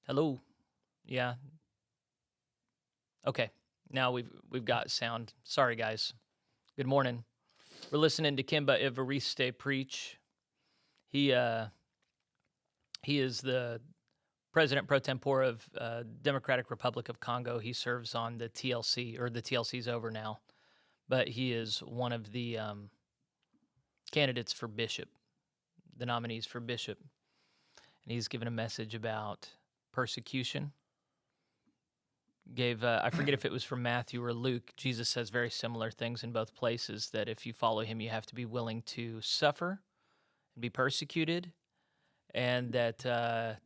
Hello. Yeah. Okay. Now we've got sound. Sorry, guys. Good morning. We're listening to Kimba Evariste preach. He is the president pro tempore of Democratic Republic of Congo. He serves on the TLC, or the TLC's over now, but he is one of the candidates for bishop, the nominees for bishop, and he's given a message about persecution. Gave I forget if it was from Matthew or Luke. Jesus says very similar things in both places, that if you follow him, you have to be willing to suffer and be persecuted, and that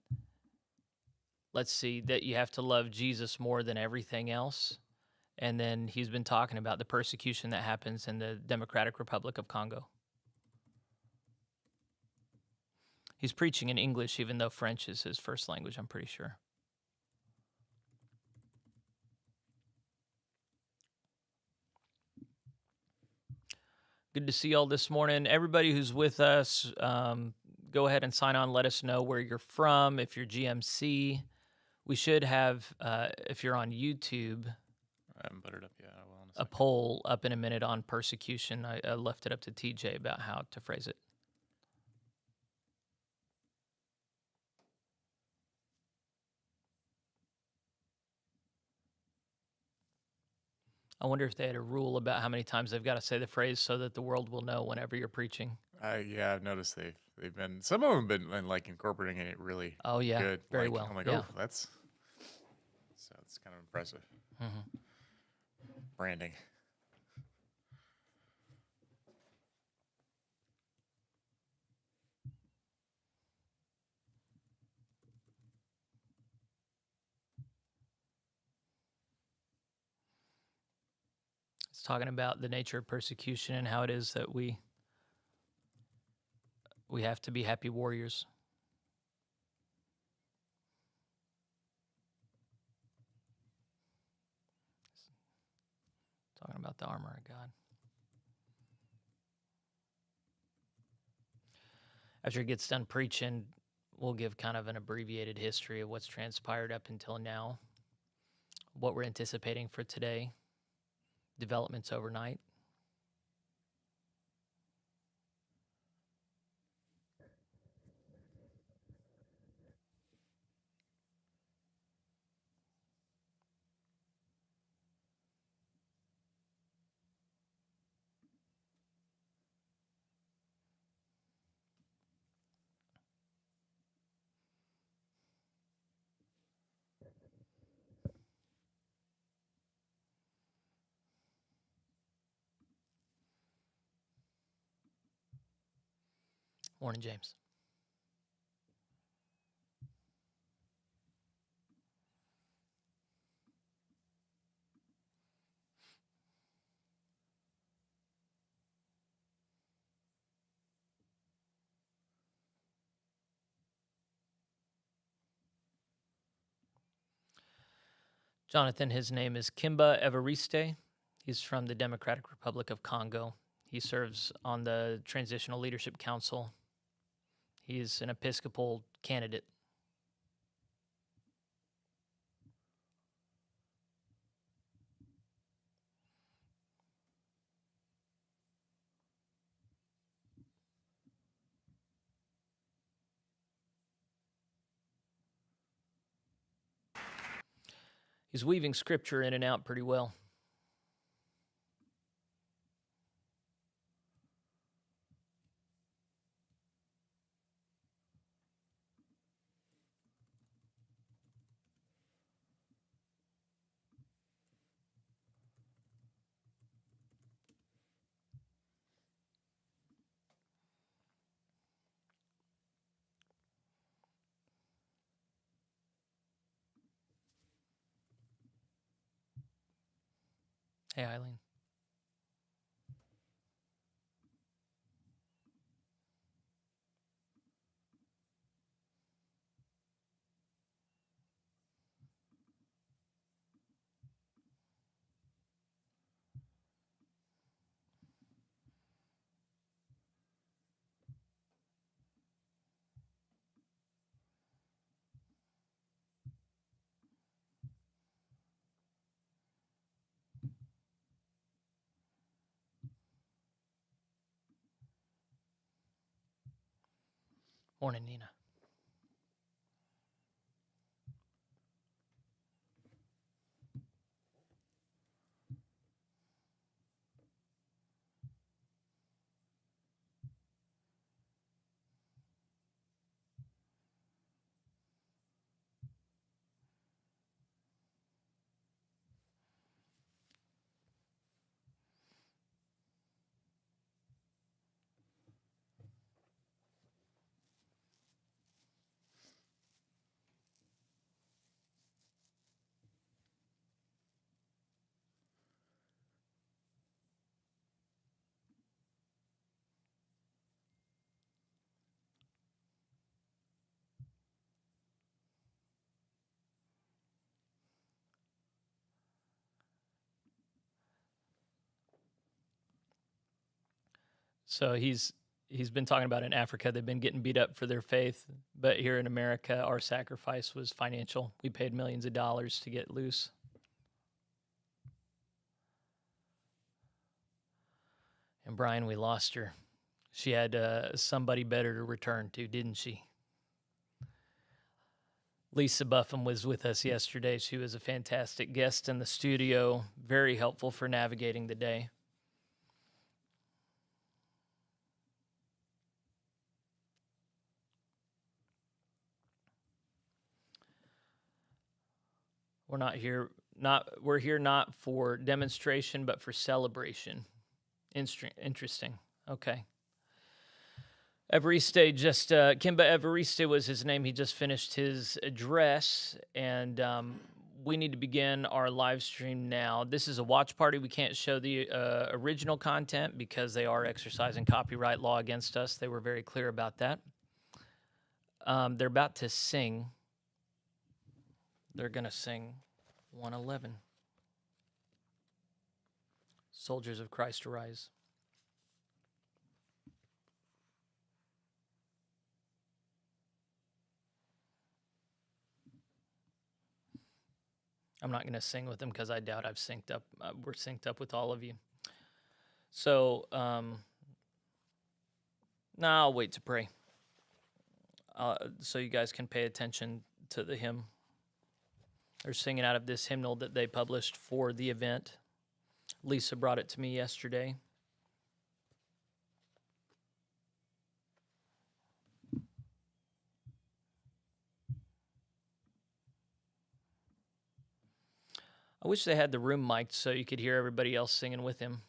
let's see, that you have to love Jesus more than everything else. And then he's been talking about the persecution that happens in the Democratic Republic of Congo. He's preaching in English, even though French is his first language, I'm pretty sure. Good to see y'all this morning. Everybody who's with us, go ahead and sign on. Let us know where you're from. If you're GMC, we should have, if you're on YouTube, I haven't put it up yet. I will in a a second. poll up in a minute on persecution. I left it up to TJ about how to phrase it. I wonder if they had a rule about how many times they've got to say the phrase so that the world will know whenever you're preaching. Yeah, I've noticed they've been, some of them been like incorporating it really. Oh, yeah, good. very like, well. I'm like, yeah. oh, that's kind of impressive. Mm-hmm. Branding. It's talking about the nature of persecution and how it is that we have to be happy warriors. Talking about the armor of God. After he gets done preaching, we'll give kind of an abbreviated history of what's transpired up until now, what we're anticipating for today, developments overnight. Morning, James. Jonathan, his name is Kimba Evariste. He's from the Democratic Republic of Congo. He serves on the Transitional Leadership Council. He's an Episcopal candidate. He's weaving scripture in and out pretty well. Hey, Eileen. Morning, Nina. So he's been talking about in Africa, they've been getting beat up for their faith, but here in America, our sacrifice was financial. We paid millions of dollars to get loose. And Brian, we lost her. She had somebody better to return to, didn't she? Lisa Buffum was with us yesterday. She was a fantastic guest in the studio, very helpful for navigating the day. We're here not for demonstration, but for celebration. Interesting. Okay. Evariste Kimba Evariste was his name. He just finished his address, and we need to begin our live stream now. This is a watch party. We can't show the original content because they are exercising copyright law against us. They were very clear about that. They're about to sing. They're going to sing 111. Soldiers of Christ arise. I'm not going to sing with them because I doubt I've synced up. We're synced up with all of you. So, I'll wait to pray. So you guys can pay attention to the hymn. They're singing out of this hymnal that they published for the event. Lisa brought it to me yesterday. I wish they had the room mic'd so you could hear everybody else singing with him.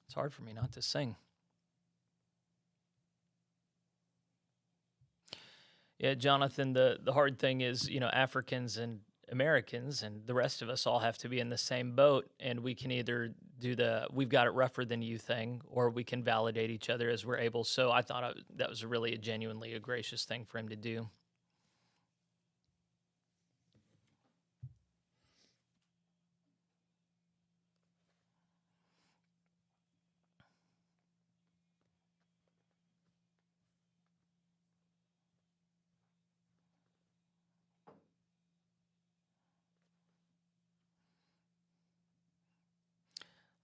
It's hard for me not to sing. Yeah, Jonathan, the hard thing is, Africans and Americans and the rest of us all have to be in the same boat, and we can either do we've got it rougher than you thing, or we can validate each other as we're able. So I thought that was really genuinely a gracious thing for him to do.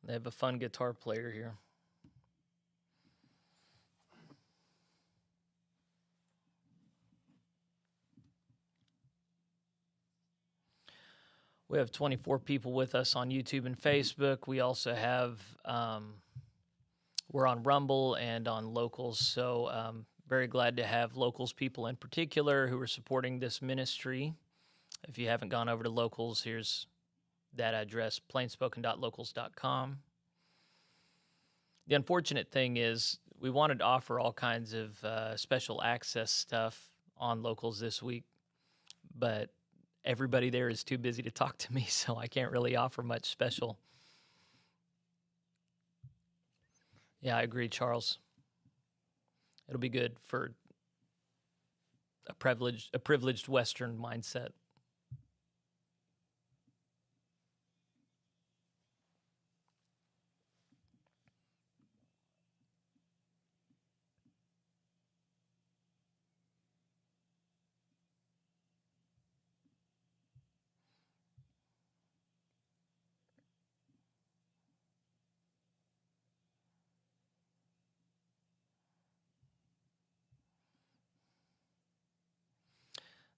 They have a fun guitar player here. We have 24 people with us on YouTube and Facebook. We also have, we're on Rumble and on Locals. So very glad to have Locals people in particular who are supporting this ministry. If you haven't gone over to Locals, here's that address, plainspoken.locals.com. The unfortunate thing is we wanted to offer all kinds of special access stuff on Locals this week, but everybody there is too busy to talk to me, so I can't really offer much special. Yeah, I agree, Charles. It'll be good for a privileged Western mindset.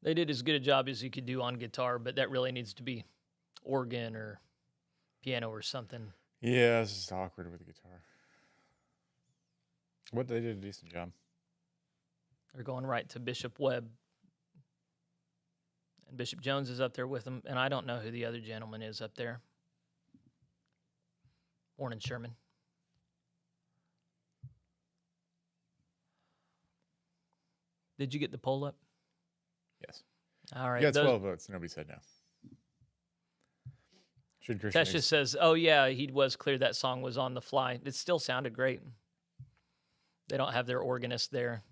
They did as good a job as you could do on guitar, but that really needs to be organ or piano or something. Yeah, it's just awkward with the guitar. What they did a decent job. They're going right to Bishop Webb. And Bishop Jones is up there with them, and I don't know who the other gentleman is up there. Morning, Sherman. Did you get the poll up? Yes. All right. You got 12 votes. Nobody said no. Should Christian Tess just says, oh, yeah, he was clear that song was on the fly. It still sounded great. They don't have their organist there.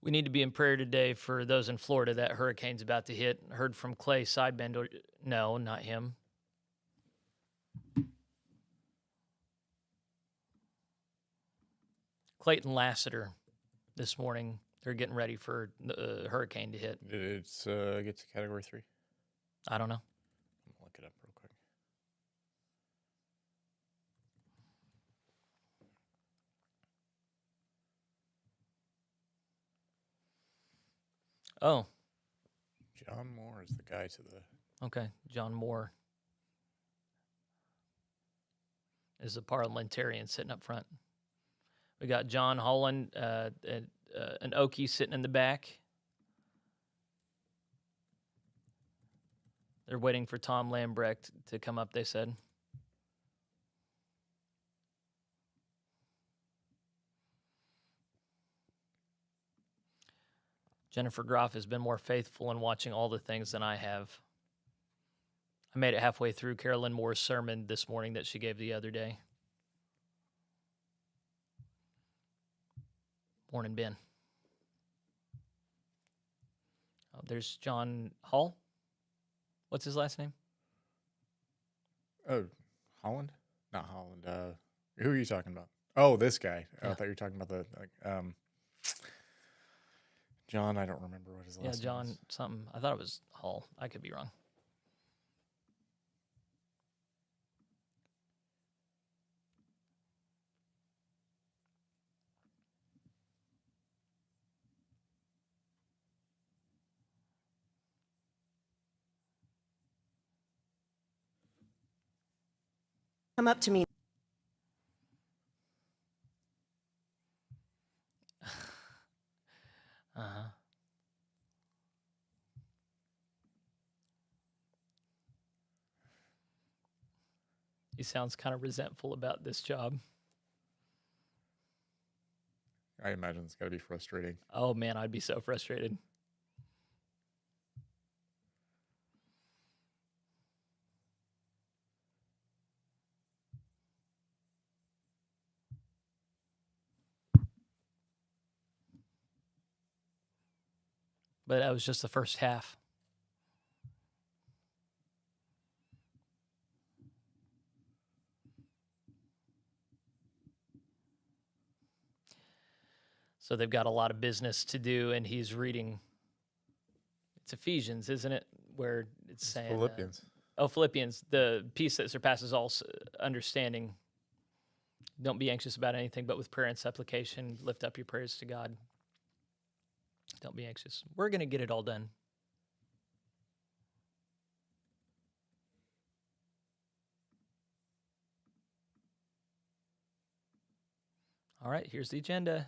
We need to be in prayer today for those in Florida that hurricane's about to hit. Heard from Clay Sidebender. No, not him. Clayton Lassiter this morning. They're getting ready for the hurricane to hit. Did it get to Category 3? I don't know. I'm going to look it up real quick. Oh. John Moore is the guy to the... Okay, John Moore is a parliamentarian sitting up front. We got John Holland, an Okie sitting in the back. They're waiting for Tom Lambrecht to come up, they said. Jennifer Groff has been more faithful in watching all the things than I have. I made it halfway through Carolyn Moore's sermon this morning that she gave the other day. Morning, Ben. Oh, there's John Hall. What's his last name? Oh, Holland? Not Holland. Who are you talking about? Oh, this guy. Yeah. I thought you were talking about the John. I don't remember what his last name is. Yeah, John something. I thought it was Hall. I could be wrong. Come up to me. Uh-huh. He sounds kind of resentful about this job. I imagine it's got to be frustrating. Oh, man, I'd be so frustrated. But that was just the first half. So they've got a lot of business to do, and he's reading. It's Ephesians, isn't it? Where it's saying Philippians. Philippians, the peace that surpasses all understanding. Don't be anxious about anything, but with prayer and supplication, lift up your prayers to God. Don't be anxious. We're going to get it all done. All right, here's the agenda.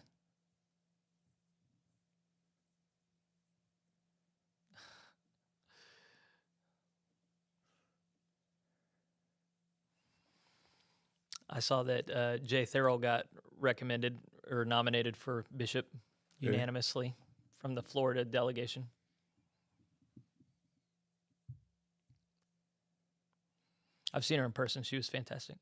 I saw that Jay Therrell got recommended or nominated for bishop unanimously from the Florida delegation. I've seen her in person. She was fantastic.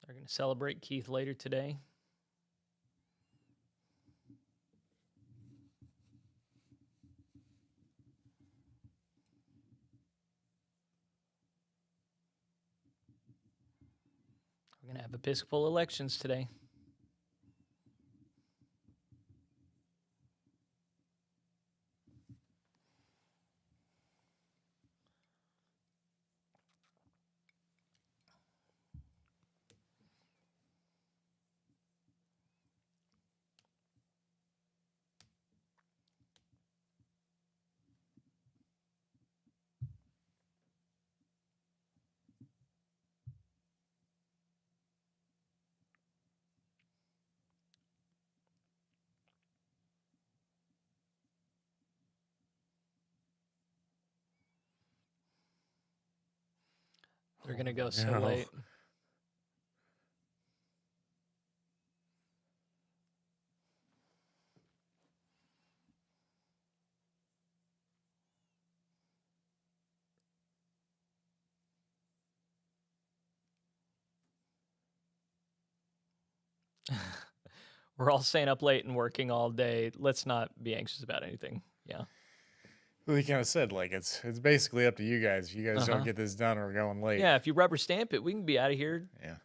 They're going to celebrate Keith later today. going to have Episcopal elections today. They're going to go so no. late. We're all staying up late and working all day. Let's not be anxious about anything. Yeah. Well, he kind of said, like, it's basically up to you guys. If you guys Uh-huh. don't get this done, we're going late. Yeah, if you rubber stamp it, we can be out of here. Yeah.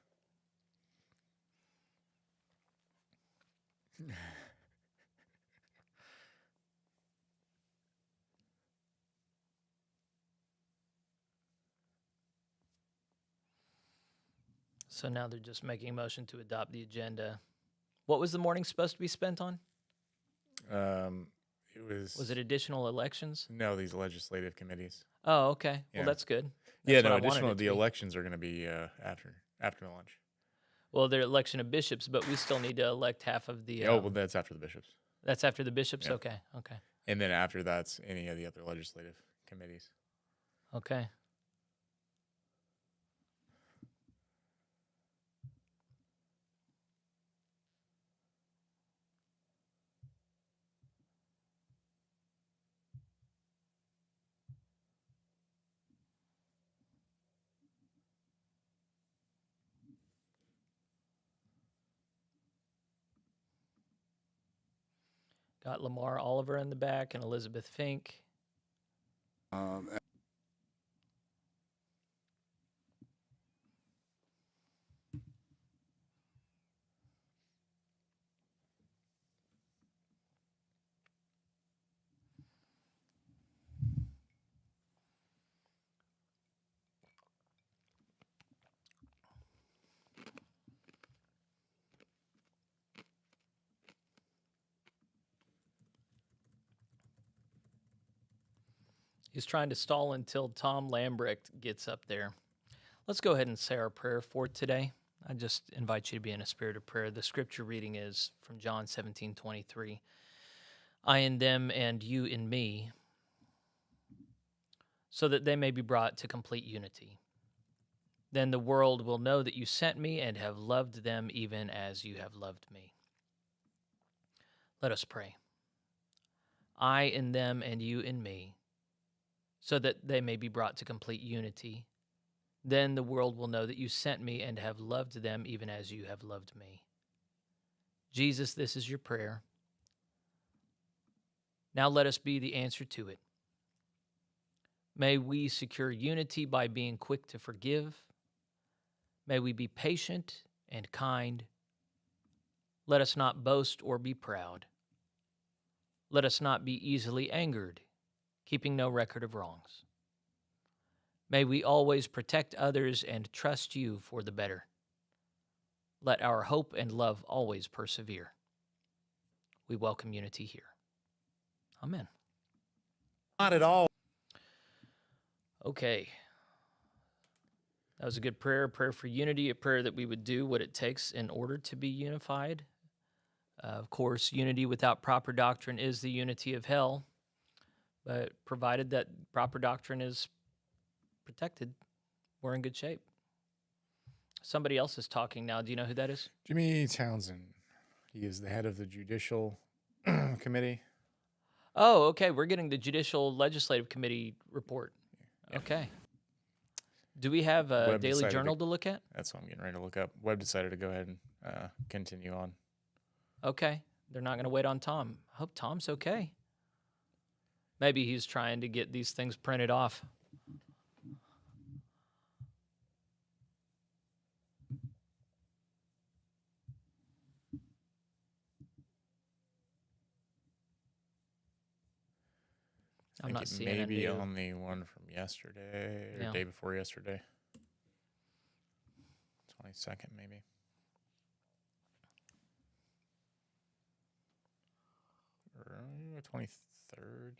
So now they're just making a motion to adopt the agenda. What was the morning supposed to be spent on? It was. Was it additional elections? No, these legislative committees. Oh, okay. Yeah. Well, that's good. Yeah, That's what no, I wanted additional. it to The be. elections are going to be after lunch. Well, they're election of bishops, but we still need to elect half of the. Oh, well, that's after the bishops, That's after the bishops? Yeah. Okay. Okay. and then after that's any of the other legislative committees. Okay. Got Lamar Oliver in the back and Elizabeth Fink. He's trying to stall until Tom Lambrecht gets up there. Let's go ahead and say our prayer for today. I just invite you to be in a spirit of prayer. The scripture reading is from John 17:23. I in them and you in me, so that they may be brought to complete unity. Then the world will know that you sent me and have loved them even as you have loved me. Let us pray. I in them and you in me, so that they may be brought to complete unity. Then the world will know that you sent me and have loved them even as you have loved me. Jesus, this is your prayer. Now let us be the answer to it. May we secure unity by being quick to forgive. May we be patient and kind. Let us not boast or be proud. Let us not be easily angered, keeping no record of wrongs. May we always protect others and trust you for the better. Let our hope and love always persevere. We welcome unity here. Amen. Not at all. Okay. That was a good prayer, a prayer for unity, a prayer that we would do what it takes in order to be unified. Of course, unity without proper doctrine is the unity of hell, but provided that proper doctrine is protected, we're in good shape. Somebody else is talking now. Do you know who that is? Jimmy Townsend. He is the head of the Judicial Committee. Oh, okay. We're getting the Judicial Legislative Committee report. Yeah. Okay. Do we have a Web daily decided journal to- to look at? That's what I'm getting ready to look up. Webb decided to go ahead and continue on. Okay. They're not going to wait on Tom. I hope Tom's okay. Maybe he's trying to get these things printed off. I'm think not it seeing may a be new. on the one from yesterday or Yeah. day before yesterday. 22nd, maybe. Or 23rd.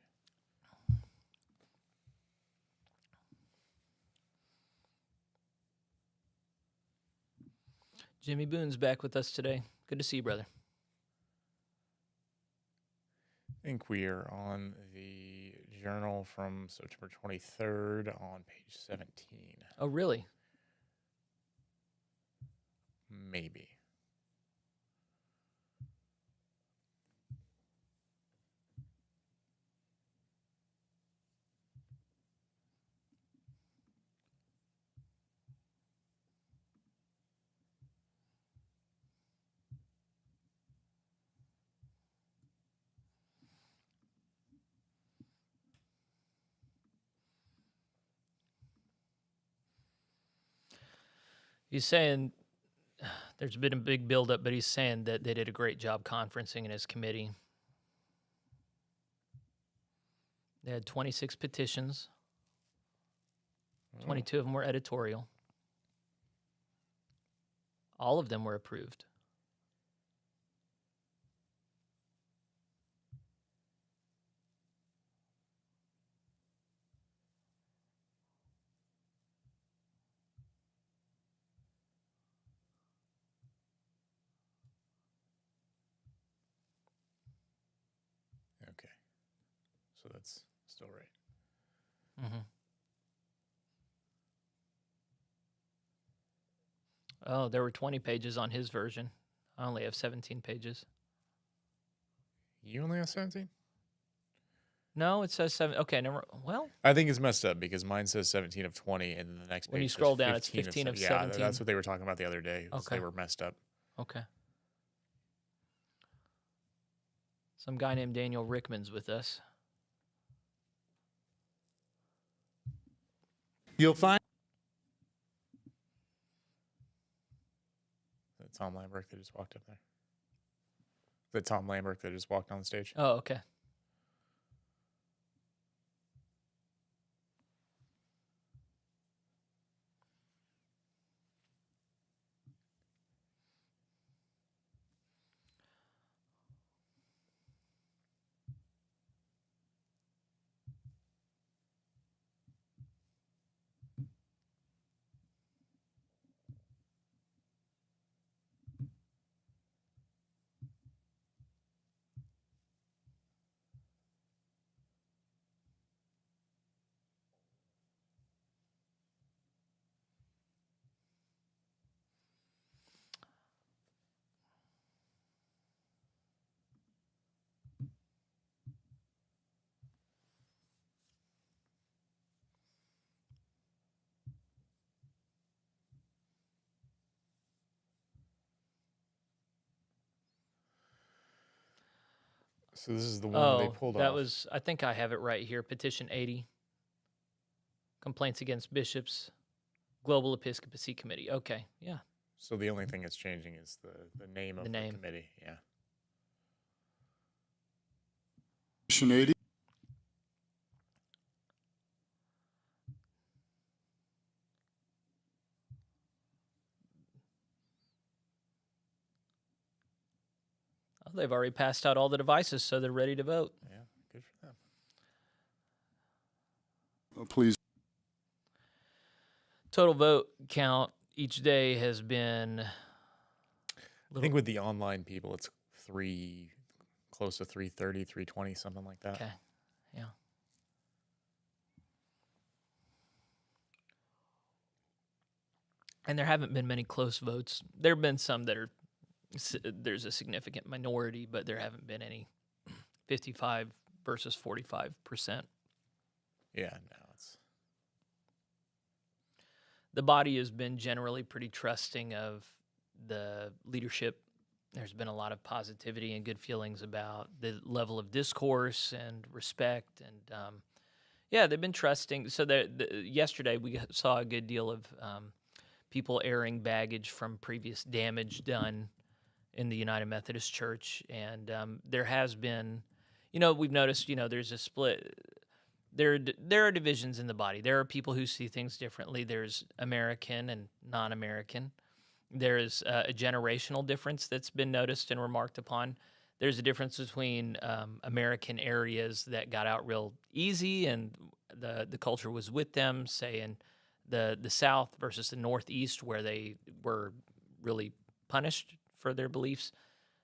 Jimmy Boone's back with us today. Good to see you, brother. I think we are on the journal from September 23rd on page 17. Oh, really? Maybe. He's saying there's been a big buildup, but he's saying that they did a great job conferencing in his committee. They had 26 petitions. 22 of them were editorial. All of them were approved. Okay. So that's still right. Mm-hmm. Oh, there were 20 pages on his version. I only have 17 pages. You only have 17? No, it says 7. Okay, never. Well, I think it's messed up because mine says 17 of 20, and then the next page when you says scroll down, it's 15 of 17. Yeah, that's what they were talking about the other day. Okay. They were messed up. Okay. Some guy named Daniel Rickman's with us. You'll find Is that Tom Lambert that just walked up there? Is that Tom Lambert that just walked on the stage? Oh, okay. So this is the one that they pulled that off. was, I think I have it right here. Petition 80. Complaints against bishops. Global Episcopacy Committee. Okay, yeah. So the only thing that's changing is the name of the name. committee. Yeah. petition 80. Oh, they've already passed out all the devices, so they're ready to vote. Yeah. Good for them. Please. Total vote count each day has been. I think with the online people, it's close to 330, 320, something like that. Okay, yeah. And there haven't been many close votes. There have been some that are, there's a significant minority, but there haven't been any 55 versus 45%. Yeah, no, it's The body has been generally pretty trusting of the leadership. There's been a lot of positivity and good feelings about the level of discourse and respect. And yeah, they've been trusting. So yesterday we saw a good deal of people airing baggage from previous damage done in the United Methodist Church. And there has been, we've noticed, there's a split. there are divisions in the body. There are people who see things differently. There's American and non-American. There's a generational difference that's been noticed and remarked upon. There's a difference between American areas that got out real easy and the culture was with them, say in the South versus the Northeast, where they were really punished for their beliefs.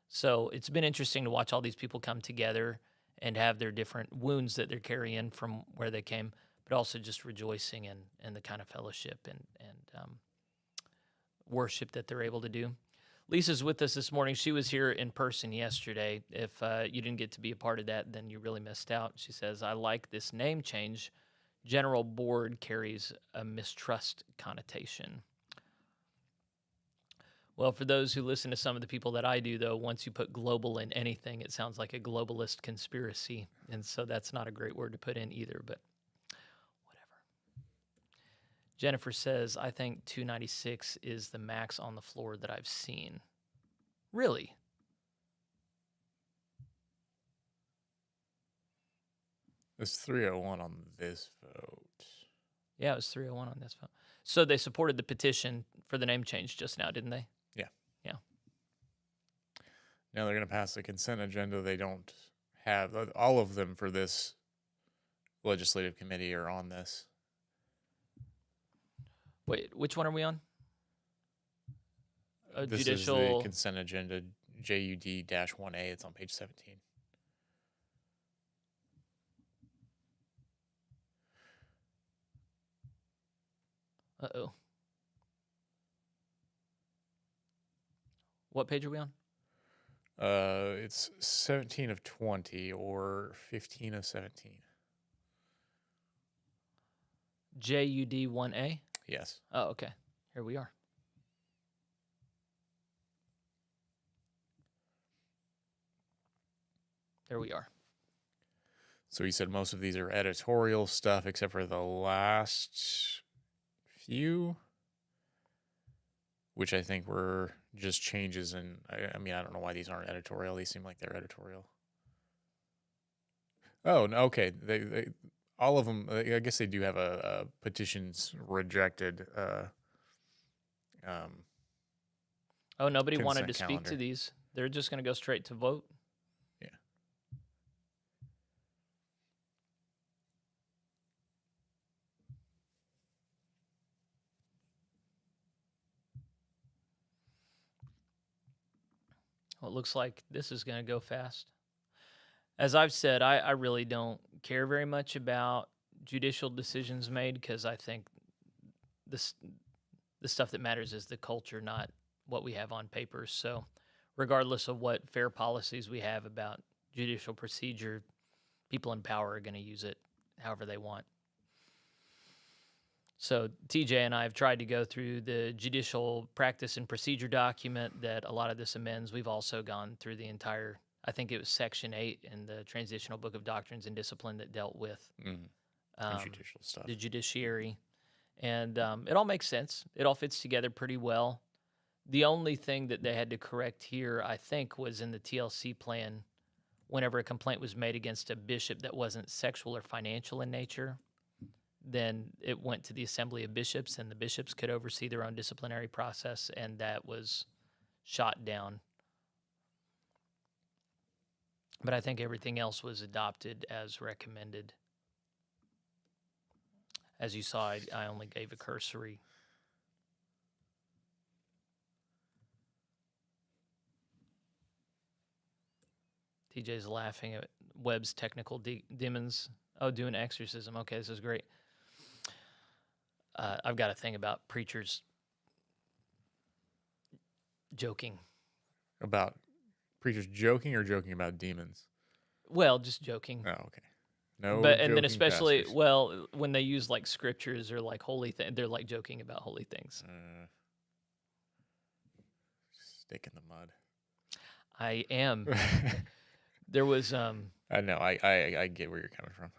So it's been interesting to watch all these people come together and have their different wounds that they're carrying from where they came, but also just rejoicing in the kind of fellowship and worship that they're able to do. Lisa's with us this morning. She was here in person yesterday. If you didn't get to be a part of that, then you really missed out. She says, I like this name change. General Board carries a mistrust connotation. Well, for those who listen to some of the people that I do, though, once you put global in anything, it sounds like a globalist conspiracy. And so that's not a great word to put in either, but whatever. Jennifer says, I think 296 is the max on the floor that I've seen. Really? It's 301 on this vote. Yeah, it was 301 on this vote. So they supported the petition for the name change just now, didn't they? Yeah. Yeah. Now they're going to pass the consent agenda. They don't have all of them for this legislative committee are on this. Wait, which one are we on? This Judicial. is the consent agenda, JUD-1A. It's on page 17. Uh-oh. What page are we on? It's 17 of 20 or 15 of 17. JUD 1A? Yes. Oh, okay. Here we are. There we are. So he said most of these are editorial stuff except for the last few, which I think were just changes in, I mean, I don't know why these aren't editorial. These seem like they're editorial. Oh, no, okay. They all of them, I guess they do have a petitions rejected. Oh, nobody wanted to consent speak to calendar. these. They're just going to go straight to vote. Yeah. Well, it looks like this is going to go fast. As I've said, I really don't care very much about judicial decisions made because I think the stuff that matters is the culture, not what we have on paper. So regardless of what fair policies we have about judicial procedure, people in power are going to use it however they want. So TJ and I have tried to go through the judicial practice and procedure document that a lot of this amends. We've also gone through the entire, I think it was section 8 in the Transitional Book of Doctrines and Discipline that dealt with Judicial stuff. the judiciary. And it all makes sense. It all fits together pretty well. The only thing that they had to correct here, I think, was in the TLC plan whenever a complaint was made against a bishop that wasn't sexual or financial in nature. Then it went to the Assembly of Bishops, and the bishops could oversee their own disciplinary process, and that was shot down. But I think everything else was adopted as recommended. As you saw, I only gave a cursory. TJ's laughing at Webb's technical demons. Oh, doing exorcism. Okay, this is great. I've got a thing about preachers joking. About preachers joking or joking about demons? Well, just joking. Oh, okay. No, But and then joking especially pastors. well when they use like scriptures or like holy things, they're like joking about holy things. Stick in the mud. I am. There was I know. I get where you're coming from.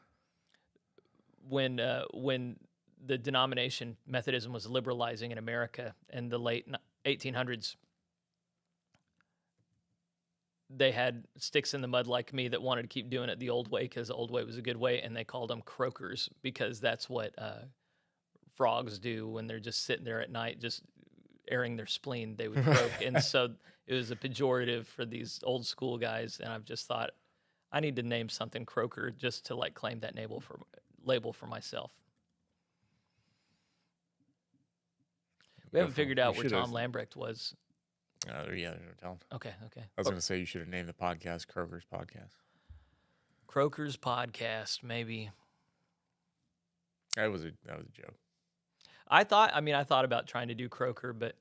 when the denomination Methodism was liberalizing in America in the late 1800s, they had sticks in the mud like me that wanted to keep doing it the old way because the old way was a good way, and they called them croakers because that's what frogs do when they're just sitting there at night, just airing their spleen. They would croak, and so it was a pejorative for these old school guys. And I've just thought I need to name something croaker just to like claim that label for myself. We haven't figured out where Tom Lambrecht was. Yeah, there's no telling. Okay. I was going to say you should have named the podcast Croker's Podcast. Croker's Podcast, maybe. That was a joke. I thought about trying to do croaker, but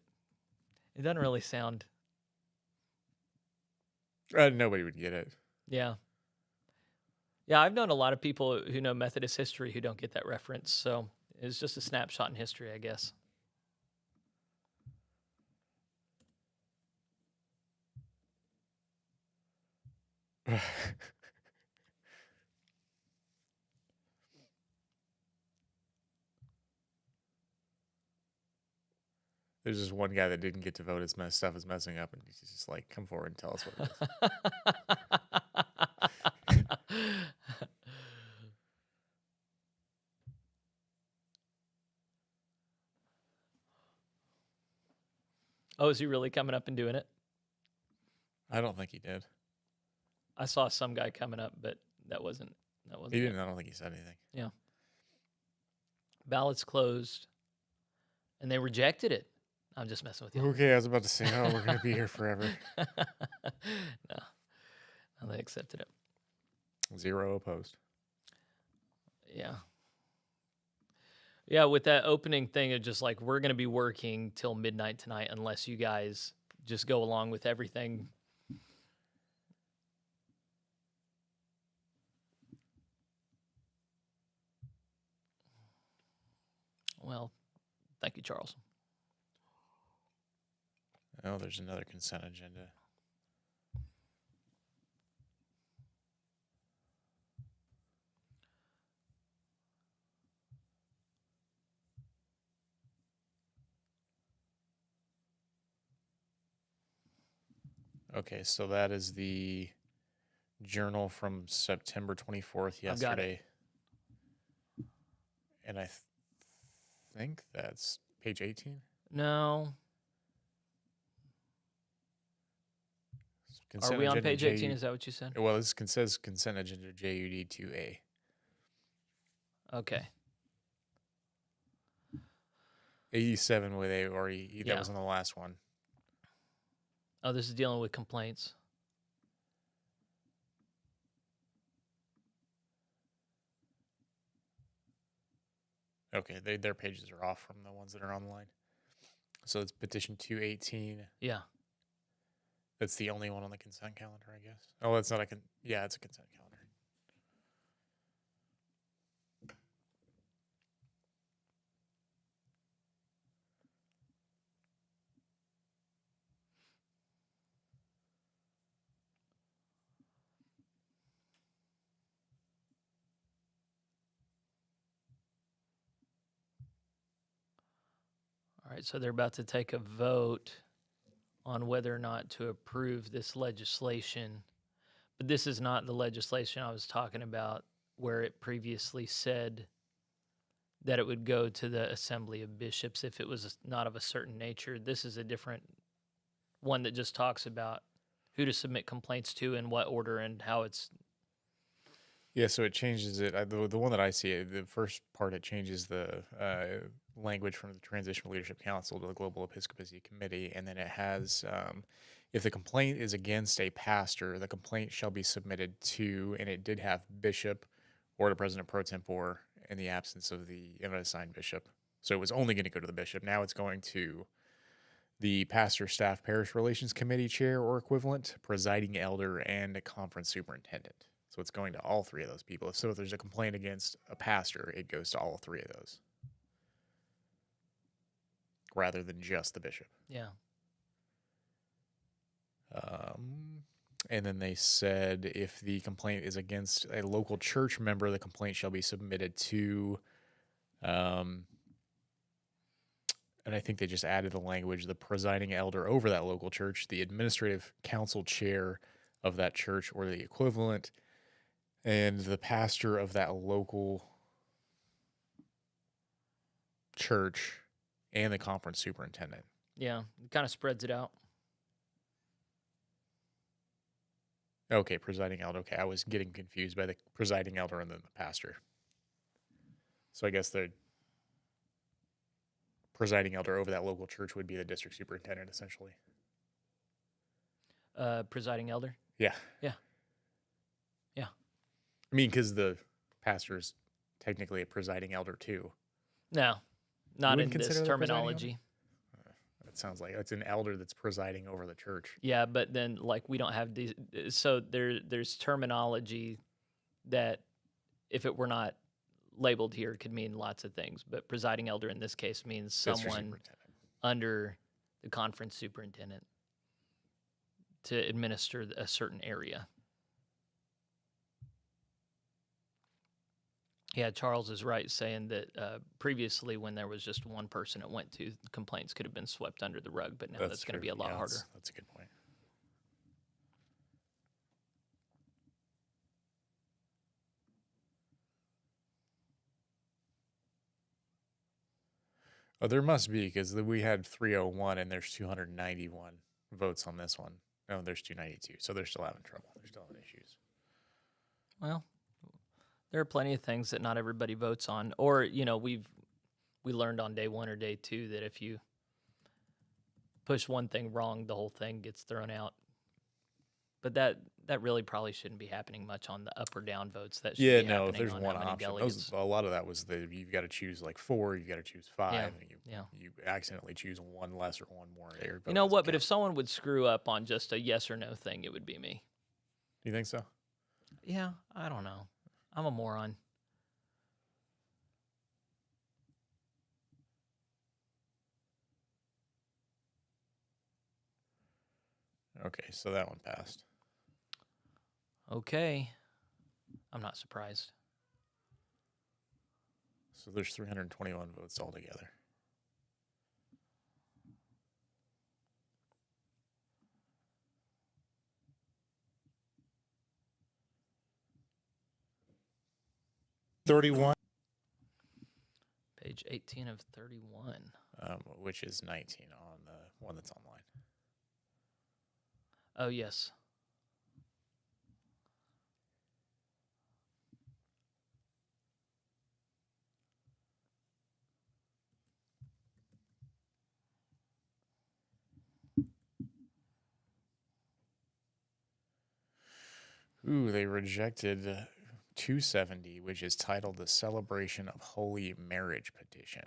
it doesn't really sound. Nobody would get it. Yeah. Yeah, I've known a lot of people who know Methodist history who don't get that reference, so it's just a snapshot in history, I guess. There's just one guy that didn't get to vote. His stuff is messing up, and he's just like, come forward and tell us what it is. Oh, is he really coming up and doing it? I don't think he did. I saw some guy coming up, but that wasn't. He didn't. I don't think he said anything. Yeah. Ballots closed, and they rejected it. I'm just messing with you. Okay, I was about to say, oh, we're going to be here forever. No, they accepted it. 0 opposed. Yeah. Yeah, with that opening thing of just like, we're going to be working till midnight tonight unless you guys just go along with everything. Well, thank you, Charles. Oh, there's another consent agenda. Okay, so that is the journal from September 24th, yesterday. And I think that's page 18? No. Consent Are we on agenda page 18? Is that what you said? Well, this says consent agenda JUD 2A. Okay. 87 with a already. That was on the last one. Oh, this is dealing with complaints. Okay, their pages are off from the ones that are online. So it's petition 218. Yeah. That's the only one on the consent calendar, I guess. Oh, it's not yeah, it's a consent calendar. All right, so they're about to take a vote on whether or not to approve this legislation. But this is not the legislation I was talking about where it previously said that it would go to the Assembly of Bishops if it was not of a certain nature. This is a different one that just talks about who to submit complaints to, in what order, and how it's... Yeah, so it changes it. The one that I see, the first part, it changes the language from the Transitional Leadership Council to the Global Episcopacy Committee, and then it has, if the complaint is against a pastor, the complaint shall be submitted to, and it did have bishop or the president pro tempore in the absence of the unassigned bishop. So it was only going to go to the bishop. Now it's going to the pastor staff parish relations committee chair or equivalent, presiding elder, and a conference superintendent. So it's going to all three of those people. So if there's a complaint against a pastor, it goes to all three of those, rather than just the bishop. Yeah. And then they said if the complaint is against a local church member, the complaint shall be submitted to, and I think they just added the language, the presiding elder over that local church, the administrative council chair, of that church or the equivalent, and the pastor of that local church and the conference superintendent. Yeah, it kind of spreads it out. Okay, presiding elder. Okay, I was getting confused by the presiding elder and then the pastor. So I guess the presiding elder over that local church would be the district superintendent, essentially. Presiding elder? Yeah. Yeah. Yeah. I mean, because the pastor is technically a presiding elder, too. No, not in wouldn't this consider the presiding elder? terminology. That sounds like it's an elder that's presiding over the church. Yeah, but then like we don't have these. So there's terminology that if it were not labeled here could mean lots of things. But presiding elder in this case means District someone superintendent. under the conference superintendent to administer a certain area. Yeah, Charles is right saying that previously when there was just one person it went to, complaints could have been swept under the rug, but now that's going to true. be a lot Yeah, harder. That's a good point. Oh, there must be, because we had 301 and there's 291 votes on this one. No, there's 292, so they're still having trouble. They're still having issues. Well, there are plenty of things that not everybody votes on, or we learned on day one or day two that if you push one thing wrong, the whole thing gets thrown out. But that really probably shouldn't be happening much on the up or down votes. That should Yeah, be no, if happening there's on one how many option, delegates. a lot of that was you've got to choose like 4, you've got to choose 5, Yeah, and yeah. you accidentally choose one less or one more. You know what? But if someone would screw up on just a yes or no thing, it would be me. Do you think so? Yeah, I don't know. I'm a moron. Okay, so that one passed. Okay. I'm not surprised. So there's 321 votes altogether. Page 18 of 31. Which is 19 on the one that's online. Oh, yes. Ooh, they rejected 270, which is titled The Celebration of Holy Marriage Petition.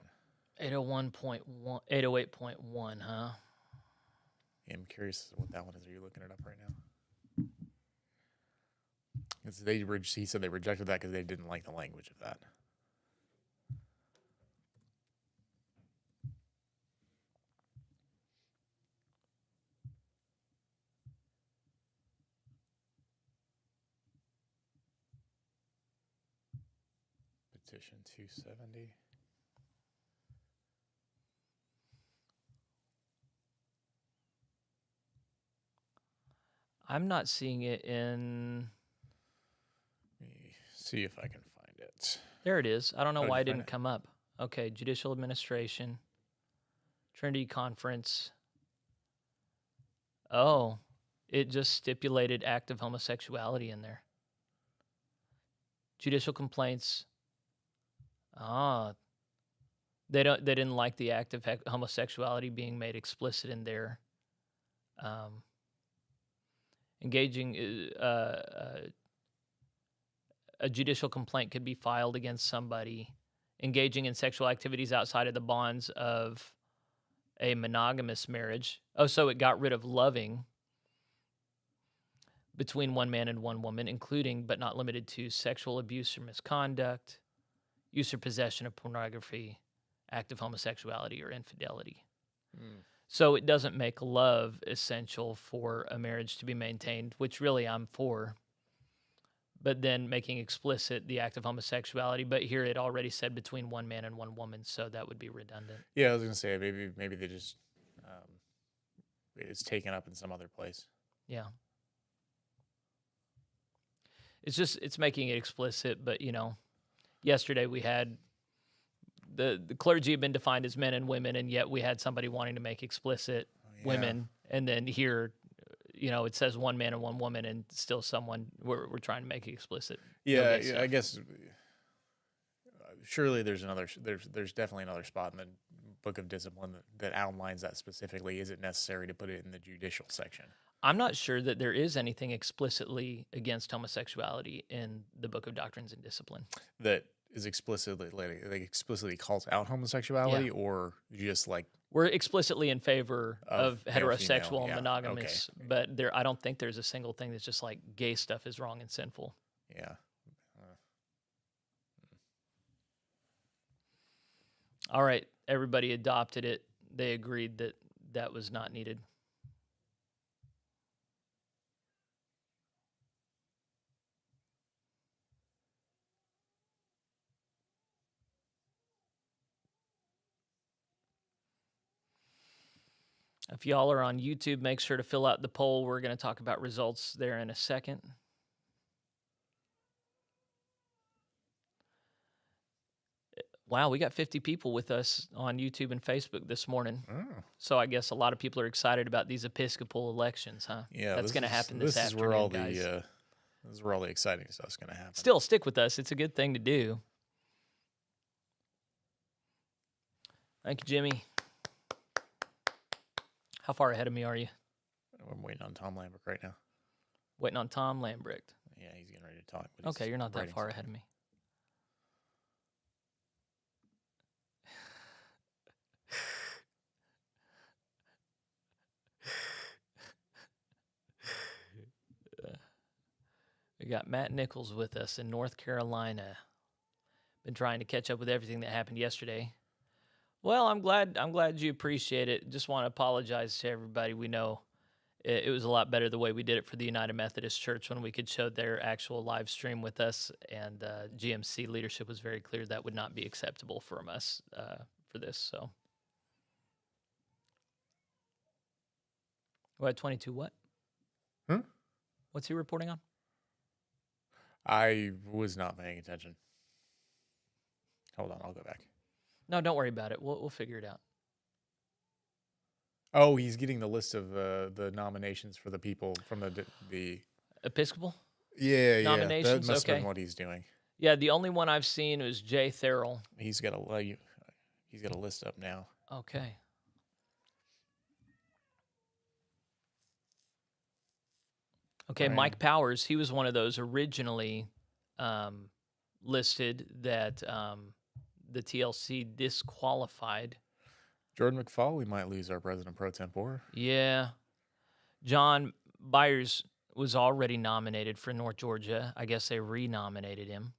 801.1, 808.1, huh? Yeah, I'm curious what that one is. Are you looking it up right now? He said they rejected that because they didn't like the language of that. Petition 270. I'm not seeing it in... Let me see if I can find it. There it is. I don't know Oh, why did it you find didn't come up. Okay, Judicial Administration, Trinity Conference. Oh, it just stipulated act of homosexuality in there. Judicial complaints. They didn't like the act of homosexuality being made explicit in there. Engaging a judicial complaint could be filed against somebody engaging in sexual activities outside of the bonds of a monogamous marriage. Oh, so it got rid of loving between one man and one woman, including but not limited to sexual abuse or misconduct, use or possession of pornography, act of homosexuality or infidelity. So it doesn't make love essential for a marriage to be maintained, which really I'm for. But then making explicit the act of homosexuality. But here it already said between one man and one woman, so that would be redundant. Yeah, I was gonna say maybe they just it's taken up in some other place. Yeah. it's making it explicit. But yesterday we had the clergy had been defined as men and women, and yet we had somebody wanting to make explicit women, and then here, it says one man and one woman, and still we're trying to make it explicit. Yeah, I guess surely there's definitely another spot in the Book of Discipline that outlines that specifically. Is it necessary to put it in the judicial section? I'm not sure that there is anything explicitly against homosexuality in the Book of Doctrines and Discipline. That is explicitly explicitly calls out homosexuality, or just like we're explicitly in favor of heterosexual and monogamous, okay. but I don't think there's a single thing that's just like gay stuff is wrong and sinful. Yeah. All right, everybody adopted it. They agreed that was not needed. If y'all are on YouTube, make sure to fill out the poll. We're going to talk about results there in a second. Wow, we got 50 people with us on YouTube and Facebook this morning. Oh. So I guess a lot of people are excited about these Episcopal elections, huh? Yeah, that's going to happen this afternoon, guys. This is where all the exciting stuff's going to happen. Still, stick with us. It's a good thing to do. Thank you, Jimmy. How far ahead of me are you? I'm waiting on Tom Lambert right now. Waiting on Tom Lambert. Yeah, he's getting ready to talk. Okay, you're not that far ahead of me. We got Matt Nichols with us in North Carolina. Been trying to catch up with everything that happened yesterday. Well, I'm glad you appreciate it. Just want to apologize to everybody. We know it was a lot better the way we did it for the United Methodist Church when we could show their actual live stream with us, and GMC leadership was very clear that would not be acceptable from us for this. So, what 22? What? What's he reporting on? I was not paying attention. Hold on, I'll go back. No, don't worry about it. We'll figure it out. Oh, he's getting the list of the nominations for the people from the Episcopal? Yeah, nominations. That must have Okay. been what he's doing. Yeah, the only one I've seen was Jay Therrell. He's got a list up now. Okay. Okay, Right. Mike Powers, he was one of those originally listed that the TLC disqualified. Jordan McFall, we might lose our president pro tempore. Yeah. John Byers was already nominated for North Georgia. I guess they renominated him.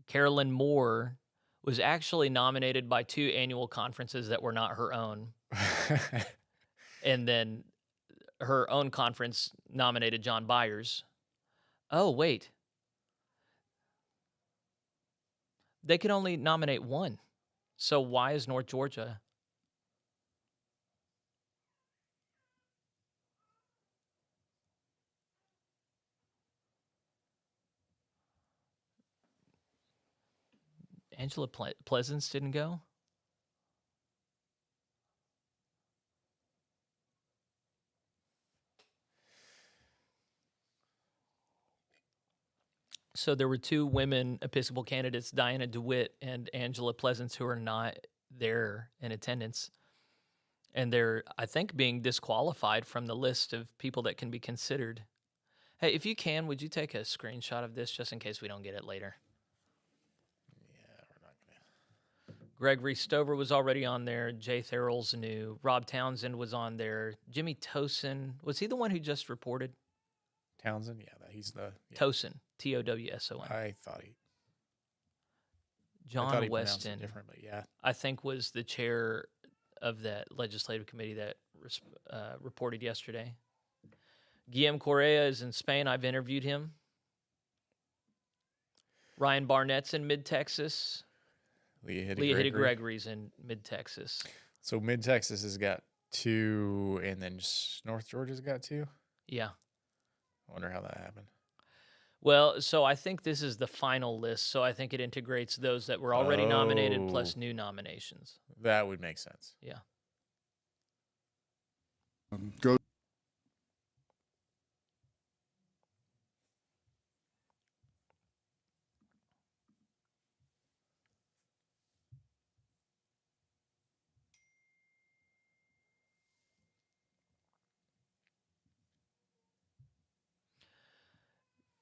Carolyn Moore was actually nominated by 2 annual conferences that were not her own. And then her own conference nominated John Byers. Oh, wait. They could only nominate one. So why is North Georgia? Angela Pleasance didn't go? So there were 2 women Episcopal candidates, Diana DeWitt and Angela Pleasance, who are not there in attendance. And they're, I think, being disqualified from the list of people that can be considered. Hey, if you can, would you take a screenshot of this just in case we don't get it later? Yeah, we're not going to. Gregory Stover was already on there. Jay Therrell's new. Rob Townsend was on there. Jimmy Tosin, was he the one who just reported? Townsend? Yeah, he's the... Yeah. Tosin, Towson. I thought he John pronounced it Weston, different, but yeah. I think, was the chair of that legislative committee that reported yesterday. Guillaume Correa is in Spain. I've interviewed him. Ryan Barnett's in Mid-Texas. Leah Hidde Gregory's in Mid-Texas. So Mid-Texas has got 2, and then just North Georgia's got 2? Yeah. I wonder how that happened. Well, so I think this is the final list, so I think it integrates those that were already nominated plus Oh. new nominations. That would make sense. Yeah. Go.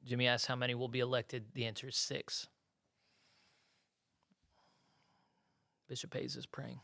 Jimmy asks how many will be elected. The answer is 6. Bishop Hayes is praying.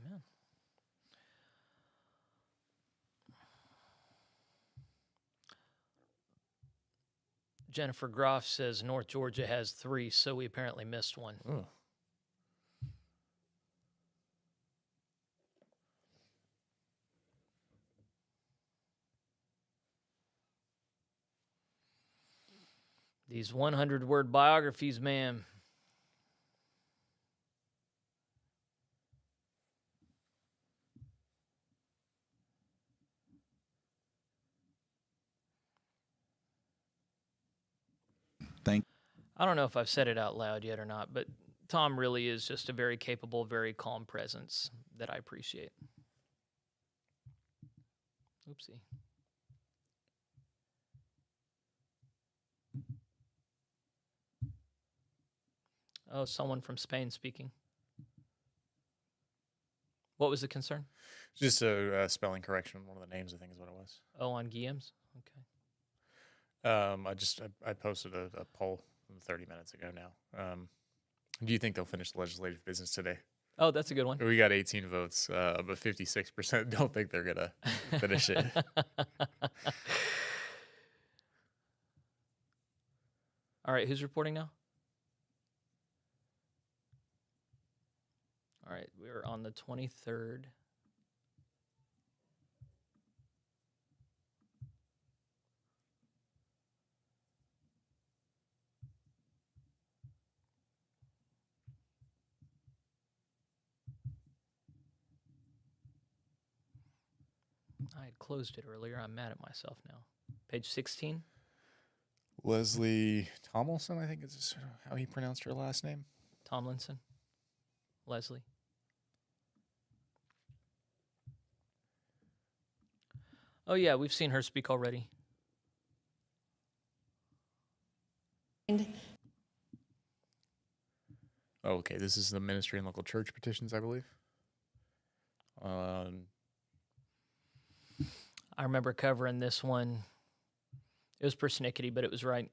Amen. Jennifer Groff says North Georgia has 3, so we apparently missed one. Oh. These 100-word biographies, man. I don't know if I've said it out loud yet or not, but Tom really is just a very capable, very calm presence that I appreciate. Oopsie. Oh, someone from Spain speaking. What was the concern? Just a spelling correction on one of the names, I think is what it was. Oh, on Guillaume's? Okay. I posted a poll 30 minutes ago now. Do you think they'll finish the legislative business today? Oh, that's a good one. We got 18 votes, but 56% don't think they're going to finish it. All right, who's reporting now? All right, we're on the 23rd. I had closed it earlier. I'm mad at myself now. Page 16. Leslie Tomlinson, I think is how he pronounced her last name. Tomlinson. Leslie. Oh, yeah, we've seen her speak already. Oh, okay, this is the ministry and local church petitions, I believe. I remember covering this one. It was persnickety, but it was right.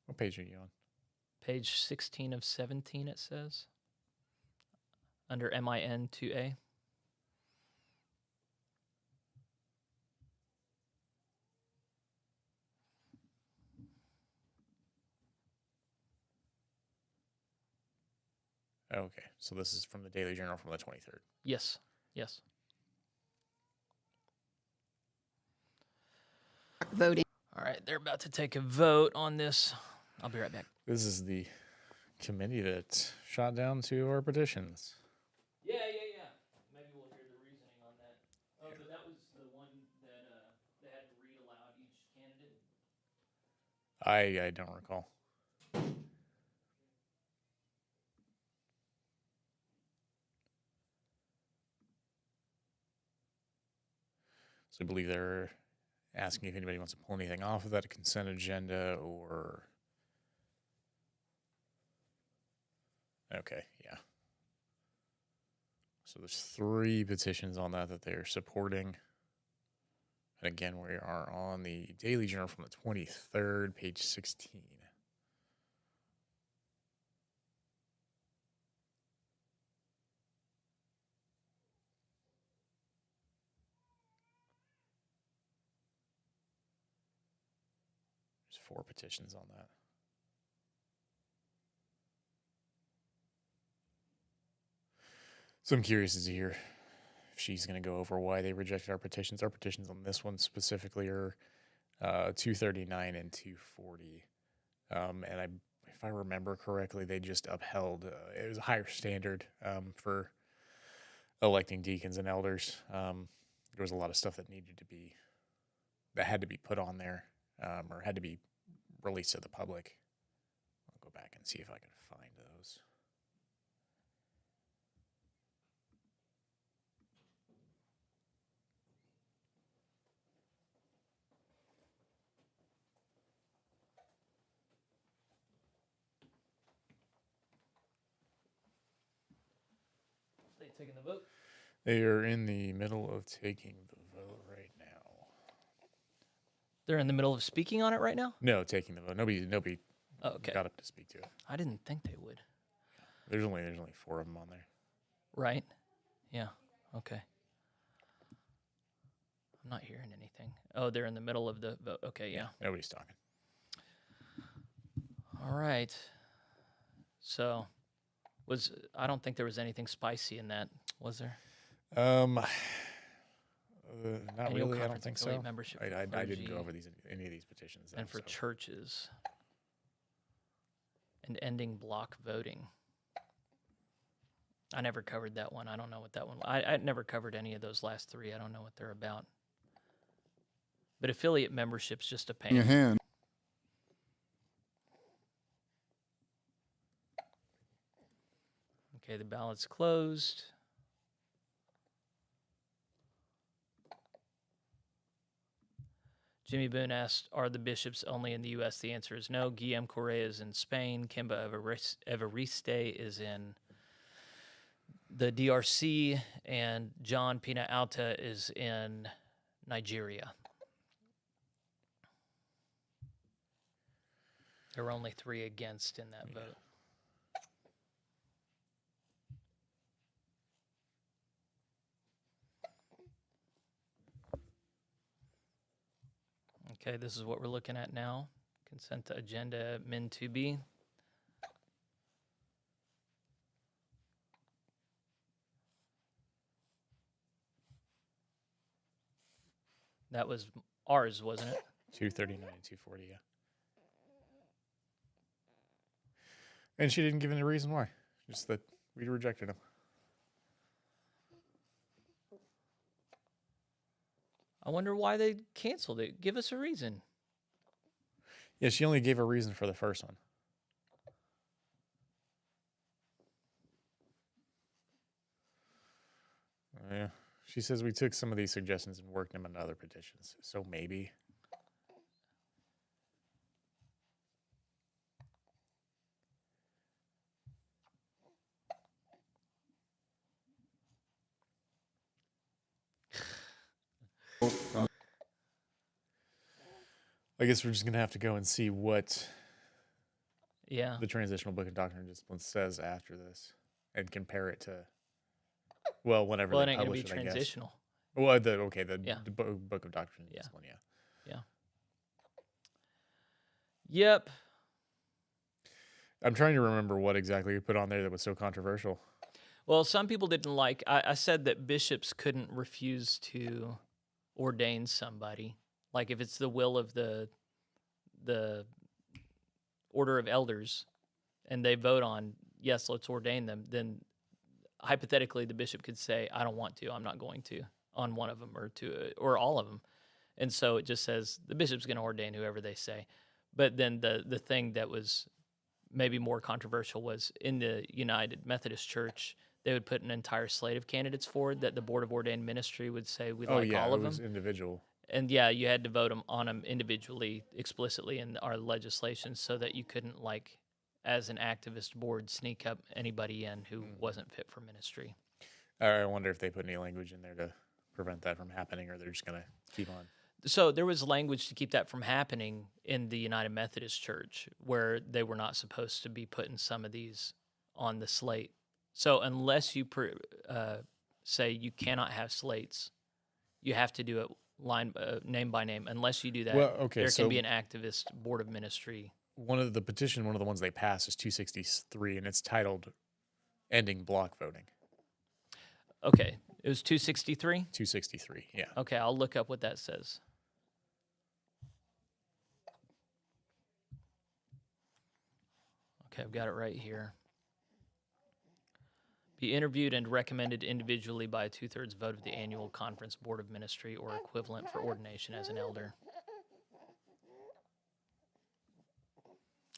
What page are you on? Page 16 of 17, it says. Under MIN 2A. Okay, so this is from the Daily Journal from the 23rd. Yes. Yes. Voting. All right, they're about to take a vote on this. I'll be right back. This is the committee that shot down 2 of our petitions. Yeah. Maybe we'll hear the reasoning on that. Oh, but that was the one that they had to read aloud each candidate. I don't recall. So I believe they're asking if anybody wants to pull anything off of that consent agenda or... Okay, yeah. So there's 3 petitions on that they're supporting. And again, we are on the Daily Journal from the 23rd, page 16. There's 4 petitions on that. So I'm curious to hear if she's going to go over why they rejected our petitions. Our petitions on this one specifically are 239 and 240. If I remember correctly, they just upheld, it was a higher standard for electing deacons and elders. There was a lot of stuff that had to be put on there or had to be released to the public. I'll go back and see if I can find those. They taking the vote? They are in the middle of taking the vote right now. They're in the middle of speaking on it right now? No, taking the vote. Nobody Oh, okay. got up to speak to it. I didn't think they would. There's only 4 of them on there. Right? Yeah. Okay. I'm not hearing anything. Oh, they're in the middle of the vote. Okay, yeah. Nobody's talking. All right. So, I don't think there was anything spicy in that, was there? Not Annual really. I don't conference think affiliate so. membership I for didn't clergy go over any of these petitions. and for so. churches. And ending block voting. I never covered that one. I don't know what that one. I never covered any of those last 3. I don't know what they're about. But affiliate membership's just a pain. Your hand. Okay, the ballot's closed. Jimmy Boone asked, are the bishops only in the U.S.? The answer is no. Guillaume Correa is in Spain. Kimba Evariste is in the DRC. And John Pina Alta is in Nigeria. There were only 3 against in that vote. Okay, this is what we're looking at now. Consent agenda, Min 2B. That was ours, wasn't it? 239 and 240, yeah. And she didn't give any reason why. Just that we rejected them. I wonder why they canceled it. Give us a reason. Yeah, she only gave a reason for the first one. Yeah. She says we took some of these suggestions and worked them into other petitions. So maybe. I guess we're just going to have to go and see what the Transitional Book of Doctrine and Discipline says after this and compare it to, whenever Well, it they ain't going to publish be it, I guess. transitional. Well, the Book of Doctrine and Yeah. Discipline, yeah. Yep. I'm trying to remember what exactly we put on there that was so controversial. Well, some people didn't like. I said that bishops couldn't refuse to ordain somebody. Like if it's the will of the order of elders, and they vote on yes, let's ordain them, then hypothetically the bishop could say, I don't want to, I'm not going to, on one of them or all of them. And so it just says the bishop's going to ordain whoever they say. But then the thing that was maybe more controversial was in the United Methodist Church, they would put an entire slate of candidates forward that the Board of Ordained Ministry would say we like all of it was them. individual. And yeah, you had to vote on them individually, explicitly in our legislation, so that you couldn't, like, as an activist board, sneak up anybody in who wasn't fit for ministry. I wonder if they put any language in there to prevent that from happening, or they're just going to keep on. So there was language to keep that from happening in the United Methodist Church, where they were not supposed to be putting some of these on the slate. So unless you say you cannot have slates, you have to do it name by name. Unless you do that, there can be an activist board of ministry. One of the ones they passed is 263, and it's titled "Ending Block Voting." Okay, it was 263? 263, yeah. Okay, I'll look up what that says. Okay, I've got it right here. Be interviewed and recommended individually by a 2/3 vote of the annual conference board of ministry or equivalent for ordination as an elder.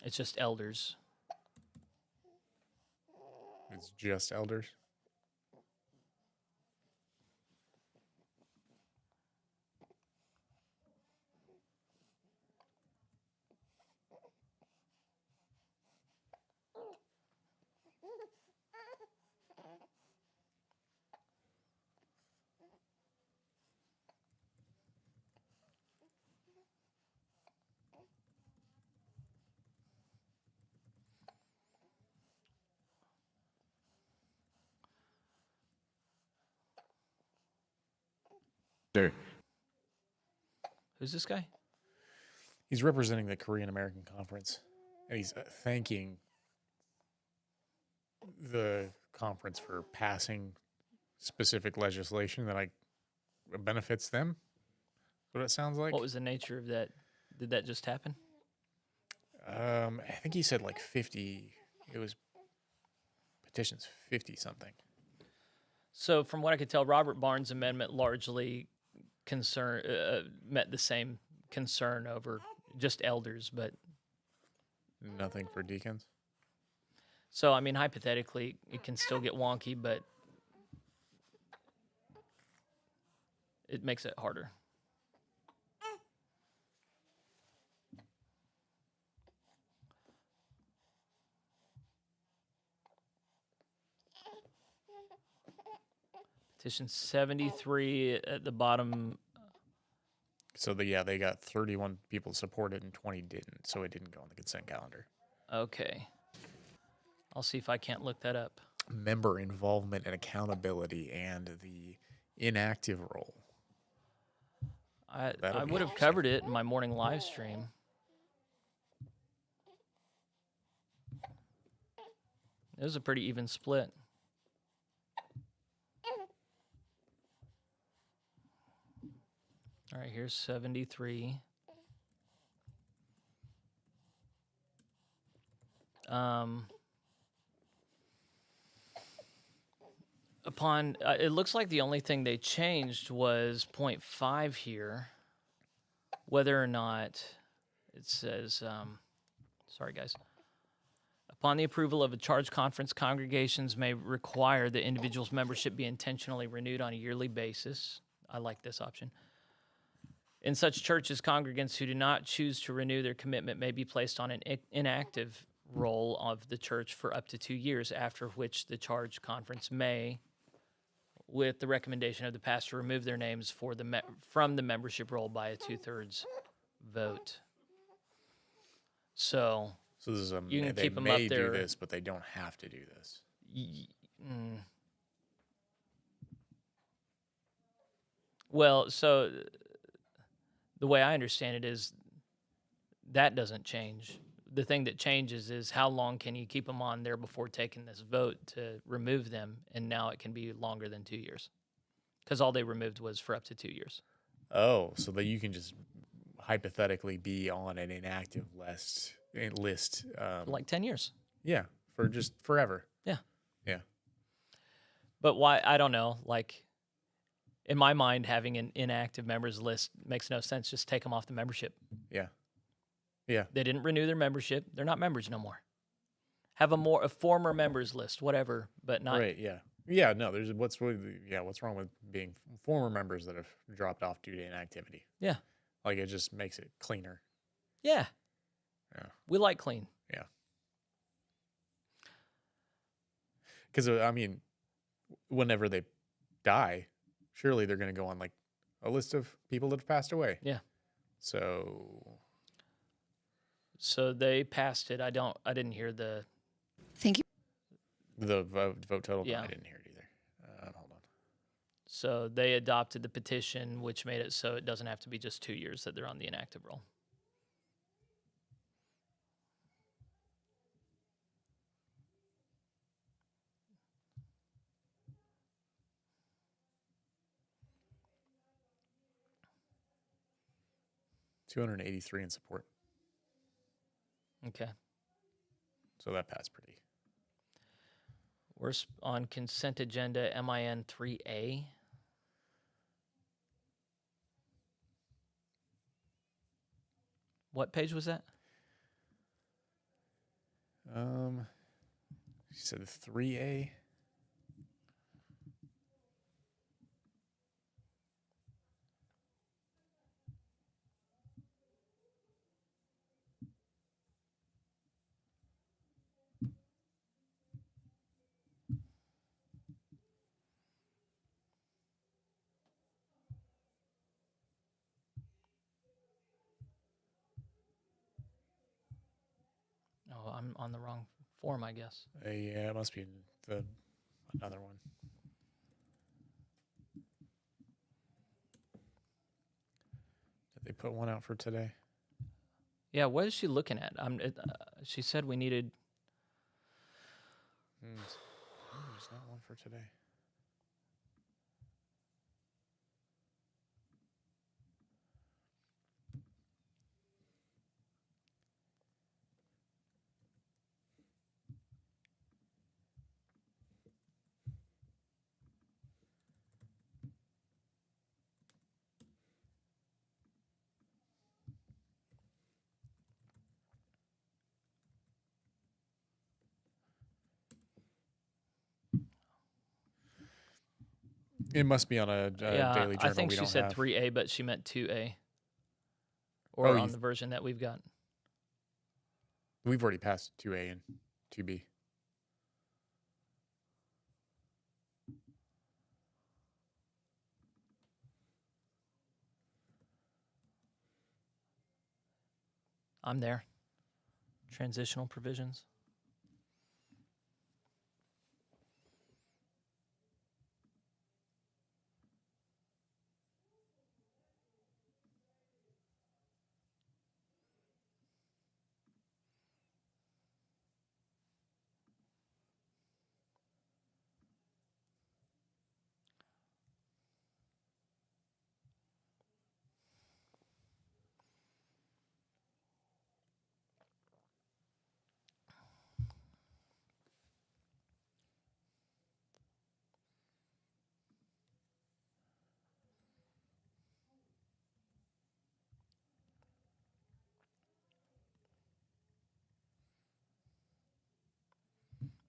It's just elders. It's just elders. Who's this guy? He's representing the Korean American Conference, and he's thanking the conference for passing specific legislation that benefits them. What it sounds like. What was the nature of that? Did that just happen? I think he said like 50. It was petitions 50 something. So from what I could tell, Robert Barnes' amendment largely met the same concern over just elders, but nothing for deacons. So, I mean, hypothetically, it can still get wonky, but it makes it harder. Petition 73 at the bottom. So they got 31 people supported and 20 didn't, so it didn't go on the consent calendar. Okay. I'll see if I can't look that up. Member involvement and accountability and the inactive role. I would have covered it in my morning live stream. It was a pretty even split. All right, here's 73. It looks like the only thing they changed was 0.5 here. Whether or not it says, sorry guys. Upon the approval of a charge conference, congregations may require the individual's membership be intentionally renewed on a yearly basis. I like this option. In such churches, congregants who do not choose to renew their commitment may be placed on an inactive role of the church for up to 2 years, after which the charge conference may, with the recommendation of the pastor, remove their names from the membership roll by a 2/3 vote. So this is you can they keep them may up there. do this, but they don't have to do this. Well, so the way I understand it is that doesn't change. the thing that changes is how long can you keep them on there before taking this vote to remove them, and now it can be longer than 2 years, because all they removed was for up to 2 years. Oh, so that you can just hypothetically be on an inactive list. For like 10 years. Yeah, for just forever. Yeah. Yeah. But why? I don't know. Like, in my mind, having an inactive members list makes no sense. Just take them off the membership. Yeah. Yeah. They didn't renew their membership. They're not members no more. Have a former members list, whatever, but not. Right. Yeah. Yeah. No, what's wrong with being former members that have dropped off due to inactivity? Yeah. Like, it just makes it cleaner. Yeah. Yeah. We like clean. Yeah. Because, I mean, whenever they die, surely they're going to go on like a list of people that have passed away. Yeah. So they passed it. I didn't hear the. Thank you. the vote total, no, Yeah. I didn't hear it either. Hold on. So they adopted the petition, which made it so it doesn't have to be just 2 years that they're on the inactive roll. $283 in support. Okay. So that passed pretty. We're on consent agenda MIN 3A. What page was that? She said 3A. Oh, I'm on the wrong form, I guess. Yeah, it must be another one. Did they put one out for today? Yeah, what is she looking at? She said we needed. There's not one for today. It must be on a Yeah, daily journal. I think we she don't said have. 3A, but she meant 2A. Or Oh, on the version that we've got. We've already passed 2A and 2B. I'm there. Transitional provisions.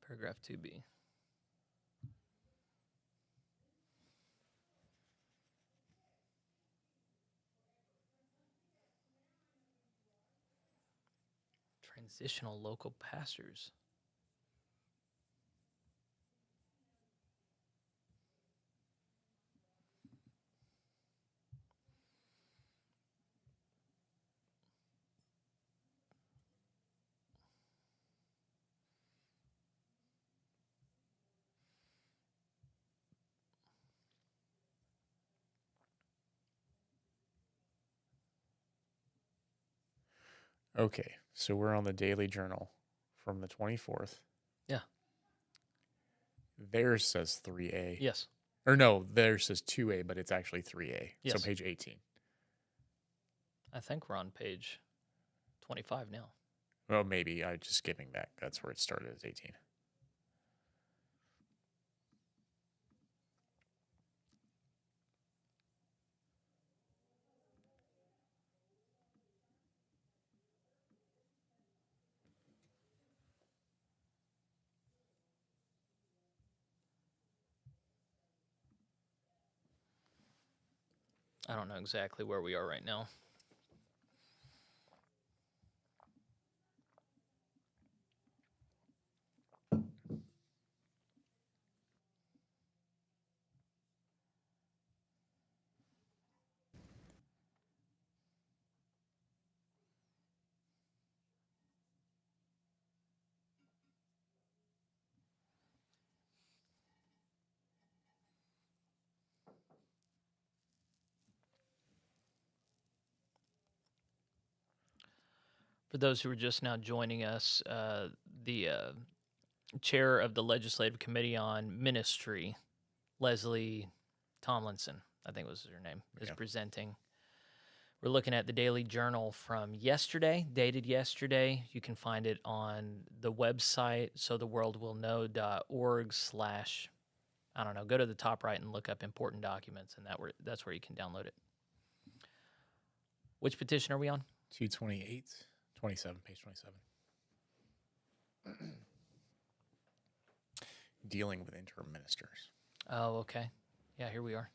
Paragraph 2B. Transitional local pastors. Okay, so we're on the Daily Journal from the 24th. Yeah. Theirs says 3A. Yes. Or no, theirs says 2A, but it's actually 3A. Yes. So page 18. I think we're on page 25 now. Well, maybe. I'm just skipping back. That's where it started as 18. I don't know exactly where we are right now. For those who are just now joining us, the chair of the Legislative Committee on Ministry, Leslie Tomlinson, I think was her name, is presenting. We're looking at the Daily Journal from yesterday, dated yesterday. You can find it on the website, sotheworldwillknow.org/ I don't know, go to the top right and look up important documents, and that's where you can download it. Which petition are we on? 228, 27, page 27. Dealing with interim ministers. Oh, okay. Yeah, here we are.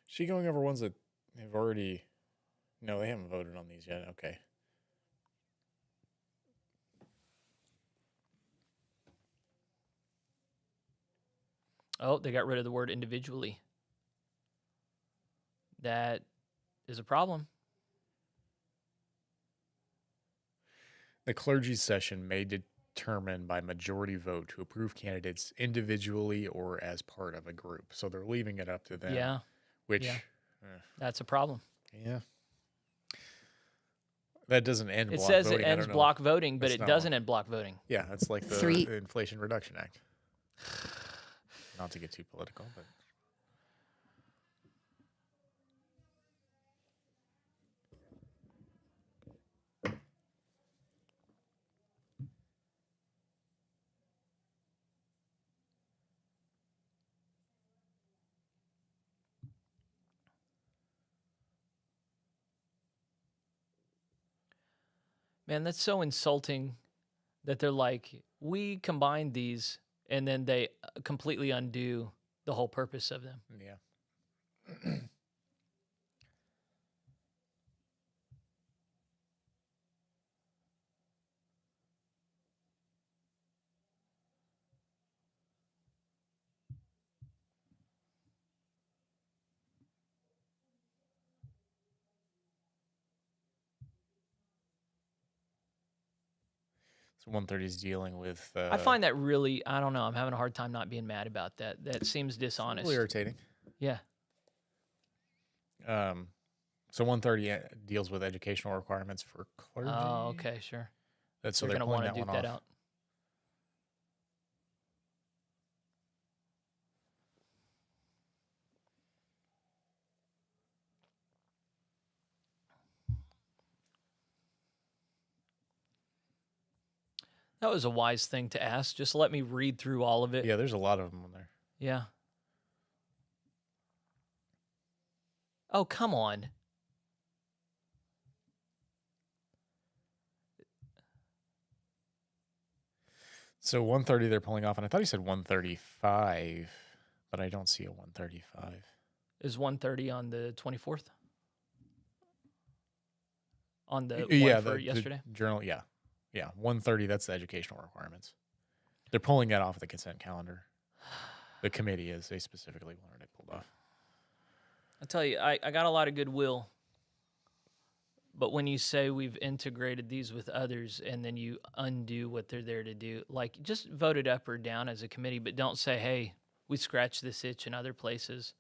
She going over ones that have already... No, they haven't voted on these yet. Okay. Oh, they got rid of the word individually. That is a problem. The clergy session may determine by majority vote to approve candidates individually or as part of a group. So they're leaving it up to them. Yeah. Which... Yeah. That's a problem. Yeah. That doesn't end It block says voting. it I ends don't know. block voting, but That's it not doesn't one. end block voting. Yeah, that's like the Three. Inflation Reduction Act. Not to get too political, but... Man, that's so insulting that they're like, we combined these, and then they completely undo the whole purpose of them. Yeah. So 130 is dealing with... I find that really, I don't know, I'm having a hard time not being mad about that. That seems a dishonest. little irritating. Yeah. So 130 deals with educational requirements for clergy. Oh, okay, sure. That's so You're they're going to pulling want to that duke one that off. out. That was a wise thing to ask. Just let me read through all of it. Yeah, there's a lot of them on there. Yeah. Oh, come on. So 130 they're pulling off, and I thought he said 135, but I don't see a 135. Is 130 on the 24th? On the Yeah, one for the yesterday? journal, yeah. Yeah, 130, that's the educational requirements. They're pulling that off of the consent calendar. The committee is. They specifically wanted it pulled off. I tell you, I got a lot of goodwill But when you say we've integrated these with others and then you undo what they're there to do, like just vote it up or down as a committee, but don't say, hey, we scratched this itch in other places.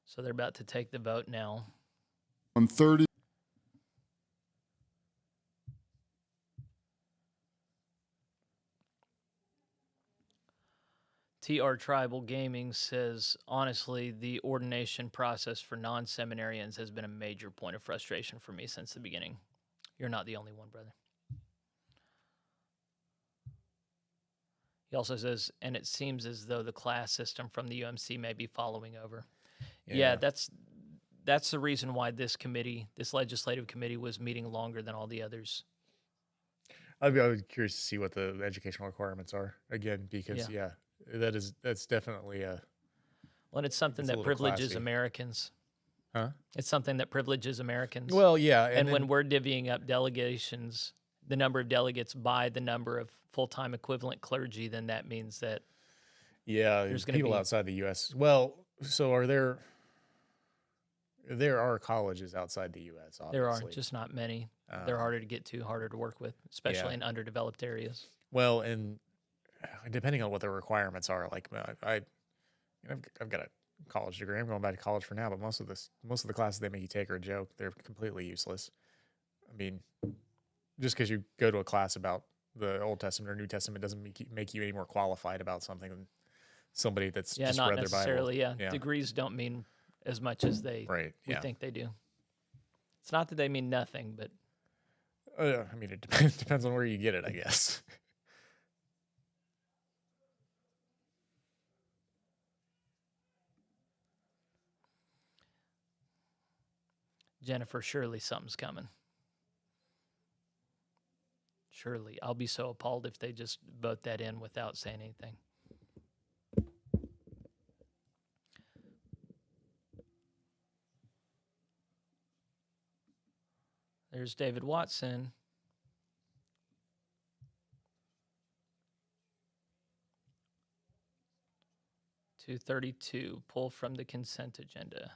So they're about to take the vote now. On 30. TR Tribal Gaming says, honestly, the ordination process for non-seminarians has been a major point of frustration for me since the beginning. You're not the only one, brother. He also says, and it seems as though the class system from the UMC may be following over. Yeah, that's the reason why this committee, this legislative committee, was meeting longer than all the others. I was curious to see what the educational requirements are again, because that's definitely a. Well, it's something It's a that little privileges classy. Americans. Huh? It's something that privileges Americans. Well, yeah, and then, when we're divvying up delegations, the number of delegates by the number of full-time equivalent clergy, then that means that there's gonna people be- outside the U.S. Well, so are there? There are colleges outside the U.S. Obviously. there are just not many. They're harder to get to, harder to work with, especially Yeah. in underdeveloped areas. Well, and depending on what the requirements are, like I've got a college degree. I'm going back to college for now, but most of the classes they make you take are a joke. They're completely useless. I mean, just because you go to a class about the Old Testament or New Testament doesn't make you any more qualified about something than somebody that's just not read their Bible. necessarily. Yeah. Degrees don't mean as much as we think they do. It's not that they mean nothing, but I mean, it depends on where you get it, I guess. Jennifer, surely something's coming. Surely. I'll be so appalled if they just vote that in without saying anything. There's David Watson. $232, pull from the consent agenda.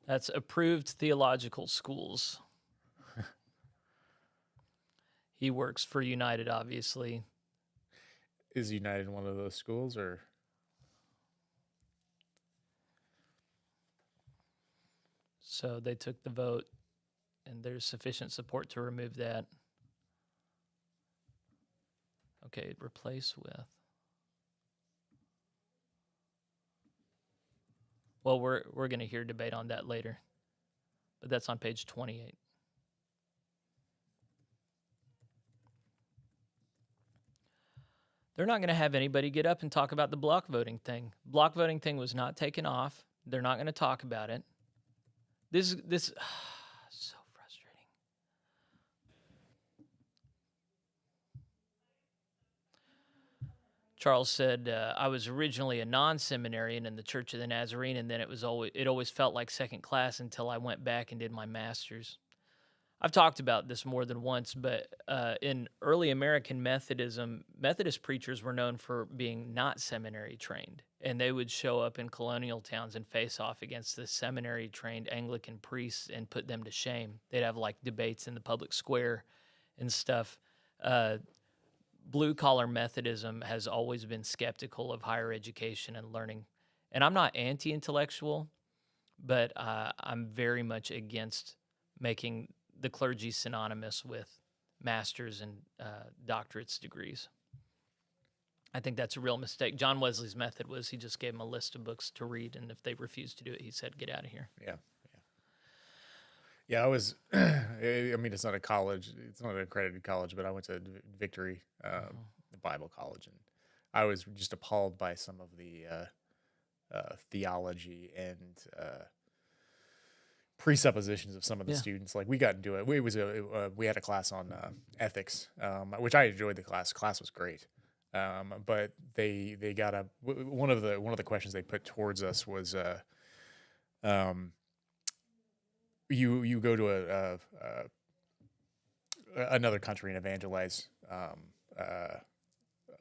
That's approved theological schools. He works for United, obviously. Is United one of those schools, or? So they took the vote, and there's sufficient support to remove that. Okay, replace with. Well, we're going to hear debate on that later, but that's on page 28. They're not going to have anybody get up and talk about the block voting thing. Block voting thing was not taken off. They're not going to talk about it. This so frustrating. Charles said, I was originally a non-seminarian in the Church of the Nazarene, and then it always felt like second class until I went back and did my master's. I've talked about this more than once, but in early American Methodism, Methodist preachers were known for being not seminary trained, and they would show up in colonial towns and face off against the seminary-trained Anglican priests and put them to shame. They'd have like debates in the public square and stuff. Blue-collar Methodism has always been skeptical of higher education and learning. And I'm not anti-intellectual, but I'm very much against making the clergy synonymous with master's and doctorate's degrees. I think that's a real mistake. John Wesley's method was he just gave them a list of books to read, and if they refused to do it, he said, get out of here. Yeah, I was, I mean, it's not a college, it's not an accredited college, but I went to Victory, the Bible college, and I was just appalled by some of the theology and presuppositions of some of the students. Like, we got into it. We had a class on ethics, which I enjoyed the class. The class was great. But they got one of the questions they put towards us was you go to another country and evangelize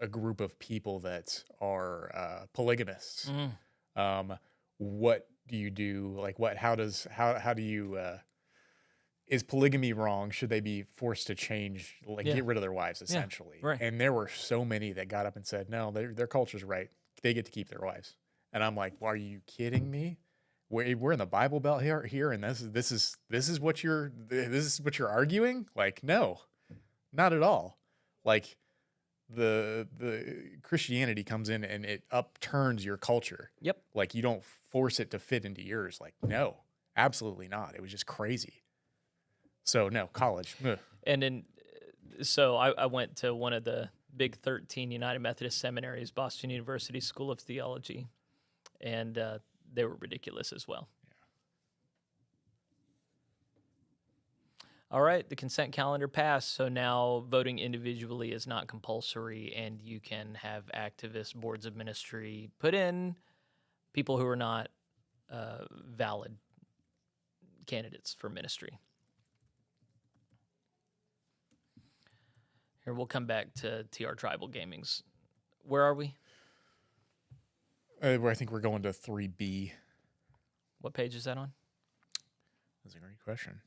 a group of people that are polygamists. What do you do? Like how do you is polygamy wrong? Should they be forced to change, get rid of their wives, essentially? right. And there were so many that got up and said, no, their culture's right. They get to keep their wives. And I'm like, well, are you kidding me? We're in the Bible Belt here, and this is what you're arguing? Like, no, not at all. Like the Christianity comes in and it upturns your culture. Yep. Like you don't force it to fit into yours. Like, no, absolutely not. It was just crazy. So no, college. Ugh. And then, so I went to one of the big 13 United Methodist seminaries, Boston University School of Theology, and they were ridiculous as well. All right, the consent calendar passed, so now voting individually is not compulsory, and you can have activist boards of ministry put in people who are not valid candidates for ministry. Here, we'll come back to TR Tribal Gaming's. Where are we? I think we're going to 3B. What page is that on? That's a great question.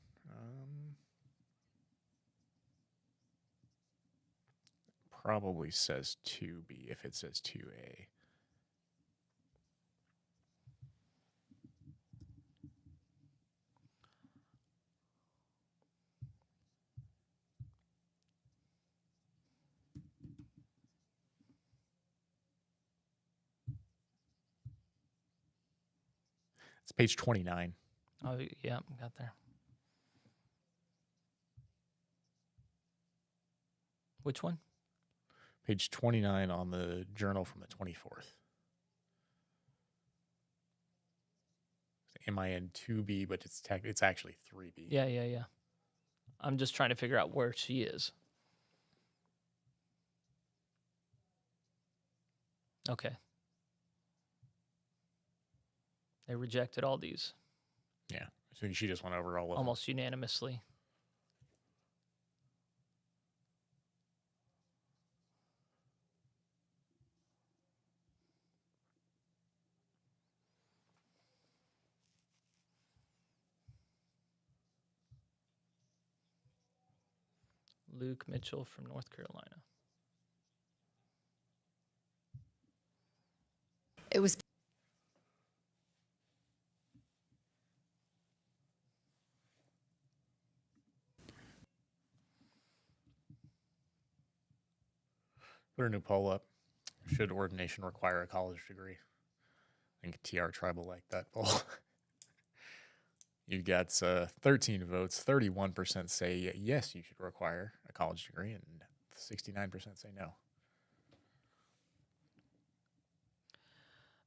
Probably says 2B if it says 2A. It's page 29. Oh, yeah, got there. Which one? Page 29 on the journal from the 24th. MIN 2B, but it's actually 3B. Yeah. I'm just trying to figure out where she is. Okay. They rejected all these Yeah. So she just went over all of them. almost unanimously. Luke Mitchell from North Carolina. It was Put a new poll up. Should ordination require a college degree? I think TR Tribal liked that poll. You got 13 votes. 31% say yes, you should require a college degree, and 69% say no.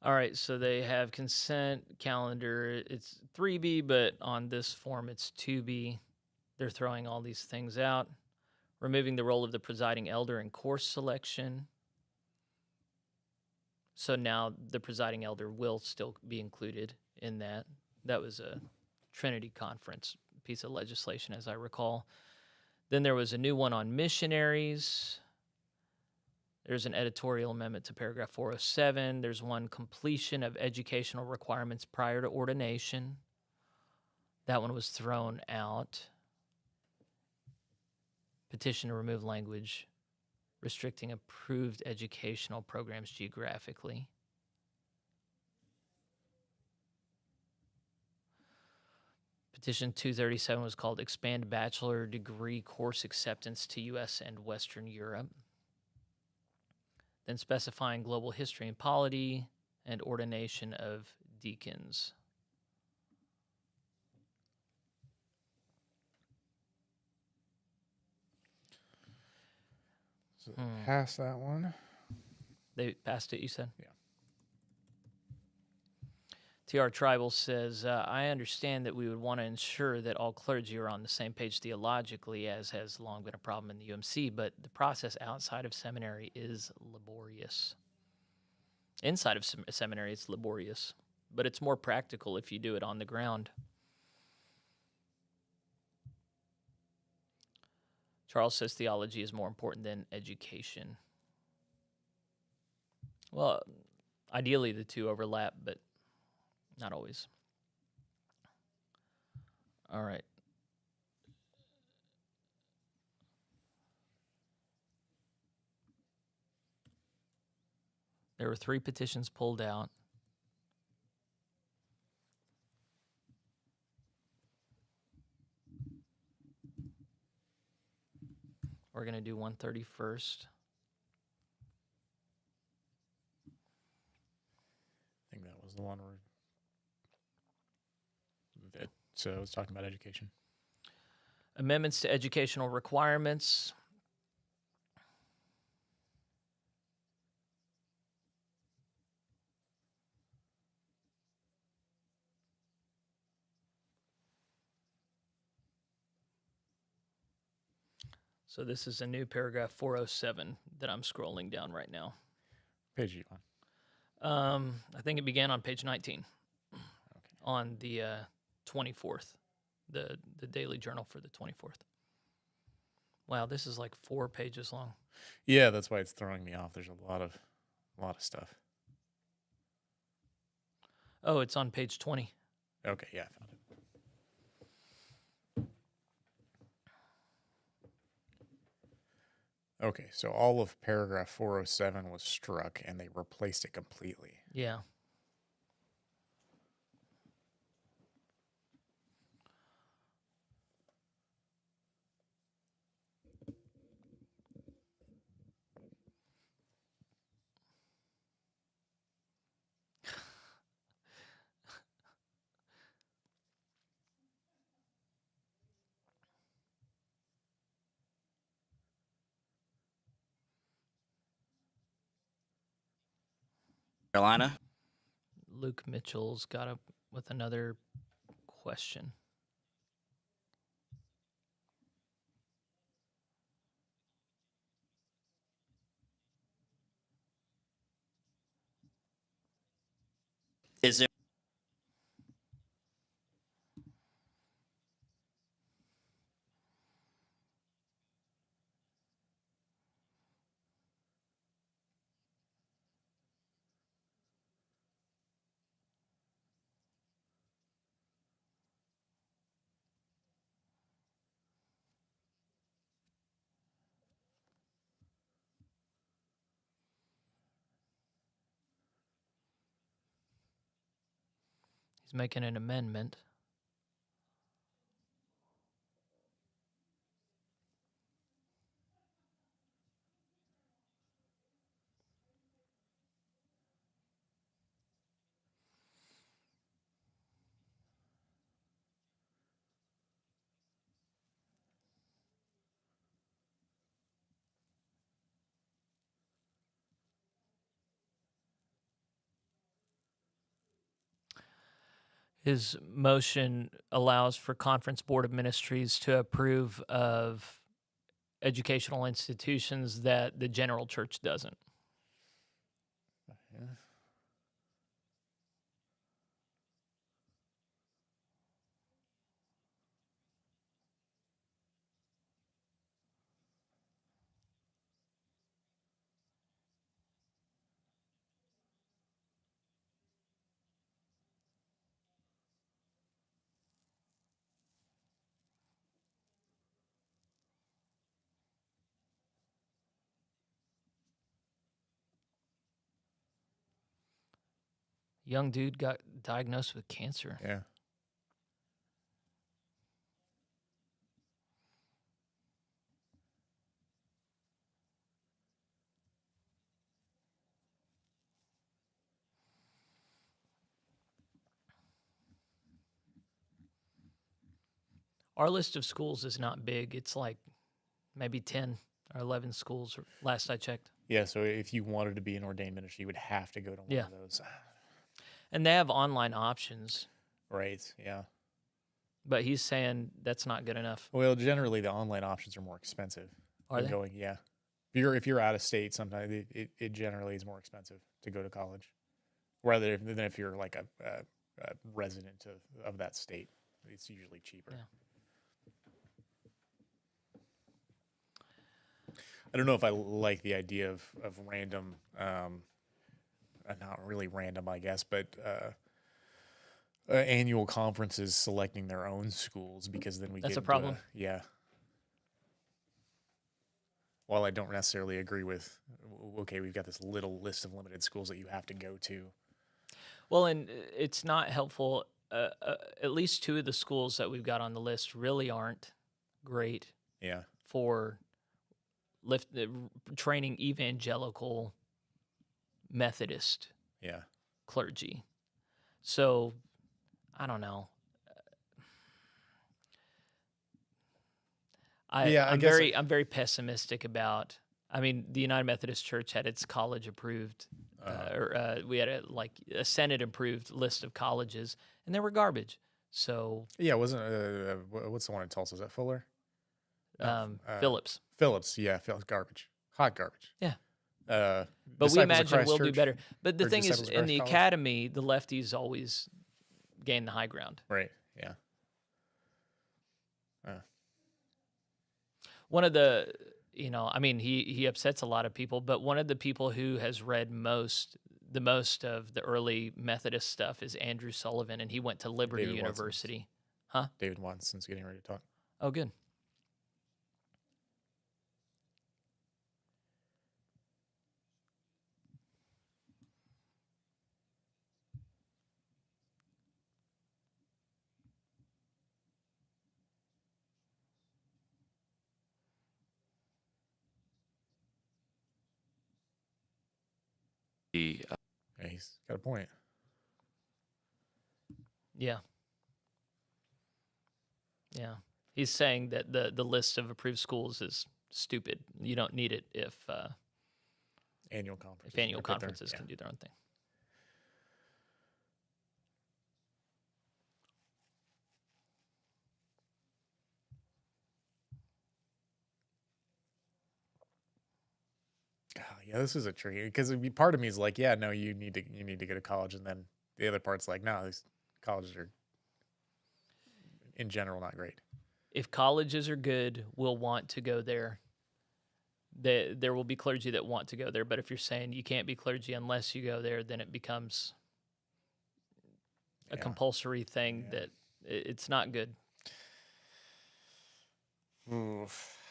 All right, so they have consent calendar. It's 3B, but on this form it's 2B. They're throwing all these things out. Removing the role of the presiding elder in course selection. So now the presiding elder will still be included in that. That was a Trinity Conference piece of legislation, as I recall. Then there was a new one on missionaries. There's an editorial amendment to paragraph 407. There's one, completion of educational requirements prior to ordination. That one was thrown out. Petition to remove language restricting approved educational programs geographically. Petition 237 was called expand bachelor degree course acceptance to U.S. and Western Europe. Then specifying global history and polity and ordination of deacons. So pass that one. They passed it, you said? Yeah. TR Tribal says, I understand that we would want to ensure that all clergy are on the same page theologically, as has long been a problem in the UMC, but the process outside of seminary is laborious. Inside of seminary, it's laborious, but it's more practical if you do it on the ground. Charles says theology is more important than education. Well, ideally the two overlap, but not always. All right. There were 3 petitions pulled out. We're going to do 131st. I think that was the one where so I was talking about education. Amendments to educational requirements. So this is a new paragraph 407 that I'm scrolling down right now. Page you on? I think it began on page 19, on the 24th, the daily journal for the 24th. Wow, this is like 4 pages long. Yeah, that's why it's throwing me off. There's a lot of stuff. Oh, it's on page 20. Okay, yeah, I found it. Okay, so all of paragraph 407 was struck, and they replaced it completely. Yeah. Carolina. Luke Mitchell's got up with another question. Is there He's making an amendment. His motion allows for Conference Board of Ministries to approve of educational institutions that the general church doesn't. Yeah. Young dude got diagnosed with cancer. Yeah. Our list of schools is not big. It's like maybe 10 or 11 schools, last I checked. Yeah, so if you wanted to be an ordained minister, you would have to go to one of those. And they have online options, Right. Yeah. but he's saying that's not good enough. Well, generally the online options are more expensive. Are than they? going? Yeah. If you're out of state, sometimes it generally is more expensive to go to college, rather than if you're like a resident of that state. It's usually cheaper. Yeah. I don't know if I like the idea of random, not really random, I guess, but annual conferences selecting their own schools, because then we That's get a into problem. yeah. While I don't necessarily agree with, okay, we've got this little list of limited schools that you have to go to. Well, and it's not helpful. At least two of the schools that we've got on the list really aren't great Yeah. for training evangelical Methodist Yeah. clergy. So, I don't know. Yeah, I I'm guess I'm very pessimistic about. I mean, the United Methodist Church had its college approved, we had a Senate approved list of colleges, and they were garbage. So, Yeah, wasn't what's the one in Tulsa? Is that Fuller? Phillips. Phillips, yeah, garbage, hot garbage. Yeah. But But we imagine we'll do better. But the or thing is, Disciples of in Christ the College? academy, the lefties always gain the high ground. Right. Yeah. One of the, I mean, he upsets a lot of people, but one of the people who has read the most of the early Methodist stuff is Andrew Sullivan, and he went to Liberty David Watson's. University. David Watson's getting ready to talk. Oh, good. Yeah, he's got a point. Yeah. Yeah. He's saying that the list of approved schools is stupid. You don't need it if Annual conferences. annual Right there. conferences Yeah. can do their own thing. Yeah, this is a tricky, because part of me is like, yeah, no, you need to go to college, and then the other part's like, no, these colleges are in general not great. If colleges are good, we'll want to go there. There will be clergy that want to go there, but if you're saying you can't be clergy unless you go there, then it becomes a Yeah. compulsory thing Yeah. that it's not good. Oof.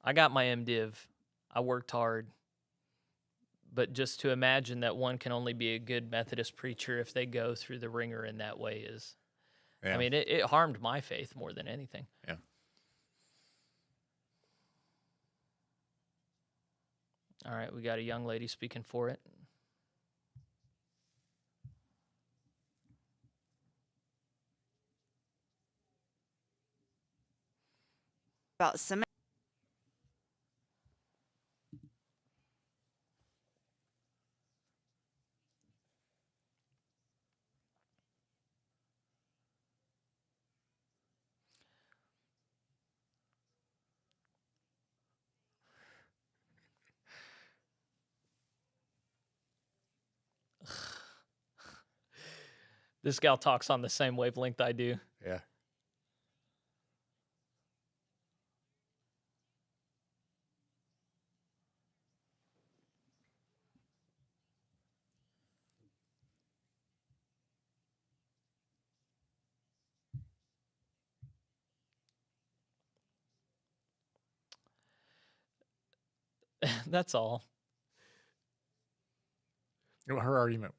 I got my MDiv. I worked hard. But just to imagine that one can only be a good Methodist preacher if they go through the ringer in that way is, Yeah. I mean, it harmed my faith more than anything. Yeah. All right, we got a young lady speaking for it. About some. This gal talks on the same wavelength I do. Yeah. That's all. Her argument.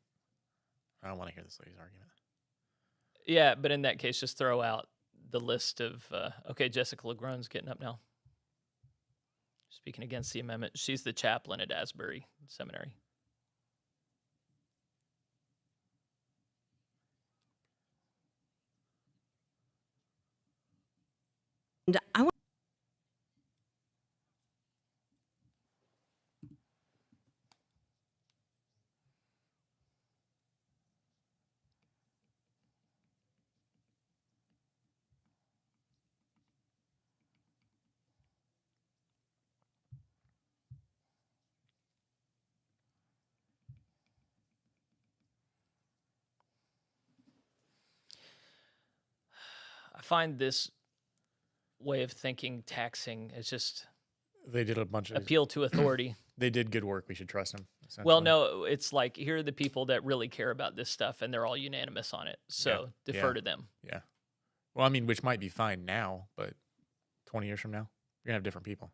I don't want to hear this lady's argument. Yeah, but in that case, just throw out the list of, okay, Jessica LeGrone's getting up now. Speaking against the amendment. She's the chaplain at Asbury Seminary. And I want find this way of thinking taxing is just They did a bunch of. appeal to authority. They did good work. We should trust them. Well, no, it's like here are the people that really care about this stuff, and they're all unanimous on it. So defer yeah. to them. Yeah. Well, I mean, which might be fine now, but 20 years from now, you're gonna have different people.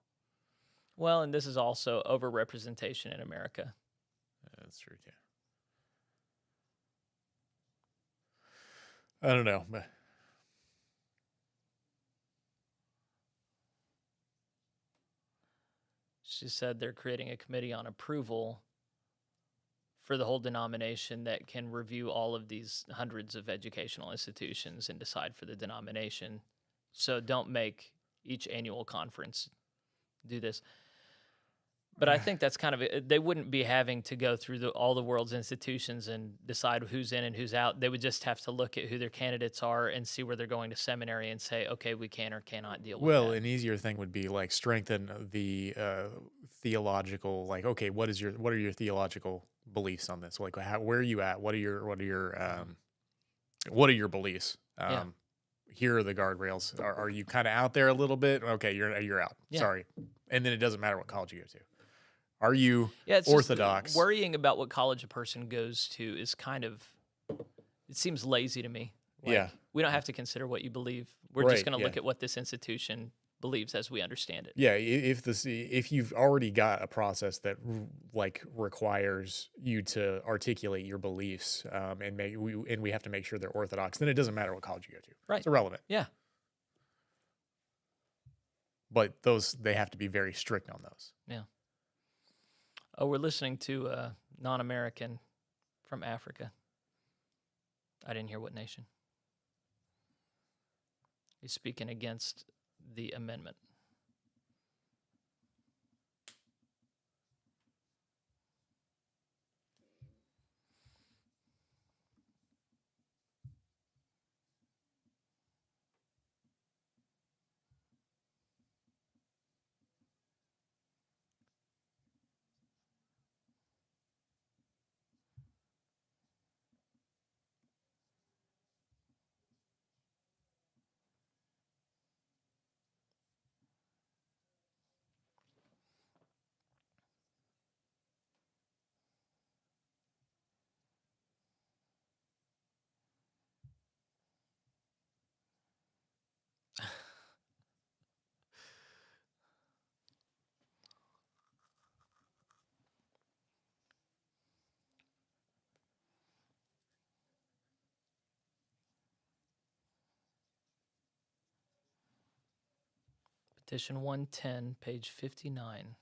Well, and this is also overrepresentation in America. That's true too. I don't know, but She said they're creating a committee on approval for the whole denomination that can review all of these hundreds of educational institutions and decide for the denomination. So don't make each annual conference do this. But I think that's kind of they wouldn't be having to go through all the world's institutions and decide who's in and who's out. They would just have to look at who their candidates are and see where they're going to seminary and say, okay, we can or cannot deal with well, that. an easier thing would be like strengthen the theological. Like, okay, what are your theological beliefs on this? Like, where are you at? What are your beliefs? Yeah. Here are the guardrails. Are you kind of out there a little bit? Okay, you're out. Yeah. Sorry. And then it doesn't matter what college you go to. Are you It's just, orthodox? worrying about what college a person goes to is kind of, it seems lazy to me. Like, Yeah. we don't have to consider what you believe. We're Right, just going to look yeah. at what this institution believes as we understand it. Yeah, if you've already got a process that like requires you to articulate your beliefs, and we have to make sure they're orthodox, then it doesn't matter what college you go to. Right. It's irrelevant. Yeah. But they have to be very strict on those. Yeah. Oh, we're listening to a non-American from Africa. I didn't hear what nation. He's speaking against the amendment. Petition 110, page 59.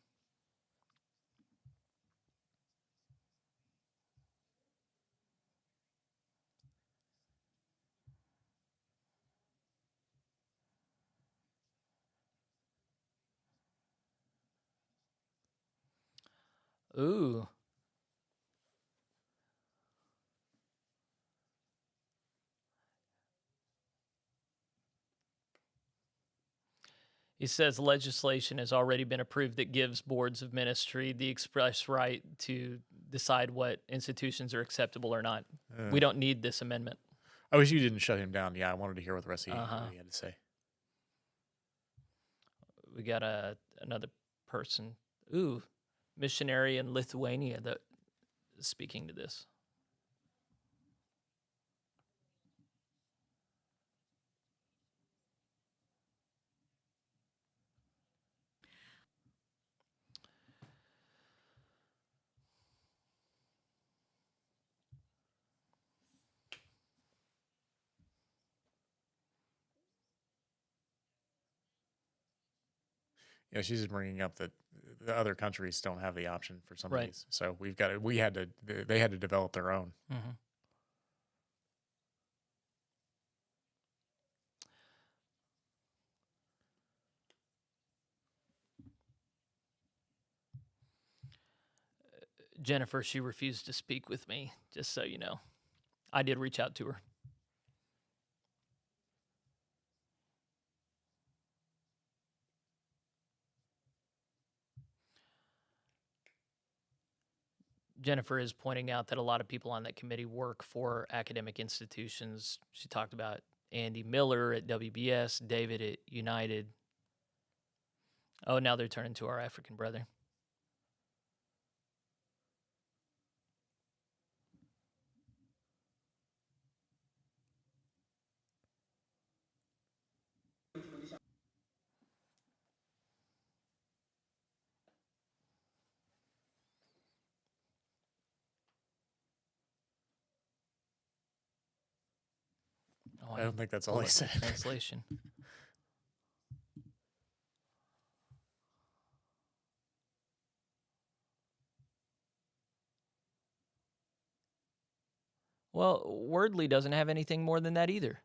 Ooh. He says legislation has already been approved that gives boards of ministry the express right to decide what institutions are acceptable or not. We don't need this amendment. I wish you didn't shut him down. Yeah, I wanted to hear what the rest of Uh-huh. he had to say. We got another person. Ooh, missionary in Lithuania that is speaking to this. Yeah, she's just bringing up that the other countries don't have the option for some of Right. these. So they had to develop their own. Mm-hmm. Jennifer, she refused to speak with me, just so you know. I did reach out to her. Jennifer is pointing out that a lot of people on that committee work for academic institutions. She talked about Andy Miller at WBS, David at United. Oh, now they're turning to our African brother. Oh, I don't think that's all pulled he up the said. Translation. Well, Wordly doesn't have anything more than that either.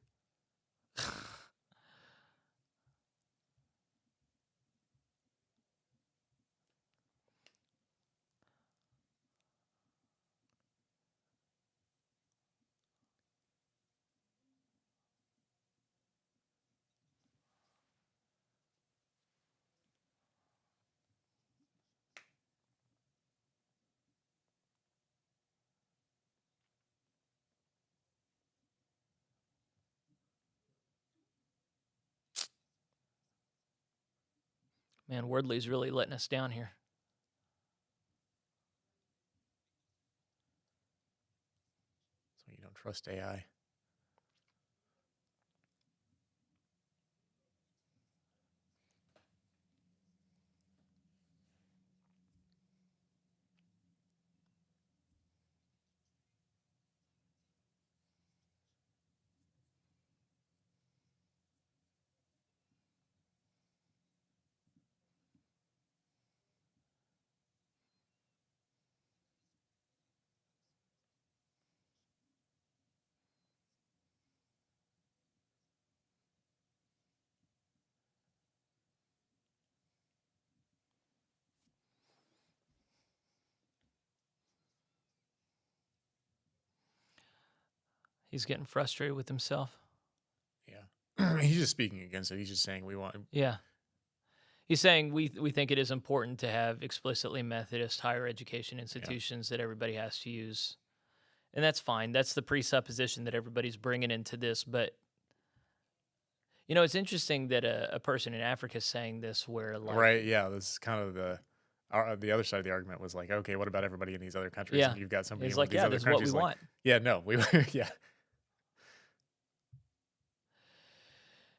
Man, Wordly's really letting us down here. So you don't trust AI. He's getting frustrated with himself. Yeah. He's just speaking against it. He's just saying we want. Yeah. He's saying we think it is important to have explicitly Methodist higher education institutions that everybody has to use. And that's fine. That's the presupposition that everybody's bringing into this. But, you know, it's interesting that a person in Africa is saying this where, like... Right, yeah. This is kind of the other side of the argument was like, okay, what about everybody in these other countries? Yeah. And you've got somebody He's in one like, of these yeah, other this is what we countries like, want. yeah, no, yeah.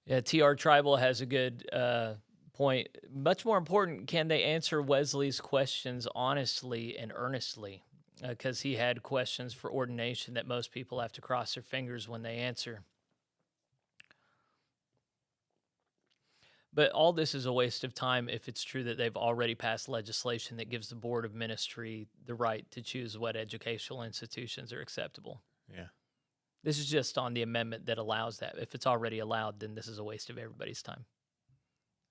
Yeah, TR Tribal has a good point. Much more important, can they answer Wesley's questions honestly and earnestly? Because he had questions for ordination that most people have to cross their fingers when they answer. But all this is a waste of time if it's true that they've already passed legislation that gives the Board of Ministry the right to choose what educational institutions are acceptable. Yeah. This is just on the amendment that allows that. If it's already allowed, then this is a waste of everybody's time.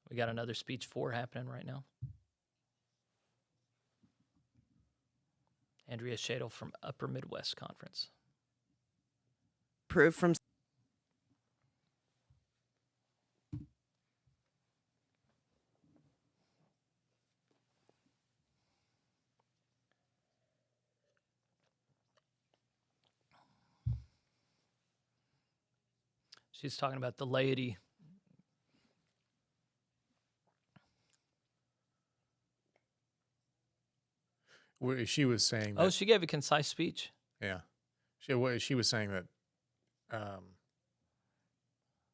We got another speech 4 happening right now. Andrea Shadle from Upper Midwest Conference. Approved from She's talking about the laity. She was saying that, Oh, she gave a concise speech. yeah. She was saying that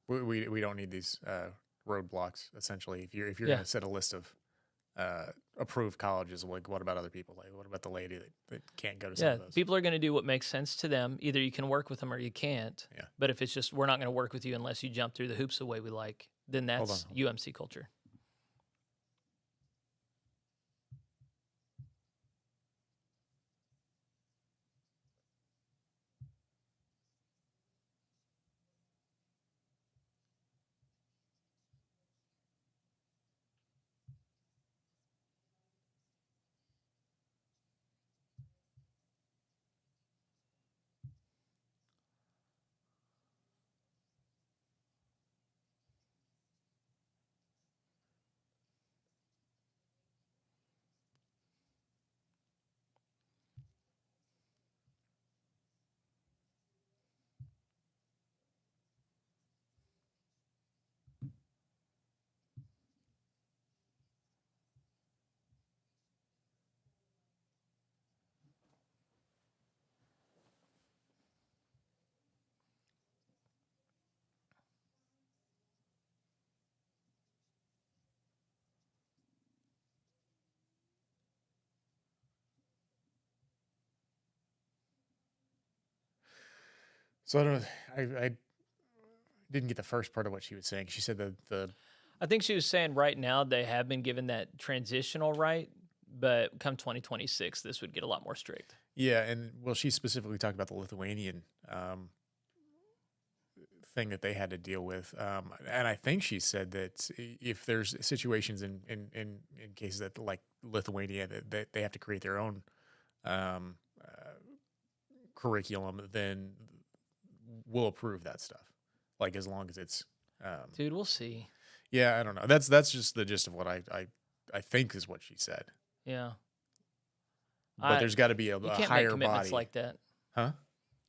we don't need these roadblocks, essentially. If you're Yeah. going to set a list of approved colleges, like what about other people? Like what about the lady that can't go to some Yeah, of those? people are going to do what makes sense to them. Either you can work with them or you can't. Yeah. But if it's just, we're not going to work with you unless you jump through the hoops the way we like, then that's Hold on. UMC culture. So I don't. I didn't get the first part of what she was saying. She said the I think she was saying right now they have been given that transitional right, but come 2026, this would get a lot more strict. yeah, and well, she specifically talked about the Lithuanian thing that they had to deal with, and I think she said that if there's situations in cases that like Lithuania that they have to create their own curriculum, then we'll approve that stuff. Like as long as it's Dude, we'll see. yeah, I don't know. That's just the gist of what I think is what she said. Yeah. But there's got to be a You can't make higher commitments body, like that. huh?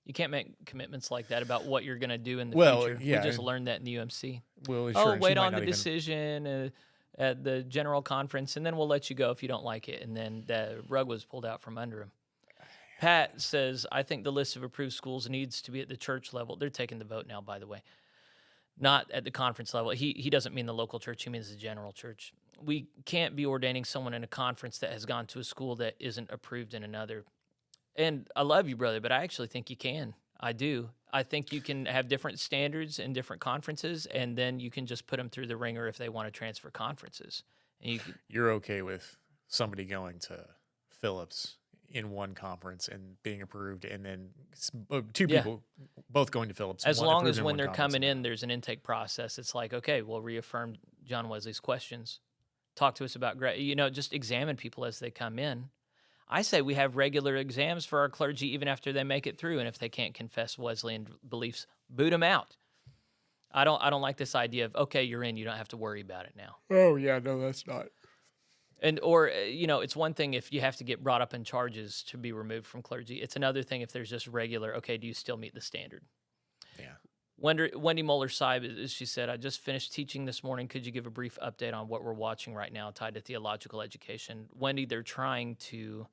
You can't make commitments like that about what you're going to do in the Well, future. yeah, We just and- learned that in the UMC. Well, Oh, sure, and she wait might on the not even- decision at the general conference, and then we'll let you go if you don't like it. And then the rug was pulled out from under him. Pat says, I think the list of approved schools needs to be at the church level. They're taking the vote now, by the way. Not at the conference level. He doesn't mean the local church. He means the general church. We can't be ordaining someone in a conference that has gone to a school that isn't approved in another. And I love you, brother, but I actually think you can. I do. I think you can have different standards in different conferences, and then you can just put them through the ringer if they want to transfer conferences. And you can, You're okay with somebody going to Phillips in one conference and being approved, and then two Yeah. people both going to Phillips. as one long approved as in when one they're conference coming and in, there's an intake process. It's like, okay, we'll reaffirm John Wesley's questions. Talk to us about, just examine people as they come in. I say we have regular exams for our clergy even after they make it through, and if they can't confess Wesleyan beliefs, boot them out. I don't like this idea of, okay, you're in, you don't have to worry about it now. Oh yeah, no, that's not. And or it's one thing if you have to get brought up in charges to be removed from clergy. It's another thing if there's just regular, okay, do you still meet the standard? Yeah. Wendy Moeller-Seib, as she said, I just finished teaching this morning. Could you give a brief update on what we're watching right now tied to theological education? Wendy, they're trying to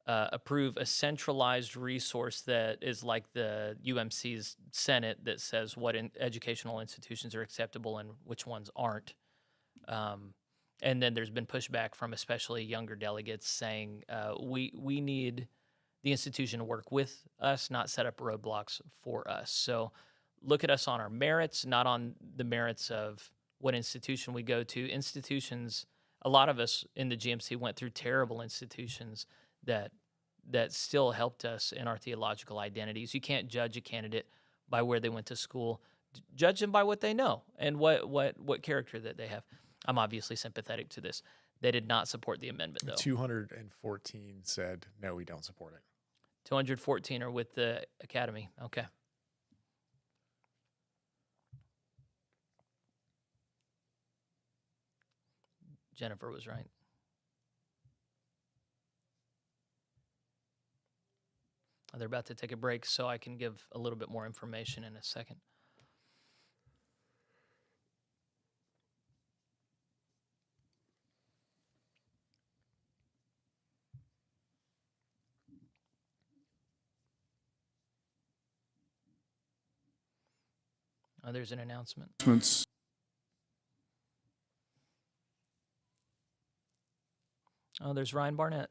approve a centralized resource that is like the UMC's Senate that says what educational institutions are acceptable and which ones aren't. And then there's been pushback from especially younger delegates saying we need the institution to work with us, not set up roadblocks for us. So look at us on our merits, not on the merits of what institution we go to. Institutions, a lot of us in the GMC went through terrible institutions that still helped us in our theological identities. You can't judge a candidate by where they went to school. Judge them by what they know and what character that they have. I'm obviously sympathetic to this. They did not support the amendment, though. 214 said no, we don't support it. 214 are with the academy. Okay. Jennifer was right. They're about to take a break, so I can give a little bit more information in a second. Oh, there's an announcement. Announcements. Oh, there's Ryan Barnett.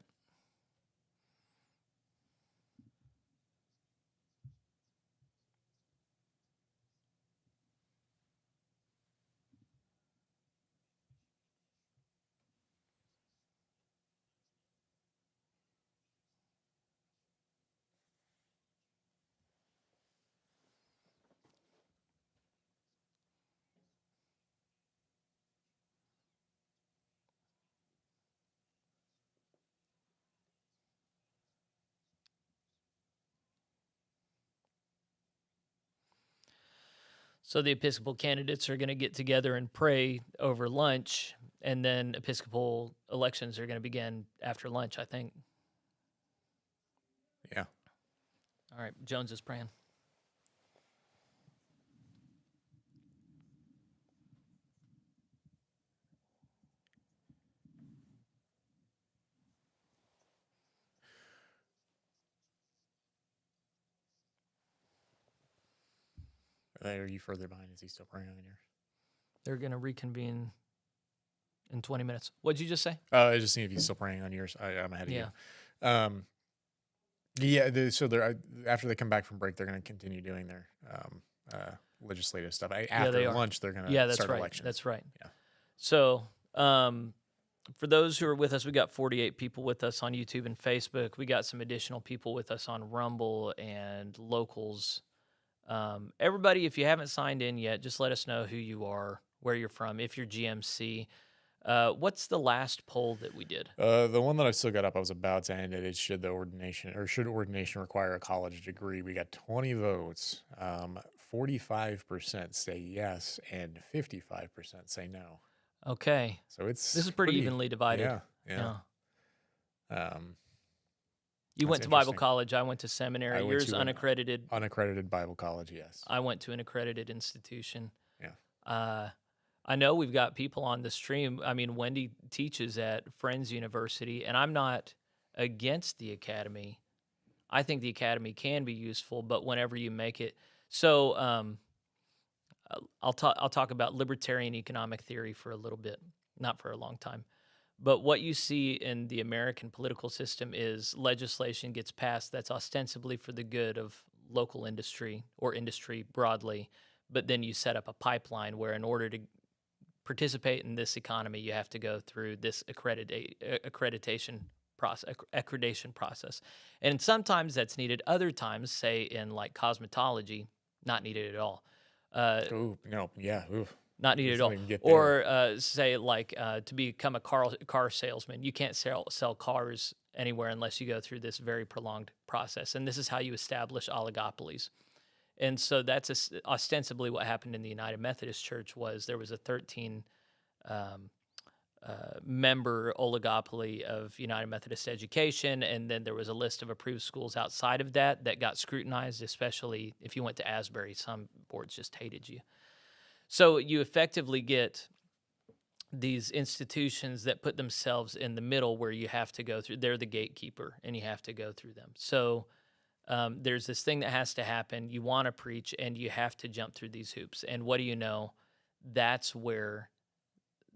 So the Episcopal candidates are going to get together and pray over lunch, and then Episcopal elections are going to begin after lunch, I think. Yeah. All right, Jones is praying. Are you further behind? Is he still praying on yours? They're going to reconvene in 20 minutes. What'd you just say? I was just seeing if he's still praying on yours. I'm ahead of Yeah. you. Yeah, so they're after they come back from break, they're going to continue doing their legislative stuff. After they are. lunch, they're going to Yeah, that's start right. elections. That's right. Yeah. So, for those who are with us, we got 48 people with us on YouTube and Facebook. We got some additional people with us on Rumble and Locals. Everybody, if you haven't signed in yet, just let us know who you are, where you're from, if you're GMC. What's the last poll that we did? The one that I still got up, I was about to end it. Is should ordination require a college degree? We got 20 votes. 45% say yes, and 55% say no. Okay. So this is pretty evenly divided. Yeah. You That's went to Bible interesting. college. I went to seminary. I went Yours to an unaccredited. Unaccredited Bible college, yes. I went to an accredited institution. Yeah. I know we've got people on the stream. I mean, Wendy teaches at Friends University, and I'm not against the academy. I think the academy can be useful, but whenever you make it, so I'll talk about libertarian economic theory for a little bit, not for a long time. But what you see in the American political system is legislation gets passed that's ostensibly for the good of local industry or industry broadly, but then you set up a pipeline where in order to participate in this economy, you have to go through this accreditation process. And sometimes that's needed. Other times, say in like cosmetology, not needed at all. Not needed at all. Or say like to become a car salesman, you can't sell cars anywhere unless you go through this very prolonged process. And this is how you establish oligopolies. And so that's ostensibly what happened in the United Methodist Church. Was there was a 13 member oligopoly of United Methodist Education, and then there was a list of approved schools outside of that got scrutinized, especially if you went to Asbury. Some boards just hated you. So you effectively get these institutions that put themselves in the middle where you have to go through. They're the gatekeeper, and you have to go through them. So there's this thing that has to happen. You want to preach, and you have to jump through these hoops. And what do you know? That's where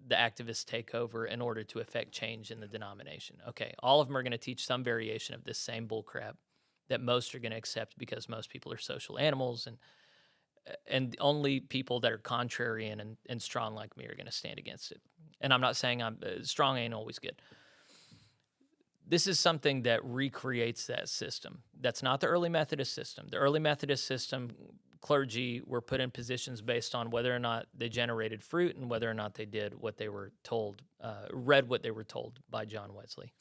the activists take over in order to affect change in the denomination. Okay, all of them are going to teach some variation of this same bullcrap that most are going to accept because most people are social animals, and only people that are contrarian and strong like me are going to stand against it. And I'm not saying I'm strong ain't always good. This is something that recreates that system. That's not the early Methodist system. The early Methodist system, clergy were put in positions based on whether or not they generated fruit and whether or not they did what they were told, read what they were told by John Wesley.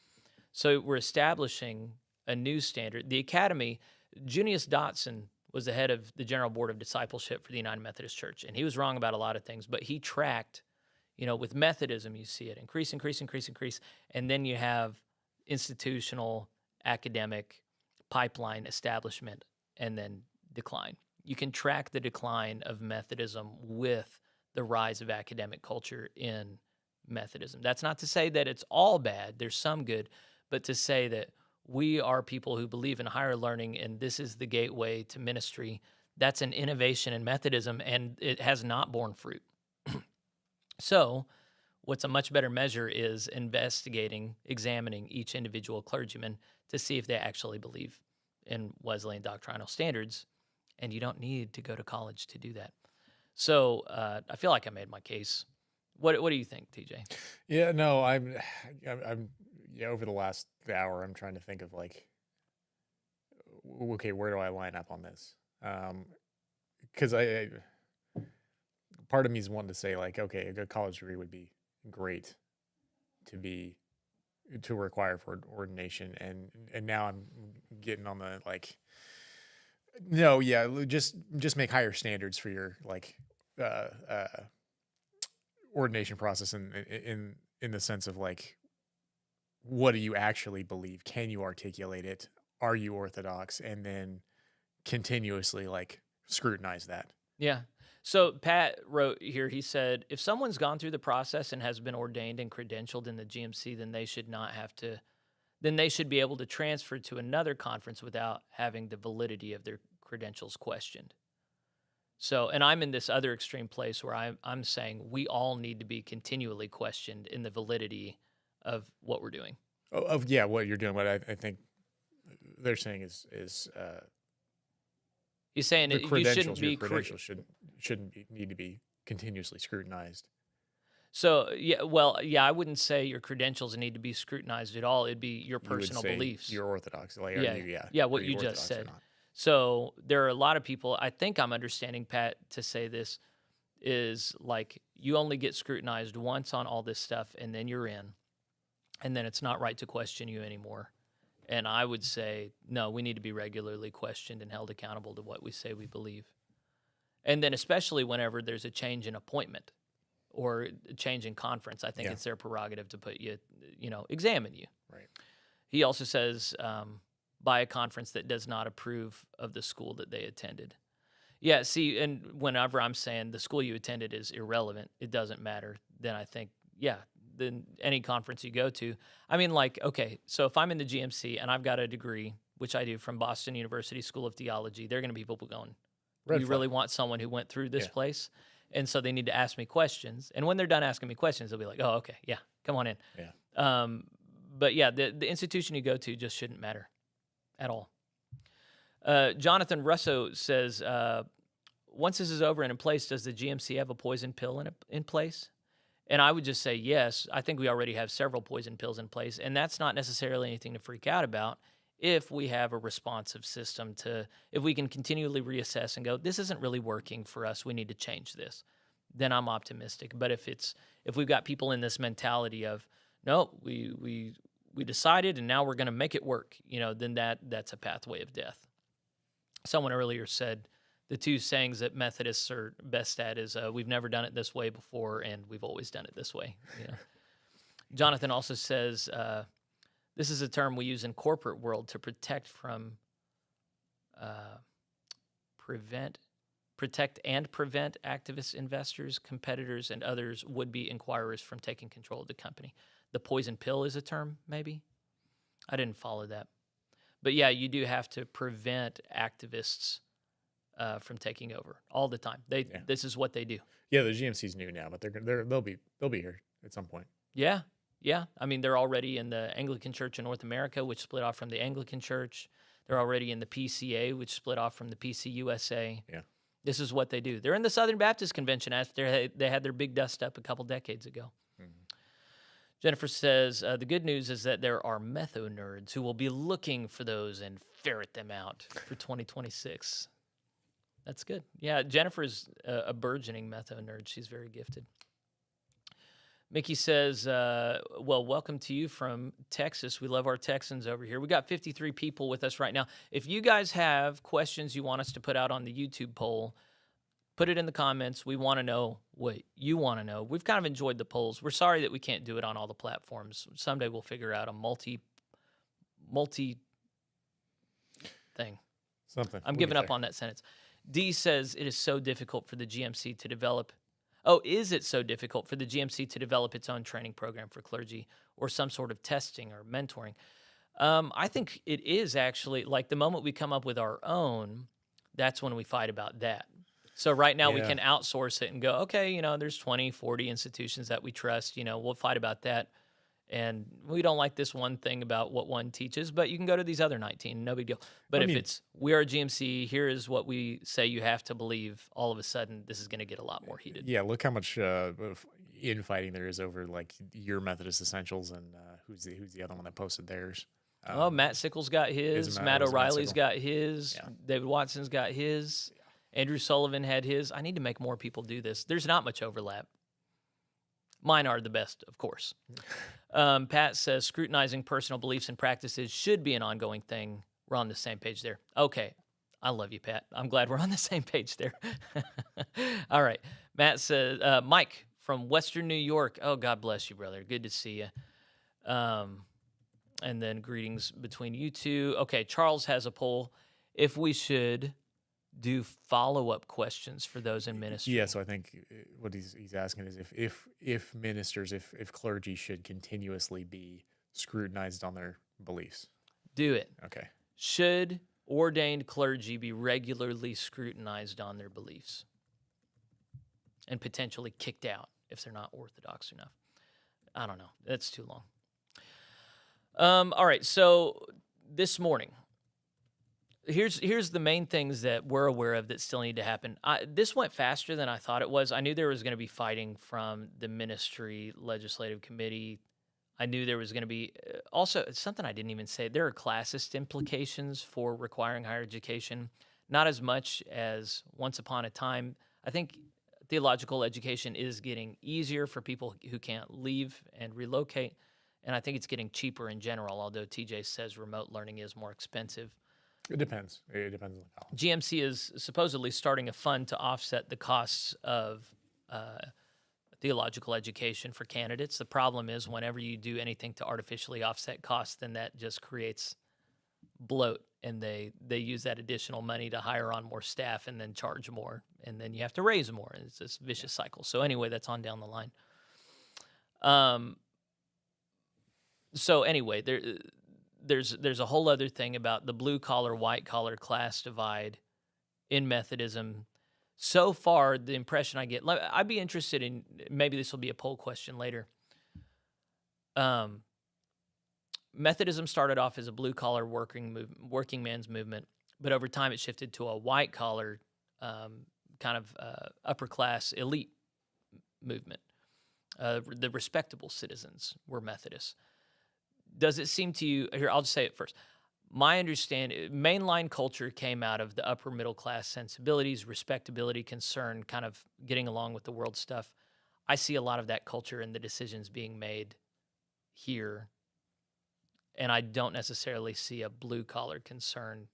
So we're establishing a new standard. The academy, Junius Dotson was the head of the General Board of Discipleship for the United Methodist Church, and he was wrong about a lot of things, but he tracked, with Methodism, you see it increase, and then you have institutional, academic, pipeline establishment, and then decline. You can track the decline of Methodism with the rise of academic culture in Methodism. That's not to say that it's all bad. There's some good, but to say that we are people who believe in higher learning and this is the gateway to ministry, that's an innovation in Methodism, and it has not borne fruit. So what's a much better measure is examining each individual clergyman to see if they actually believe in Wesleyan doctrinal standards, and you don't need to go to college to do that. So I feel like I made my case. What do you think, TJ? Yeah, no, I'm over the last hour, I'm trying to think of like, okay, where do I line up on this? Because I part of me is wanting to say like, okay, a good college degree would be great to require for ordination, and now I'm getting on the like, no, yeah, just make higher standards for your like ordination process in the sense of like, what do you actually believe? Can you articulate it? Are you orthodox? And then continuously like scrutinize that. Yeah. So Pat wrote here, he said, if someone's gone through the process and has been ordained and credentialed in the GMC, then they should be able to transfer to another conference without having the validity of their credentials questioned. So, and I'm in this other extreme place where I'm saying we all need to be continually questioned in the validity of what we're doing. What you're doing. But I think they're saying is He's saying the that you credentials. shouldn't be Your credentials shouldn't need to be continuously scrutinized. So yeah, I wouldn't say your credentials need to be scrutinized at all. It'd be your You would personal say beliefs. you're Orthodox. Like, Yeah, are you, yeah, what are you just Orthodox or said. not? So there are a lot of people. I think I'm understanding, Pat, to say this is like you only get scrutinized once on all this stuff, and then you're in, and then it's not right to question you anymore. And I would say no, we need to be regularly questioned and held accountable to what we say we believe. And then especially whenever there's a change in appointment or a change in conference, I think Yeah. it's their prerogative to put you, examine you. Right. He also says by a conference that does not approve of the school that they attended. Yeah, see, and whenever I'm saying the school you attended is irrelevant, it doesn't matter, then I think, yeah, then any conference you go to. I mean, like, okay, so if I'm in the GMC and I've got a degree, which I do from Boston University School of Theology, there are going to be people going, Red we flag. really want someone who went through this Yeah. place. And so they need to ask me questions. And when they're done asking me questions, they'll be like, oh, okay, yeah, come on in. Yeah. But yeah, the institution you go to just shouldn't matter at all. Jonathan Russo says, once this is over and in place, does the GMC have a poison pill in place? And I would just say yes. I think we already have several poison pills in place, and that's not necessarily anything to freak out about if we have a responsive system if we can continually reassess and go, this isn't really working for us, we need to change this, then I'm optimistic. But if we've got people in this mentality of, no, we decided and now we're going to make it work, then that's a pathway of death. Someone earlier said the two sayings that Methodists are best at is we've never done it this way before and we've always done it this way. Jonathan also says this is a term we use in corporate world to protect and prevent activist investors, competitors, and others would-be inquirers from taking control of the company. The poison pill is a term, maybe? I didn't follow that. But yeah, you do have to prevent activists from taking over all the time. This is what they do. Yeah, the GMC's new now, but they'll be here at some point. Yeah. I mean, they're already in the Anglican Church in North America, which split off from the Anglican Church. They're already in the PCA, which split off from the PCUSA. Yeah. This is what they do. They're in the Southern Baptist Convention after they had their big dust up a couple decades ago. Mm-hmm. Jennifer says, the good news is that there are metho nerds who will be looking for those and ferret them out for 2026. That's good. Yeah, Jennifer's a burgeoning metho nerd. She's very gifted. Mickey says, well, welcome to you from Texas. We love our Texans over here. We got 53 people with us right now. If you guys have questions you want us to put out on the YouTube poll, put it in the comments. We want to know what you want to know. We've kind of enjoyed the polls. We're sorry that we can't do it on all the platforms. Someday we'll figure out a multi thing. Something. I'm giving up on that sentence. D says it is so difficult for the GMC to develop. Oh, is it so difficult for the GMC to develop its own training program for clergy or some sort of testing or mentoring? I think it is actually. Like the moment we come up with our own, that's when we fight about that. So right now we can outsource it and go, okay, there's 20, 40 institutions that we trust. We'll fight about that. And we don't like this one thing about what one teaches, but you can go to these other 19, no big deal. But we are a GMC, here is what we say you have to believe, all of a sudden this is going to get a lot more heated. Yeah, look how much infighting there is over like your Methodist Essentials and who's the other one that posted theirs. Matt Sickles got his, Matt O'Reilly's got his, David Watson's got his, Andrew Sullivan had his. I need to make more people do this. There's not much overlap. Mine are the best, of course. Pat says scrutinizing personal beliefs and practices should be an ongoing thing. We're on the same page there. Okay. I love you, Pat. I'm glad we're on the same page there. All right. Matt says, Mike from Western New York. Oh, God bless you, brother. Good to see you. And then greetings between you two. Okay. Charles has a poll. If we should do follow-up questions for those in ministry. Yeah, so I think what he's asking is if ministers, if clergy should continuously be scrutinized on their beliefs. Do it. Okay. Should ordained clergy be regularly scrutinized on their beliefs and potentially kicked out if they're not orthodox enough? I don't know. That's too long. All right, so this morning, Here's the main things that we're aware of that still need to happen. This went faster than I thought it was. I knew there was going to be fighting from the ministry legislative committee. I knew there was going to be also something I didn't even say. There are classist implications for requiring higher education, not as much as once upon a time. I think theological education is getting easier for people who can't leave and relocate, and I think it's getting cheaper in general, although TJ says remote learning is more expensive. It depends. It depends on the college. GMC is supposedly starting a fund to offset the costs of theological education for candidates. The problem is whenever you do anything to artificially offset costs, then that just creates bloat, and they use that additional money to hire on more staff and then charge more, and then you have to raise more. It's this vicious cycle. So anyway, that's on down the line. So anyway, there's a whole other thing about the blue collar, white collar class divide in Methodism. So far, the impression I get, I'd be interested in, maybe this will be a poll question later. Methodism started off as a blue collar working man's movement, but over time it shifted to a white collar kind of upper class elite movement. The respectable citizens were Methodists. Does it seem to you, here, I'll just say it first. My understanding, mainline culture came out of the upper middle class sensibilities, respectability, concern, kind of getting along with the world stuff. I see a lot of that culture in the decisions being made here, and I don't necessarily see a blue collar concern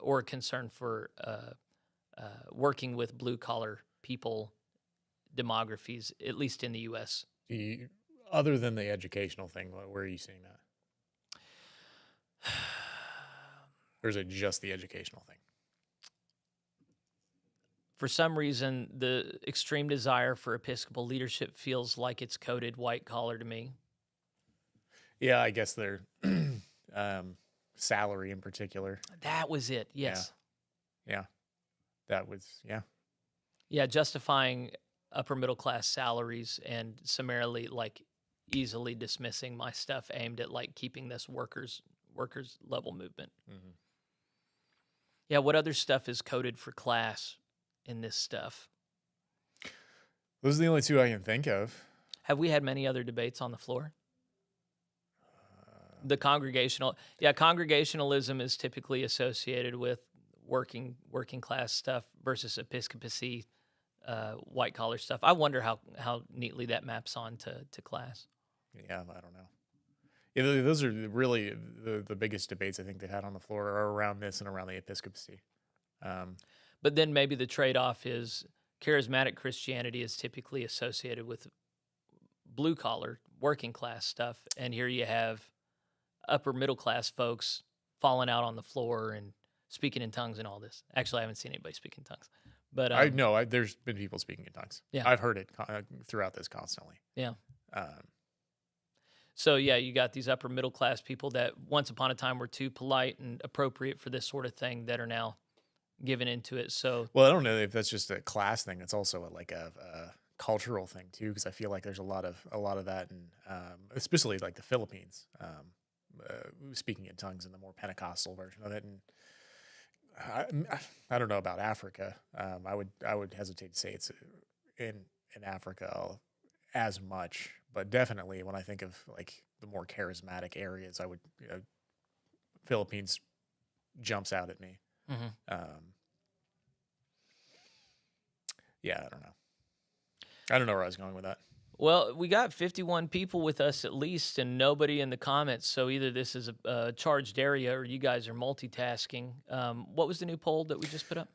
or a concern for working with blue collar people, demographies, at least in the U.S. Other than the educational thing, where are you seeing that? Or is it just the educational thing? For some reason, the extreme desire for Episcopal leadership feels like it's coded white collar to me. Yeah, I guess their salary in particular. That was it, yes. Yeah. That was, yeah. Yeah, justifying upper middle class salaries and summarily, like, easily dismissing my stuff aimed at, like, keeping this workers level movement. Mm-hmm. Yeah, what other stuff is coded for class in this stuff? Those are the only two I can think of. Have we had many other debates on the floor? The congregationalism is typically associated with working class stuff versus episcopacy, white collar stuff. I wonder how neatly that maps on to class. Yeah, I don't know. Yeah, those are really the biggest debates I think they've had on the floor are around this and around the episcopacy. But then maybe the trade-off is charismatic Christianity is typically associated with blue collar, working class stuff, and here you have upper middle class folks falling out on the floor and speaking in tongues and all this. Actually, I haven't seen anybody speak in tongues, but I know there's been people speaking in tongues. Yeah, I've heard it throughout this constantly. Yeah. So yeah, you got these upper middle class people that once upon a time were too polite and appropriate for this sort of thing that are now given into it. So well, I don't know if that's just a class thing. It's also like a cultural thing too, because I feel like there's a lot of that, and especially like the Philippines, speaking in tongues in the more Pentecostal version of it. And I don't know about Africa. I would hesitate to say it's in Africa as much, but definitely when I think of like the more charismatic areas, I would Philippines jumps out at me. Mm-hmm. Yeah, I don't know. I don't know where I was going with that. Well, we got 51 people with us at least, and nobody in the comments. So either this is a charged area, or you guys are multitasking. What was the new poll that we just put up?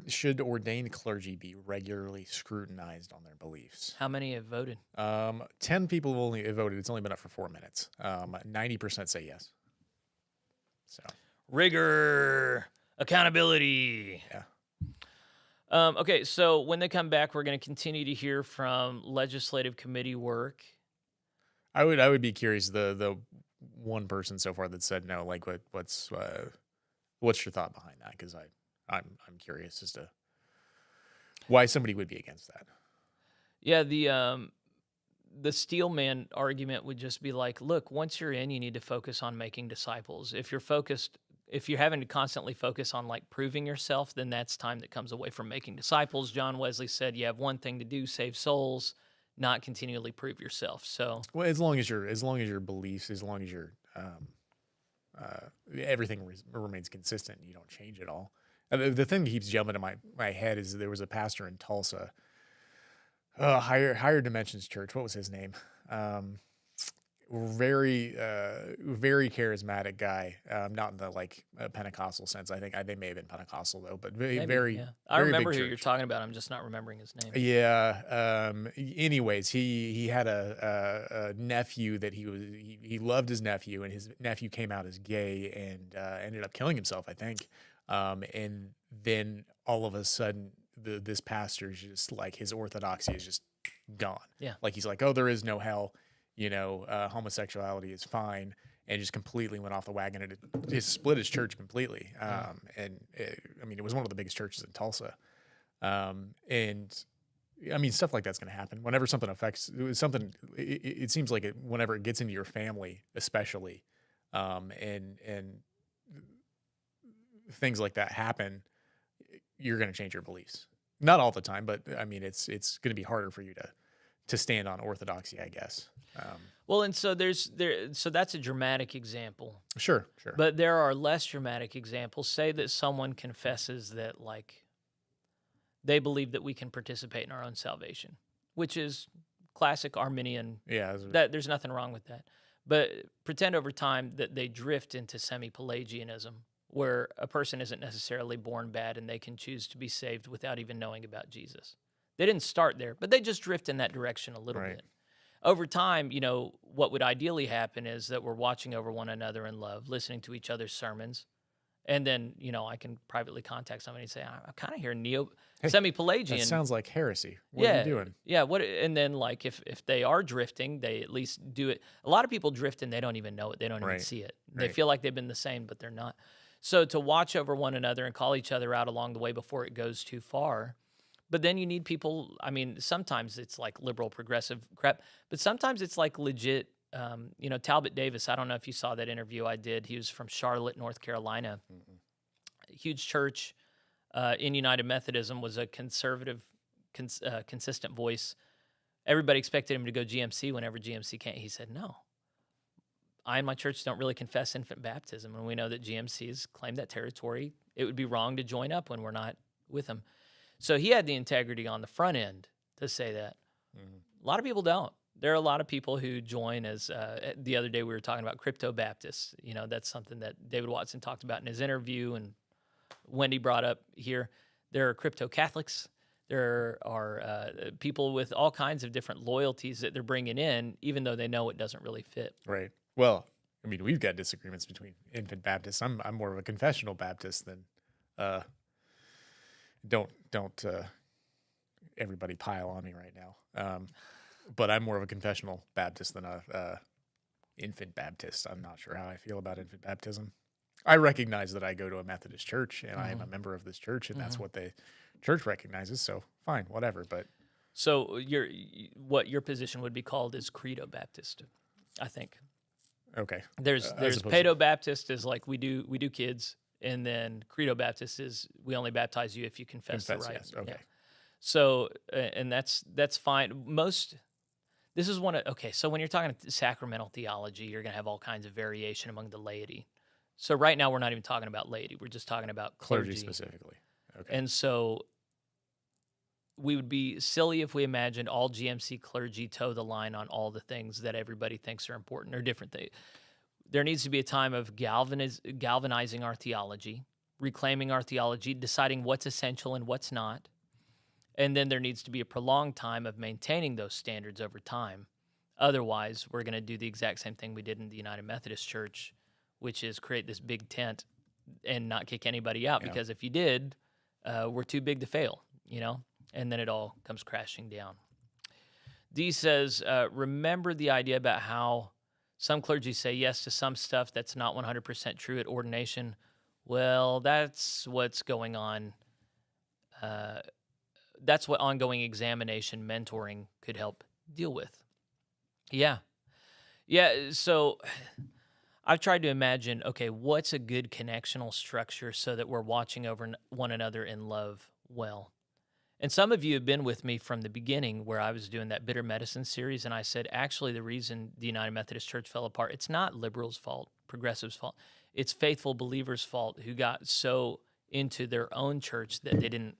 Should ordained clergy be regularly scrutinized on their beliefs? How many have voted? 10 people have only voted. It's only been up for 4 minutes. 90% say yes. So rigor, accountability. Yeah. Okay, so when they come back, we're going to continue to hear from legislative committee work. I would be curious. The one person so far that said no, like what's your thought behind that? Because I'm curious as to why somebody would be against that. Yeah, the steelman argument would just be like, look, once you're in, you need to focus on making disciples. If you're focused if you're having to constantly focus on like proving yourself, then that's time that comes away from making disciples. John Wesley said, you have one thing to do, save souls, not continually prove yourself. So, Well, as long as your beliefs, as long as your everything remains consistent, you don't change at all. The thing that keeps jumping to my head is there was a pastor in Tulsa, Higher Dimensions Church. What was his name? Very charismatic guy. Not in the Pentecostal sense. I think they may have been Pentecostal though, but very maybe, very. yeah. I very remember big who you're church. talking about. I'm just not remembering his name. Yeah. Anyways, he had a nephew that he loved his nephew, and his nephew came out as gay and ended up killing himself, I think. And then all of a sudden, this pastor's just like, his orthodoxy is just gone. Yeah. Like, he's like, oh, there is no hell. Homosexuality is fine, and just completely went off the wagon, and it split his church completely. It was one of the biggest churches in Tulsa. Stuff like that's going to happen whenever something affects something. It seems like whenever it gets into your family, especially, and things like that happen, you're going to change your beliefs. Not all the time, but it's going to be harder for you to stand on orthodoxy, I guess. Well, and so so that's a dramatic example. Sure. But there are less dramatic examples. Say that someone confesses that, like, they believe that we can participate in our own salvation, which is classic Arminian. Yeah. There's nothing wrong with that. But pretend over time that they drift into semi-Pelagianism, where a person isn't necessarily born bad and they can choose to be saved without even knowing about Jesus. They didn't start there, but they just drift in that direction a little Right. bit. Over time, what would ideally happen is that we're watching over one another in love, listening to each other's sermons. And then, I can privately contact somebody and say, I'm kind of hearing semi-Pelagian. That sounds like heresy. What are you doing? Yeah. And then, like, if they are drifting, they at least do it. A lot of people drift and they don't even know it. They don't even Right. see it. They Right. feel like they've been the same, but they're not. So to watch over one another and call each other out along the way before it goes too far. But then you need people, sometimes it's like liberal progressive crap, but sometimes it's like legit, Talbot Davis, I don't know if you saw that interview I did. He was from Charlotte, North Carolina. Huge church in United Methodism, was a conservative, consistent voice. Everybody expected him to go GMC whenever GMC came. He said, no. I and my church don't really confess infant baptism, and we know that GMC's claim that territory. It would be wrong to join up when we're not with them. So he had the integrity on the front end to say that. Mm-hmm. A lot of people don't. There are a lot of people who join as, the other day we were talking about crypto Baptists. That's something that David Watson talked about in his interview, and Wendy brought up here. There are crypto Catholics. There are people with all kinds of different loyalties that they're bringing in, even though they know it doesn't really fit. Right. Well, we've got disagreements between infant Baptists. I'm more of a confessional Baptist than don't everybody pile on me right now. But I'm more of a confessional Baptist than a infant Baptist. I'm not sure how I feel about infant baptism. I recognize that I go to a Methodist church and I am a member of this church, and that's what the church recognizes. So fine, whatever. But so what your position would be called is Credo Baptist, I think. okay. There's opposed to- Pedo Baptist is like we do kids, and then Credo Baptist is we only baptize you if you confess the right. Yes. Okay. Yeah. So and that's fine. This is so when you're talking sacramental theology, you're going to have all kinds of variation among the laity. So right now we're not even talking about laity. We're just talking about clergy specifically. Okay. And so we would be silly if we imagined all GMC clergy toe the line on all the things that everybody thinks are important or different things. There needs to be a time of galvanizing our theology, reclaiming our theology, deciding what's essential and what's not. And then there needs to be a prolonged time of maintaining those standards over time. Otherwise, we're going to do the exact same thing we did in the United Methodist Church, which is create this big tent and not kick anybody out. Yeah. Because if you did, we're too big to fail, and then it all comes crashing down. D says, remember the idea about how some clergy say yes to some stuff that's not 100% true at ordination. Well, that's what's going on. That's what ongoing examination mentoring could help deal with. Yeah. So I've tried to imagine, okay, what's a good connectional structure so that we're watching over one another in love well. And some of you have been with me from the beginning where I was doing that bitter medicine series, and I said, actually, the reason the United Methodist Church fell apart, it's not liberals' fault, progressives' fault. It's faithful believers' fault who got so into their own church that they didn't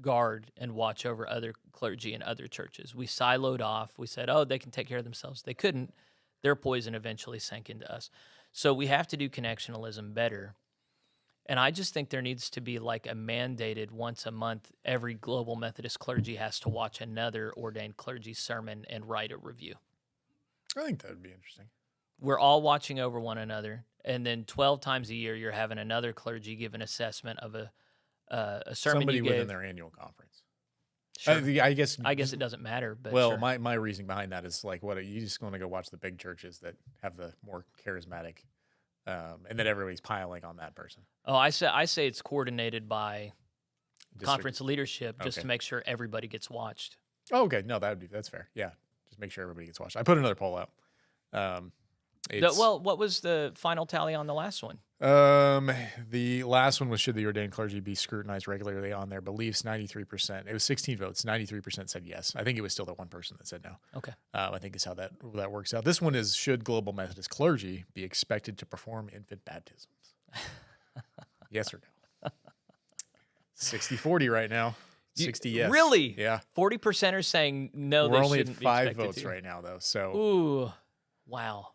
guard and watch over other clergy and other churches. We siloed off. We said, oh, they can take care of themselves. They couldn't. Their poison eventually sank into us. So we have to do connectionalism better. And I just think there needs to be like a mandated once a month, every Global Methodist clergy has to watch another ordained clergy sermon and write a review. I think that would be interesting. We're all watching over one another. And then 12 times a year, you're having another clergy give an assessment of a sermon Somebody you gave. within their annual conference. Sure. I guess it doesn't matter. But well, sure. my reasoning behind that is like, what you just want to go watch the big churches that have the more charismatic, and then everybody's piling on that person. Oh, I say it's coordinated by District. conference leadership just Okay. to make sure everybody gets watched. Oh, okay, no, that's fair. Yeah, just make sure everybody gets watched. I put another poll out. Well, what was the final tally on the last one? The last one was, should the ordained clergy be scrutinized regularly on their beliefs? 93%. It was 16 votes. 93% said yes. I think it was still the one person that said no. Okay. I think is how that works out. This one is, should Global Methodist clergy be expected to perform infant baptisms? Yes or no? 60-40 right now. 60 yes. Really? Yeah. 40% are saying no. We're they only at shouldn't be 5 expected votes to. right now, though. So Ooh, wow,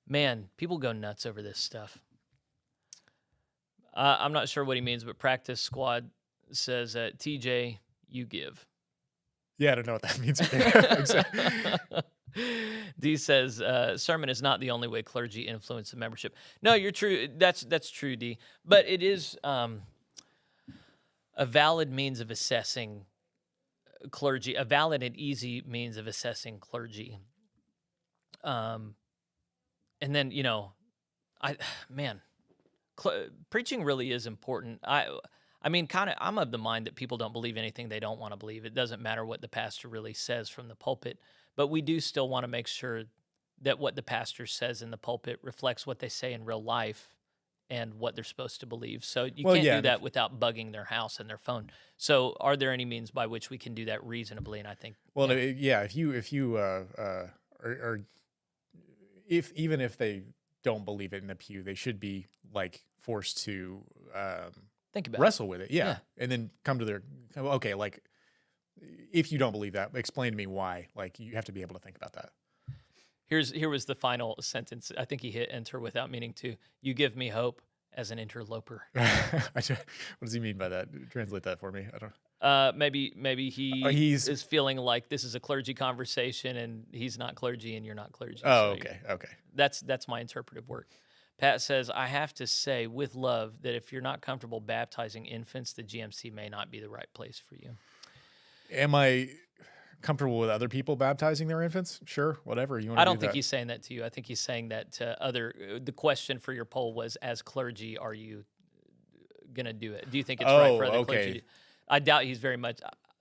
man, people go nuts over this stuff. I'm not sure what he means, but Practice Squad says, TJ, you give. yeah, I don't know what that means. Exactly. D says, sermon is not the only way clergy influence the membership. No, you're true. That's true, D. But it is a valid means of assessing clergy, a valid and easy means of assessing clergy. And then, preaching really is important. I mean, I'm of the mind that people don't believe anything they don't want to believe. It doesn't matter what the pastor really says from the pulpit, but we do still want to make sure that what the pastor says in the pulpit reflects what they say in real life and what they're supposed to believe. So you can't do that without bugging their house and their phone. So are there any means by which we can do that reasonably? And I think, well, if even if they don't believe it in the pew, they should be like forced to think about wrestle with it. Yeah. And then come to okay, like, if you don't believe that, explain to me why. Like, you have to be able to think about that. Here was the final sentence. I think he hit enter without meaning to. You give me hope as an interloper. What does he mean by that? Translate that for me. I don't. Maybe he is feeling like this is a clergy conversation and he's not clergy and you're not clergy. Oh, so okay. That's my interpretive work. Pat says, I have to say with love that if you're not comfortable baptizing infants, the GMC may not be the right place for you. Am I comfortable with other people baptizing their infants? Sure, whatever you want to do. I don't think he's saying that to you. I think he's saying that to the question for your poll was, as clergy, are you going to do it? Do you think it's right for other clergy? I doubt he's very much.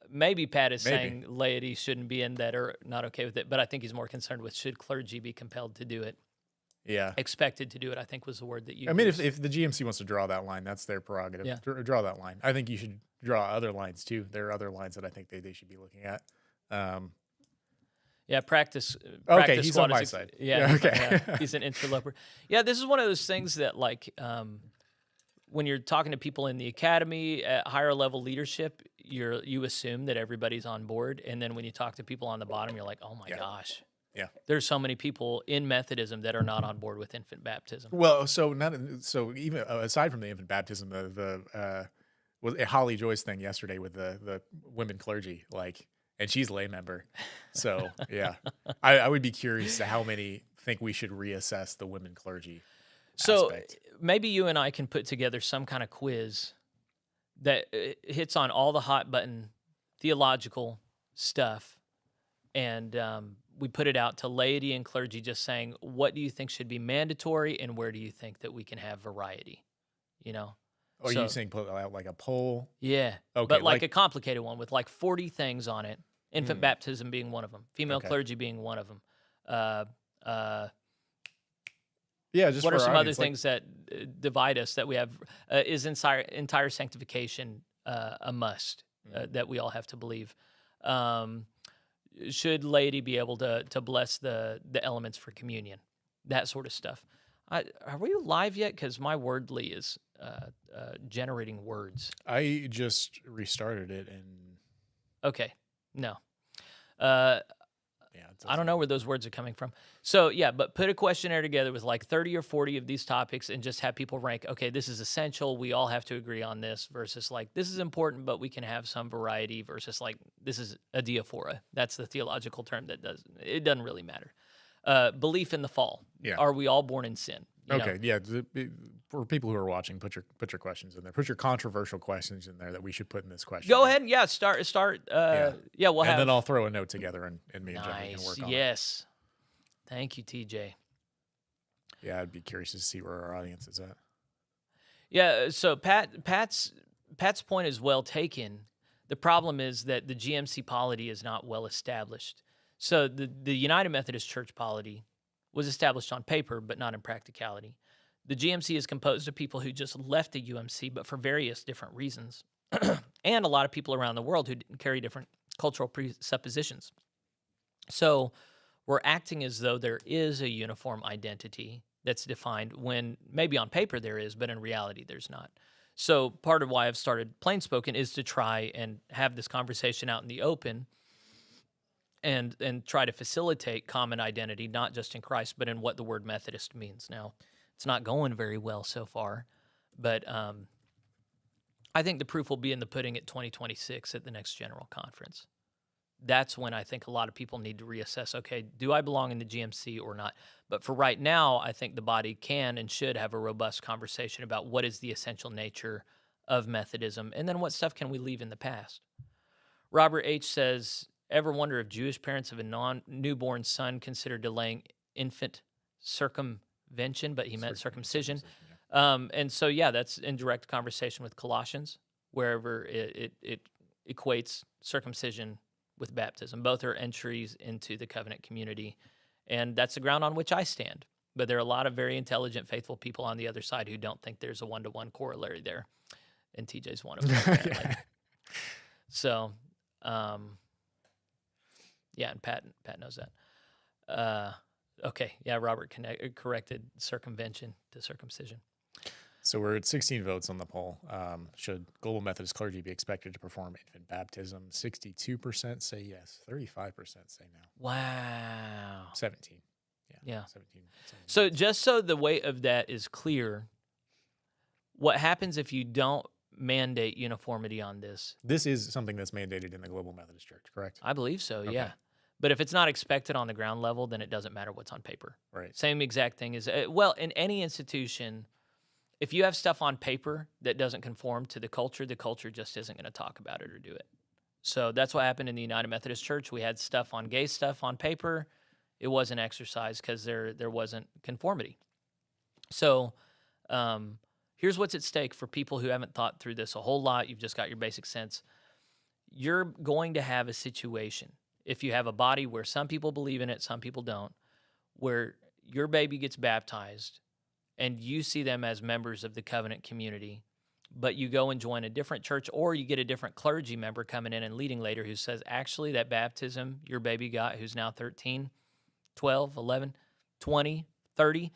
Maybe Pat is saying laity shouldn't be in that or not okay with it, but I think he's more concerned with should clergy be compelled to do it. Yeah. Expected to do it, I think was the word that you used. If the GMC wants to draw that line, that's their prerogative. Yeah. Draw that line. I think you should draw other lines too. There are other lines that I think they should be looking at. Practice. Okay, he's on my side. Yeah, okay. He's an interloper. Yeah, this is one of those things that, like, when you're talking to people in the academy at higher level leadership, you assume that everybody's on board, and then when you talk to people on the bottom, you're like, oh my gosh. Yeah. There's so many people in Methodism that are not on board with infant baptism. Well, so even aside from the infant baptism, was a Holly Joyce thing yesterday with the women clergy, like, and she's a lay member. So yeah, I would be curious to how many think we should reassess the women clergy aspect. Maybe you and I can put together some kind of quiz that hits on all the hot button theological stuff, and we put it out to laity and clergy, just saying, what do you think should be mandatory, and where do you think that we can have variety? Are you saying put out like a poll? Yeah. Okay, but like a complicated one with like 40 things on it. Infant baptism being one of them. Female clergy being one of them. Yeah, just What for are our some other audience, like- things that divide us that we have? Is entire sanctification a must that we all have to believe? Should laity be able to bless the elements for communion? That sort of stuff. Are we live yet? Because my Wordly is generating words. I just restarted it, and Okay, no. yeah, it I don't know where those words are coming from. So, yeah, but put a questionnaire together with like 30 or 40 of these topics and just have people rank, okay, this is essential. We all have to agree on this versus like, this is important, but we can have some variety versus like, this is a diaphora. That's the theological term that doesn't really matter. Belief in the fall. Yeah. Are we all born in sin? You know? Okay, yeah. For people who are watching, put your questions in there. Put your controversial questions in there that we should put in this question. Go ahead. Yeah, start. Yeah, we'll and have. then I'll throw a note together, and me and Jeffrey can Nice. work on it. Yes. Thank you, TJ. Yeah, I'd be curious to see where our audience is at. Yeah, so Pat's point is well taken. The problem is that the GMC polity is not well established. So the United Methodist Church polity was established on paper, but not in practicality. The GMC is composed of people who just left the UMC, but for various different reasons, and a lot of people around the world who carry different cultural presuppositions. So we're acting as though there is a uniform identity that's defined when maybe on paper there is, but in reality there's not. So part of why I've started Plain Spoken is to try and have this conversation out in the open and try to facilitate common identity, not just in Christ, but in what the word Methodist means. Now, it's not going very well so far, but I think the proof will be in the pudding at 2026 at the next General Conference. That's when I think a lot of people need to reassess, okay, do I belong in the GMC or not? But for right now, I think the body can and should have a robust conversation about what is the essential nature of Methodism, and then what stuff can we leave in the past. Robert H. says, ever wonder if Jewish parents of a newborn son consider delaying infant circumvention, but he meant circumcision. And so, yeah, that's in direct conversation with Colossians, wherever it equates circumcision with baptism. Both are entries into the covenant community, and that's the ground on which I stand. But there are a lot of very intelligent, faithful people on the other side who don't think there's a one-to-one corollary there, and TJ's one of them. Apparently. So, yeah, and Pat knows that. Okay, yeah, Robert corrected circumvention to circumcision. So we're at 16 votes on the poll. Should Global Methodist clergy be expected to perform infant baptism? 62% say yes. 35% say no. Wow. 17. Yeah. 17. So just so the weight of that is clear, what happens if you don't mandate uniformity on this? This is something that's mandated in the Global Methodist Church, correct? I believe so, Okay. yeah. But if it's not expected on the ground level, then it doesn't matter what's on paper. Right. Same exact thing is, well, in any institution, if you have stuff on paper that doesn't conform to the culture just isn't going to talk about it or do it. So that's what happened in the United Methodist Church. We had stuff on gay stuff on paper. It wasn't exercised because there wasn't conformity. So here's what's at stake for people who haven't thought through this a whole lot. You've just got your basic sense. You're going to have a situation, if you have a body where some people believe in it, some people don't, where your baby gets baptized and you see them as members of the covenant community, but you go and join a different church, or you get a different clergy member coming in and leading later who says, actually, that baptism your baby got, who's now 13, 12, 11, 20, 30,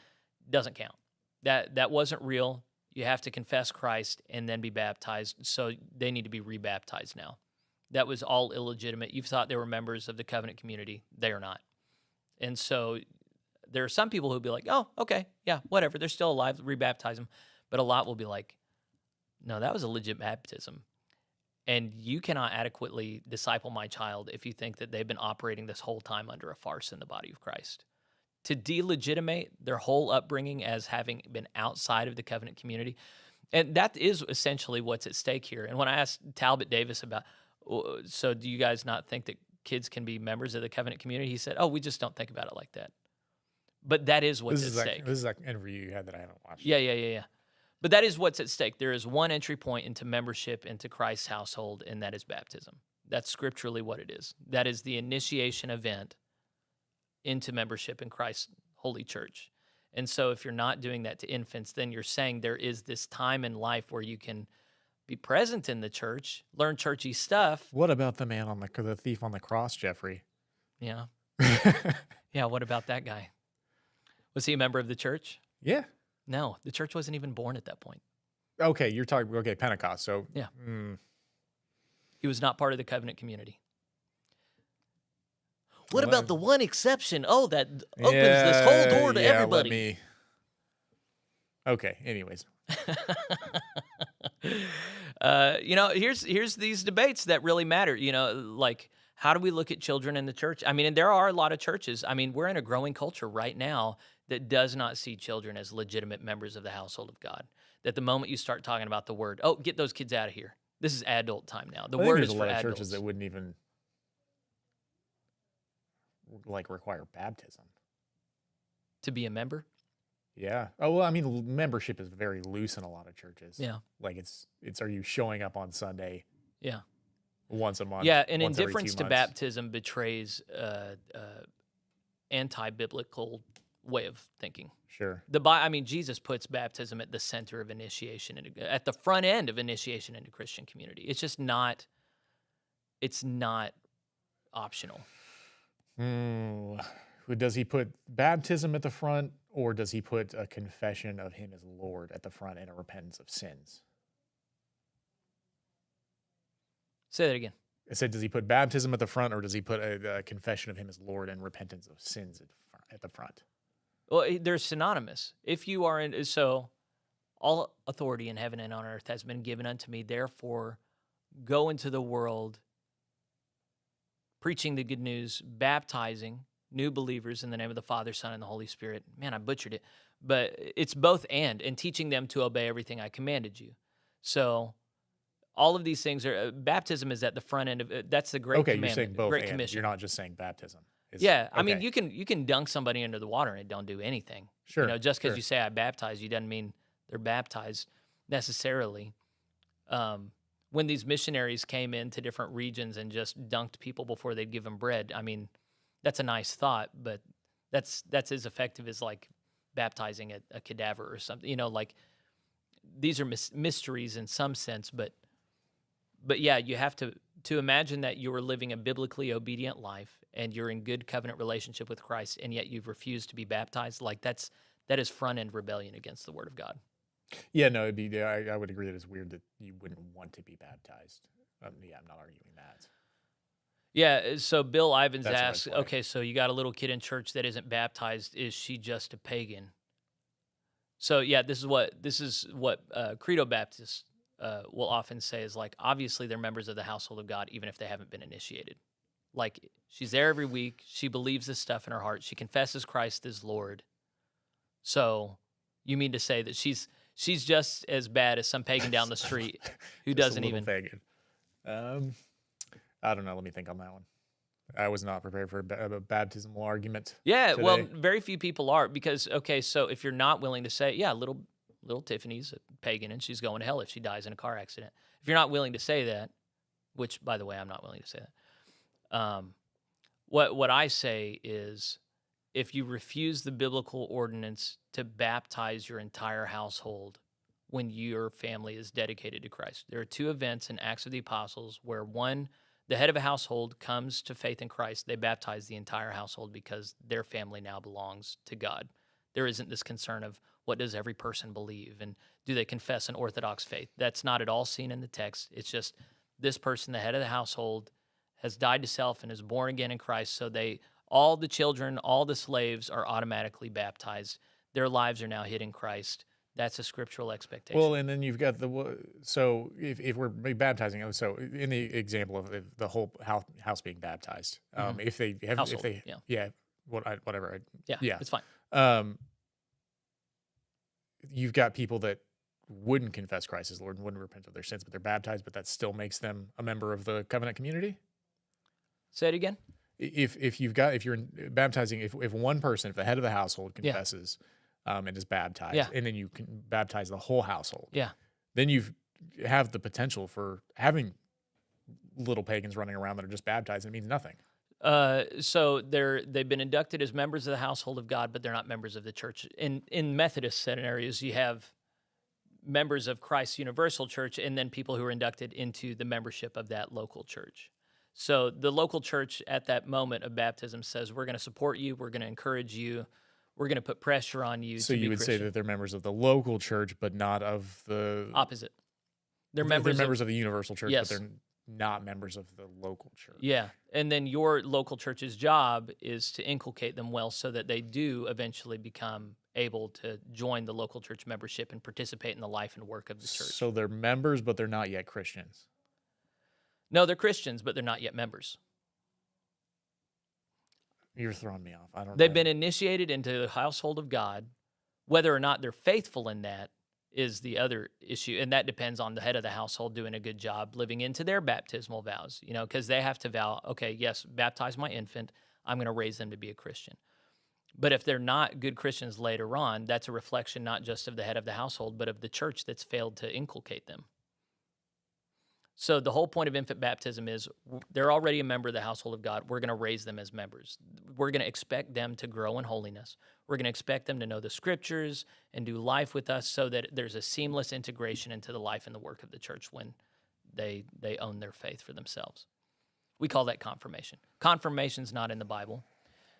doesn't count. That wasn't real. You have to confess Christ and then be baptized, so they need to be rebaptized now. That was all illegitimate. You thought they were members of the covenant community. They are not. And so there are some people who'll be like, oh, okay, yeah, whatever. They're still alive, rebaptize them. But a lot will be like, no, that was a legit baptism. And you cannot adequately disciple my child if you think that they've been operating this whole time under a farce in the body of Christ. To delegitimate their whole upbringing as having been outside of the covenant community, and that is essentially what's at stake here. And when I asked Talbot Davis about, so do you guys not think that kids can be members of the covenant community? He said, oh, we just don't think about it like that. But that is what's at stake. This is that interview you had that I haven't watched. Yeah. But that is what's at stake. There is one entry point into membership into Christ's household, and that is baptism. That's scripturally what it is. That is the initiation event into membership in Christ's holy church. And so if you're not doing that to infants, then you're saying there is this time in life where you can be present in the church, learn churchy stuff. What about the man the thief on the cross, Jeffrey? Yeah. Yeah, what about that guy? Was he a member of the church? Yeah. No, the church wasn't even born at that point. Okay, you're talking Pentecost. So Yeah. He was not part of the covenant community. What Well, about the one exception? Oh, that opens this whole door to everybody. Okay. Anyways, Here's these debates that really matter. Like, how do we look at children in the church? I mean, and there are a lot of churches. I mean, we're in a growing culture right now that does not see children as legitimate members of the household of God. That the moment you start talking about the word, oh, get those kids out of here. This is adult time now. The I think word there's is a for lot of adults. churches that wouldn't even require baptism to be a member. Yeah. Oh well, I mean, membership is very loose in a lot of churches. Yeah. Like it's are you showing up on Sunday? Yeah. Once a month. Yeah, and once every indifference 2 to months. baptism betrays anti-biblical way of thinking. Sure. Jesus puts baptism at the center of initiation, at the front end of initiation into Christian community. It's just not. It's not optional. Does he put baptism at the front, or does he put a confession of him as Lord at the front and a repentance of sins? Say that again. I said, does he put baptism at the front, or does he put a confession of him as Lord and repentance of sins at the front? Well, they're synonymous. If you are in, so all authority in heaven and on earth has been given unto me. Therefore, go into the world, preaching the good news, baptizing new believers in the name of the Father, Son, and the Holy Spirit. Man, I butchered it. But it's both and teaching them to obey everything I commanded you. So all of these things are, baptism is at the front end of it. That's the great commandment. You're saying both Great and. Commission. You're not just saying baptism. I mean, you can dunk somebody into the water and it don't do anything. Sure. Just because you say I baptize you doesn't mean they're baptized necessarily. When these missionaries came into different regions and just dunked people before they'd give them bread, I mean, that's a nice thought, but that's as effective as like baptizing a cadaver or something. Like these are mysteries in some sense, but yeah, you have to imagine that you are living a biblically obedient life and you're in good covenant relationship with Christ, and yet you've refused to be baptized. Like that is front end rebellion against the Word of God. Yeah, no, it'd be. I would agree that it's weird that you wouldn't want to be baptized. I'm not arguing that. Yeah. So Bill Ivins That's a red asks, flag. okay, so you got a little kid in church that isn't baptized. Is she just a pagan? So yeah, this is what Credo Baptists will often say is like, obviously they're members of the household of God, even if they haven't been initiated. Like she's there every week. She believes this stuff in her heart. She confesses Christ as Lord. So you mean to say that she's just as bad as some pagan down the street who Just a doesn't little even. pagan. I don't know. Let me think on that one. I was not prepared for a baptismal argument. Yeah, well, today. very few people are because, okay, so if you're not willing to say, yeah, little Tiffany's a pagan and she's going to hell if she dies in a car accident. If you're not willing to say that, which, by the way, I'm not willing to say that. What I say is if you refuse the biblical ordinance to baptize your entire household when your family is dedicated to Christ, there are two events in Acts of the Apostles where one, the head of a household comes to faith in Christ. They baptize the entire household because their family now belongs to God. There isn't this concern of what does every person believe and do they confess an Orthodox faith. That's not at all seen in the text. It's just this person, the head of the household, has died to self and is born again in Christ. So all the children, all the slaves are automatically baptized. Their lives are now hid in Christ. That's a scriptural expectation. Well, and then you've got so if we're baptizing, so in the example of the whole house being baptized, if they have, Household, whatever, it's fine. You've got people that wouldn't confess Christ as Lord and wouldn't repent of their sins, but they're baptized, but that still makes them a member of the covenant community. Say it again. If you're baptizing, if one person, if the head of the household confesses and is baptized, and then you can baptize the whole household, then you have the potential for having little pagans running around that are just baptized. And it means nothing. So they've been inducted as members of the household of God, but they're not members of the church. In Methodist scenarios, you have members of Christ's universal church and then people who are inducted into the membership of that local church. So the local church at that moment of baptism says, we're going to support you, we're going to encourage you, we're going to put pressure on you So to you be would Christian. say that they're members of the local church, but not of the Opposite. They're They're members, members of the universal church, Yes. but they're not members of the local church. Yeah. And then your local church's job is to inculcate them well so that they do eventually become able to join the local church membership and participate in the life and work of the church. So they're members, but they're not yet Christians. No, they're Christians, but they're not yet members. You're throwing me off. I don't know. They've been initiated into the household of God. Whether or not they're faithful in that is the other issue, and that depends on the head of the household doing a good job living into their baptismal vows, because they have to vow, okay, yes, baptize my infant, I'm going to raise them to be a Christian. But if they're not good Christians later on, that's a reflection not just of the head of the household, but of the church that's failed to inculcate them. So the whole point of infant baptism is they're already a member of the household of God. We're going to raise them as members. We're going to expect them to grow in holiness. We're going to expect them to know the scriptures and do life with us so that there's a seamless integration into the life and the work of the church when they own their faith for themselves. We call that confirmation. Confirmation's not in the Bible.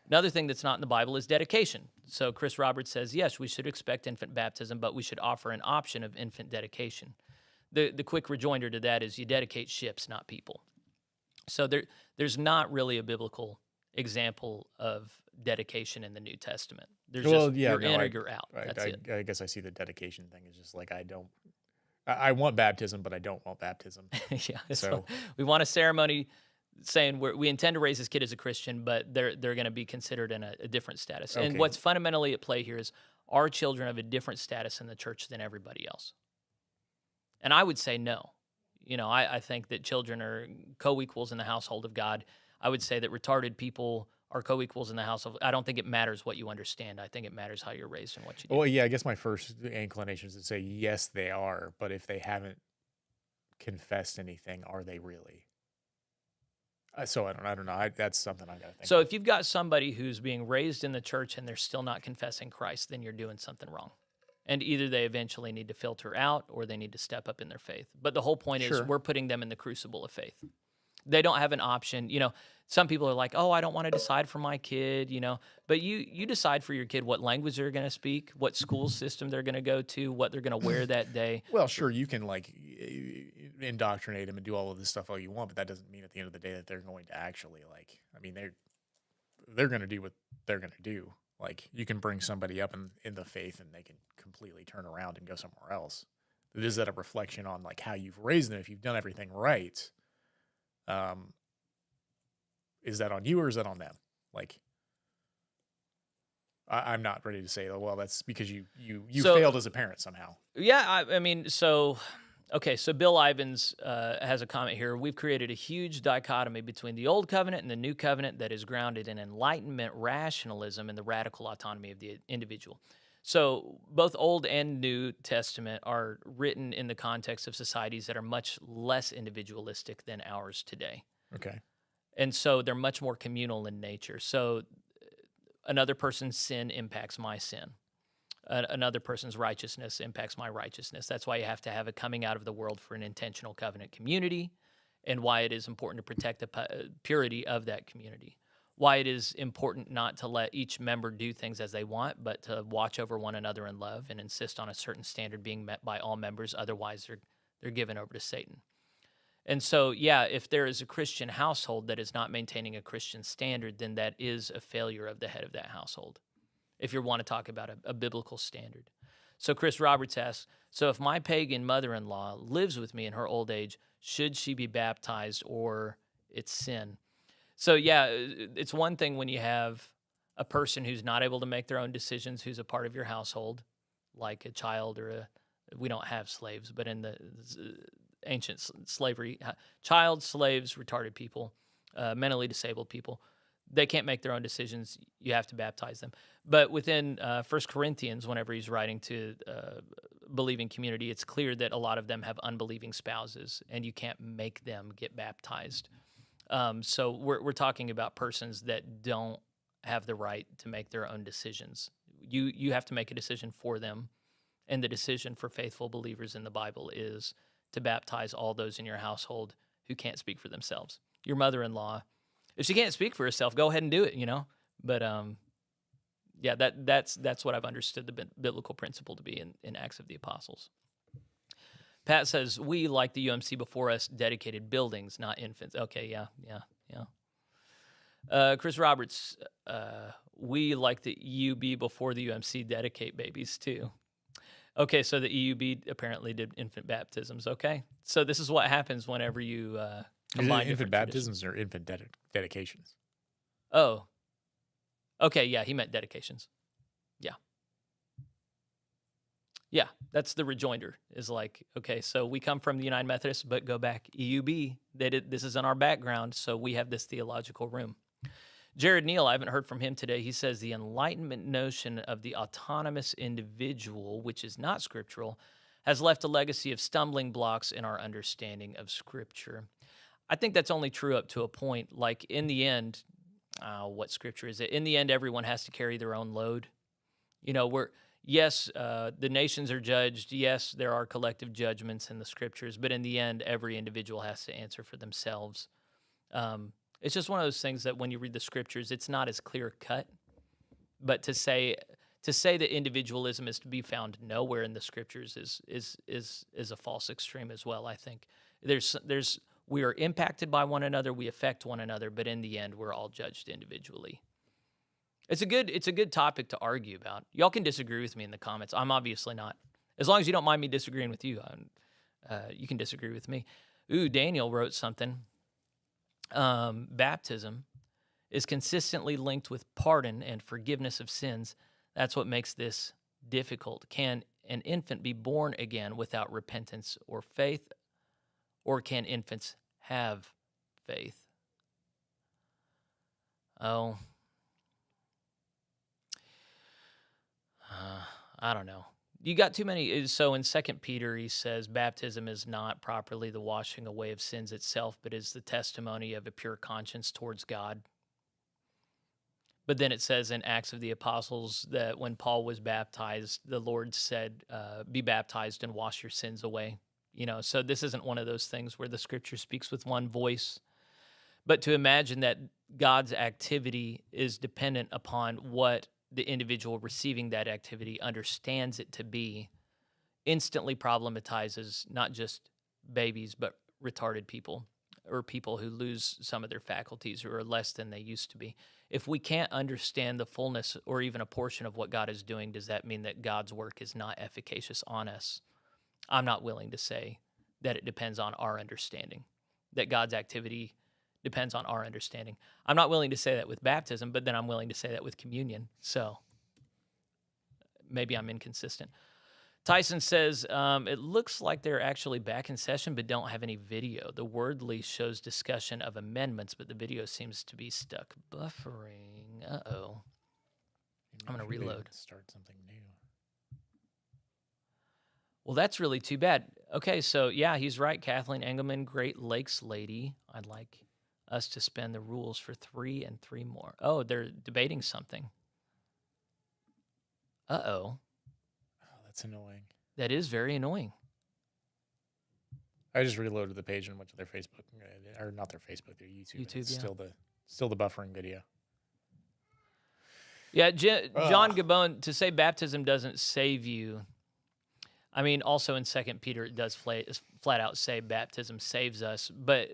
Another thing that's not in the Bible is dedication. So Chris Roberts says, yes, we should expect infant baptism, but we should offer an option of infant dedication. The quick rejoinder to that is you dedicate ships, not people. So there's not really a biblical example of dedication in the New Testament. There's you're in or you're out. That's it. I guess I see the dedication thing is just like I want baptism, but I don't want baptism. Yeah. So we want a ceremony saying we intend to raise this kid as a Christian, but they're going to be considered in a different status. Okay. And what's fundamentally at play here is our children have a different status in the church than everybody else. And I would say no. I think that children are co-equals in the household of God. I would say that retarded people are co-equals in the household. I don't think it matters what you understand. I think it matters how you're raised and what you do. Well, yeah, I guess my first inclination is to say yes, they are, but if they haven't confessed anything, are they really? So I don't know. That's something I got to think. So if you've got somebody who's being raised in the church and they're still not confessing Christ, then you're doing something wrong. And either they eventually need to filter out or they need to step up in their faith. But the whole point is we're putting them in the crucible of faith. They don't have an option. Some people are like, oh, I don't want to decide for my kid, But you decide for your kid what language they're going to speak, what school system they're going to go to, what they're going to wear that day. Well, sure, you can indoctrinate them and do all of this stuff all you want, but that doesn't mean at the end of the day that they're going to actually they're going to do what they're going to do. Like, you can bring somebody up in the faith and they can completely turn around and go somewhere else. But is that a reflection on like how you've raised them? If you've done everything right, is that on you or is that on them? Like, I'm not ready to say, oh, well, that's because you failed as a parent somehow. Yeah, so Bill Ivins has a comment here. We've created a huge dichotomy between the Old Covenant and the New Covenant that is grounded in Enlightenment rationalism and the radical autonomy of the individual. So both Old and New Testament are written in the context of societies that are much less individualistic than ours today. Okay. And so they're much more communal in nature. So another person's sin impacts my sin. Another person's righteousness impacts my righteousness. That's why you have to have a coming out of the world for an intentional covenant community, and why it is important to protect the purity of that community. Why it is important not to let each member do things as they want, but to watch over one another in love and insist on a certain standard being met by all members. Otherwise, they're given over to Satan. And so, yeah, if there is a Christian household that is not maintaining a Christian standard, then that is a failure of the head of that household, if you want to talk about a biblical standard. So Chris Roberts asks, so if my pagan mother-in-law lives with me in her old age, should she be baptized or it's sin? So yeah, it's one thing when you have a person who's not able to make their own decisions, who's a part of your household, like a child or we don't have slaves, but in the ancient slavery, child, slaves, retarded people, mentally disabled people, they can't make their own decisions. You have to baptize them. But within 1 Corinthians, whenever he's writing to believing community, it's clear that a lot of them have unbelieving spouses, and you can't make them get baptized. So we're talking about persons that don't have the right to make their own decisions. You have to make a decision for them, and the decision for faithful believers in the Bible is to baptize all those in your household who can't speak for themselves. Your mother-in-law, if she can't speak for herself, go ahead and do it, But yeah, that's what I've understood the biblical principle to be in Acts of the Apostles. Pat says, we, like the UMC before us, dedicated buildings, not infants. Okay, yeah. Chris Roberts, we, like the EUB before the UMC, dedicate babies too. Okay, so the EUB apparently did infant baptisms. Okay, so this is what happens whenever you combine infant different baptisms or infant dedications? Oh, okay, yeah, he meant dedications. Yeah, that's the rejoinder. Is like, okay, so we come from the United Methodists, but go back EUB. This is in our background, so we have this theological room. Jared Neal, I haven't heard from him today. He says the Enlightenment notion of the autonomous individual, which is not scriptural, has left a legacy of stumbling blocks in our understanding of Scripture. I think that's only true up to a point. Like in the end, what Scripture is it? In the end, everyone has to carry their own load. Yes, the nations are judged. Yes, there are collective judgments in the Scriptures, but in the end, every individual has to answer for themselves. It's just one of those things that when you read the Scriptures, it's not as clear cut. But to say that individualism is to be found nowhere in the Scriptures is a false extreme as well. I think we are impacted by one another, we affect one another, but in the end, we're all judged individually. It's a good topic to argue about. Y'all can disagree with me in the comments. I'm obviously not. As long as you don't mind me disagreeing with you, you can disagree with me. Ooh, Daniel wrote something. Baptism is consistently linked with pardon and forgiveness of sins. That's what makes this difficult. Can an infant be born again without repentance or faith, or can infants have faith? Oh, I don't know. You got too many. So in 2 Peter, he says, baptism is not properly the washing away of sins itself, but is the testimony of a pure conscience towards God. But then it says in Acts of the Apostles that when Paul was baptized, the Lord said, be baptized and wash your sins away. So this isn't one of those things where the Scripture speaks with one voice. But to imagine that God's activity is dependent upon what the individual receiving that activity understands it to be instantly problematizes not just babies, but retarded people or people who lose some of their faculties or are less than they used to be. If we can't understand the fullness or even a portion of what God is doing, does that mean that God's work is not efficacious on us? I'm not willing to say that it depends on our understanding, that God's activity depends on our understanding. I'm not willing to say that with baptism, but then I'm willing to say that with communion. So maybe I'm inconsistent. Tyson says, it looks like they're actually back in session, but don't have any video. The Wordly shows discussion of amendments, but the video seems to be stuck buffering. Uh-oh. I'm going to reload. Start something new. Well, that's really too bad. Okay, so yeah, he's right. Kathleen Engelman, Great Lakes lady. I'd like us to spend the rules for 3 and 3 more. Oh, they're debating something. Uh-oh. Oh, that's annoying. That is very annoying. I just reloaded the page and went to their Facebook, or not their Facebook, their YouTube. YouTube, It's yeah. still the buffering video. Yeah, John Gabon, to say baptism doesn't save you, I mean, also in 2 Peter, it does flat out say baptism saves us, but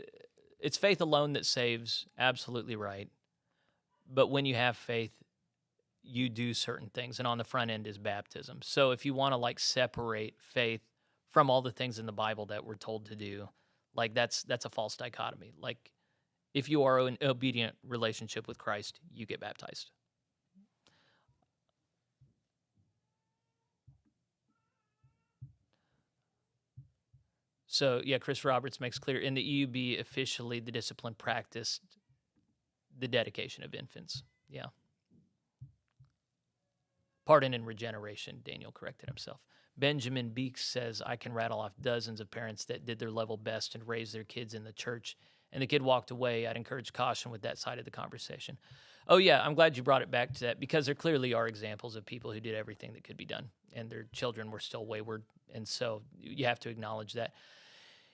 it's faith alone that saves, absolutely right. But when you have faith, you do certain things, and on the front end is baptism. So if you want to separate faith from all the things in the Bible that we're told to do, that's a false dichotomy. If you are in obedient relationship with Christ, you get baptized. So, yeah, Chris Roberts makes clear, in the EUB, officially, the discipline practiced the dedication of infants. Yeah. Pardon and regeneration, Daniel corrected himself. Benjamin Beeks says, I can rattle off dozens of parents that did their level best and raised their kids in the church and the kid walked away, I'd encourage caution with that side of the conversation. Oh, yeah, I'm glad you brought it back to that, because there clearly are examples of people who did everything that could be done, and their children were still wayward, and so you have to acknowledge that.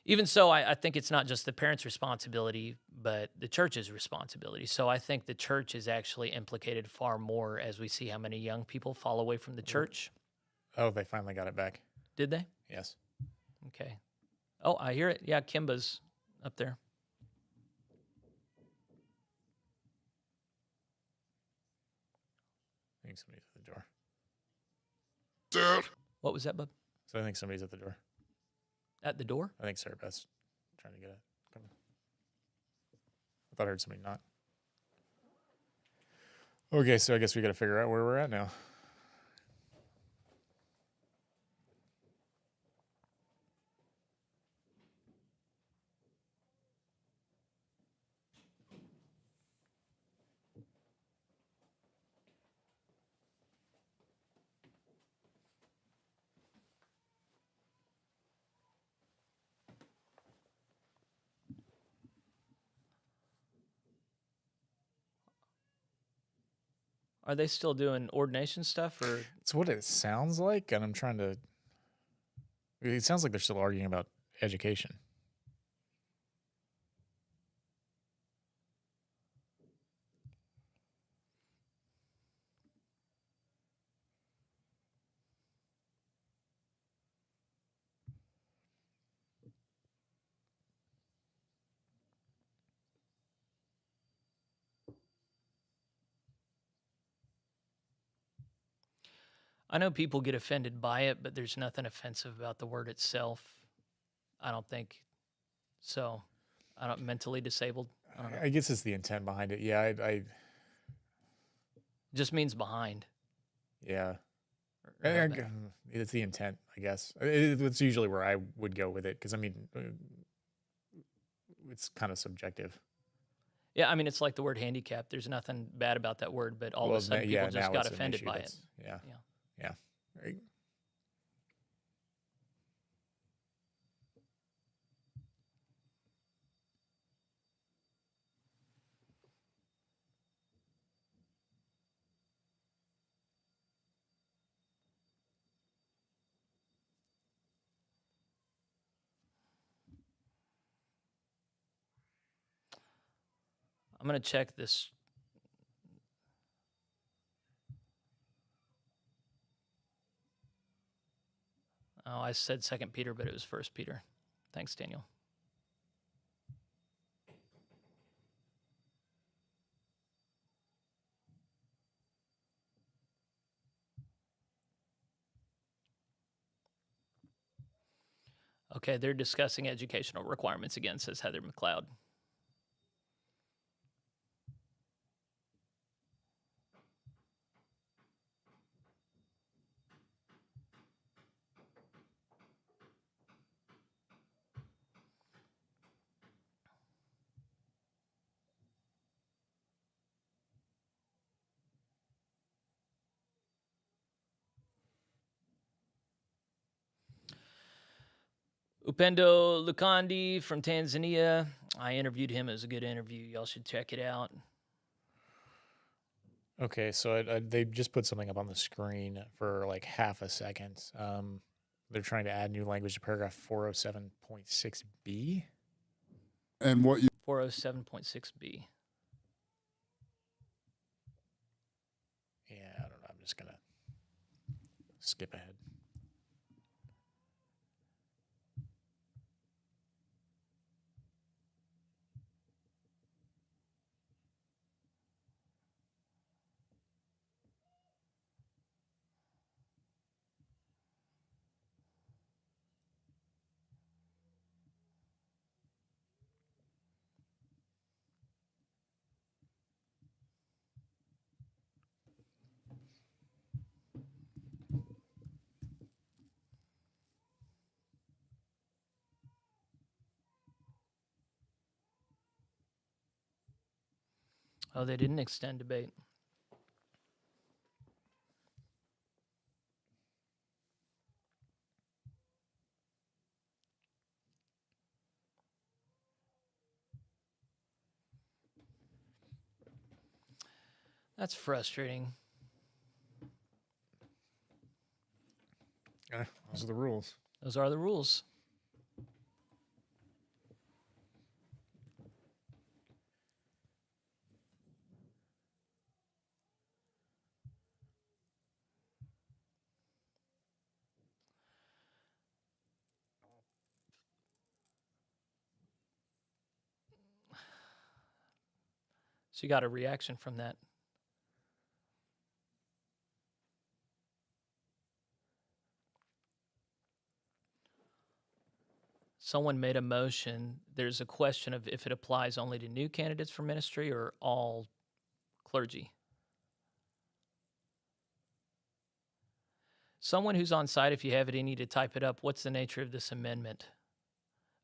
Even so, I think it's not just the parents' responsibility, but the church's responsibility. So I think the church is actually implicated far more as we see how many young people fall away from the church. Oh, they finally got it back. Did they? Yes. Okay. Oh, I hear it. Yeah, Kimba's up there. I think somebody's at the door. Sir. What was that, bub? So I think somebody's at the door. At the door? I think Sarah Beth's trying to get it. Come on. I thought I heard somebody knock. Okay, so I guess we got to figure out where we're at now. Are they still doing ordination stuff, or It's what it sounds like, and I'm trying to. It sounds like they're still arguing about education. I know people get offended by it, but there's nothing offensive about the word itself. I don't think so. I don't mentally disabled. I don't know. I guess it's the intent behind it. Yeah, It just means behind. yeah. or about that. It's the intent, I guess. It's usually where I would go with it, because I mean, it's kind of subjective. Yeah, I mean, it's like the word handicap. There's nothing bad about that word, but all of a sudden people just now got it's an offended issue. by it. That's- Yeah. Yeah. Yeah. Right. I'm going to check this. Oh, I said 2 Peter, but it was 1 Peter. Thanks, Daniel. Okay, they're discussing educational requirements again, says Heather McLeod. Upendo Lukandi from Tanzania. I interviewed him. It was a good interview. Y'all should check it out. Okay, so they just put something up on the screen for like half a second. They're trying to add new language to paragraph 407.6b. And what you 407.6b. Yeah, I don't know. I'm just going to skip ahead. Oh, they didn't extend debate. That's frustrating. Those are the rules. Those are the rules. So you got a reaction from that. Someone made a motion. There's a question of if it applies only to new candidates for ministry or all clergy. Someone who's on site, if you have it in you to type it up, what's the nature of this amendment?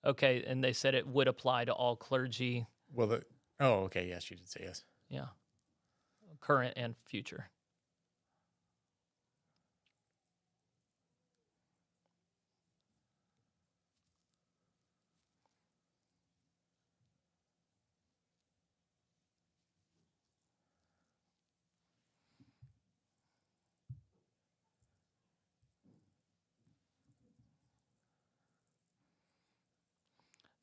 Okay, and they said it would apply to all clergy. Well, oh, okay, yes, you did say yes. Yeah, current and future.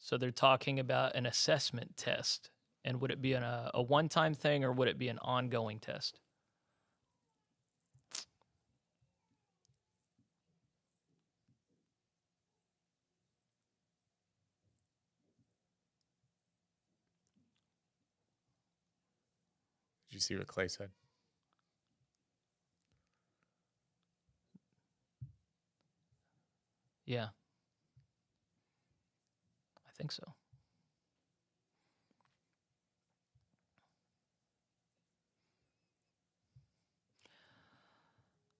So they're talking about an assessment test. And would it be a one-time thing or would it be an ongoing test? Did you see what Clay said? Yeah. I think so.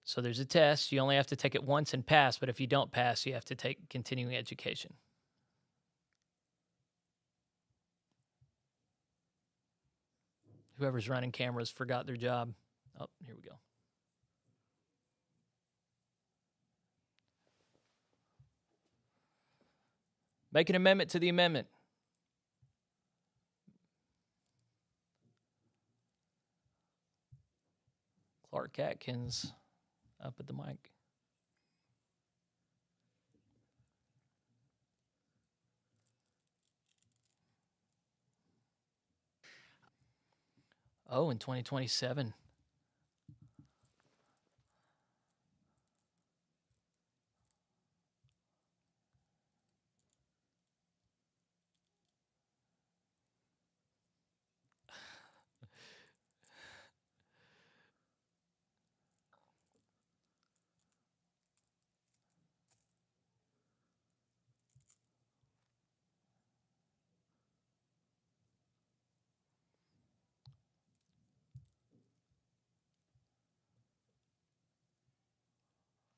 So there's a test. You only have to take it once and pass, but if you don't pass, you have to take continuing education. Whoever's running cameras forgot their job. Oh, here we go. Make an amendment to the amendment. Clark Atkins up at the mic. Oh, in 2027.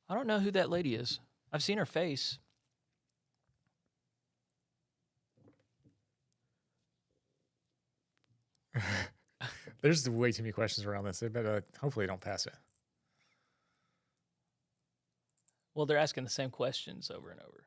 I don't know who that lady is. I've seen her face. There's way too many questions around this, but hopefully don't pass it. Well, they're asking the same questions over and over.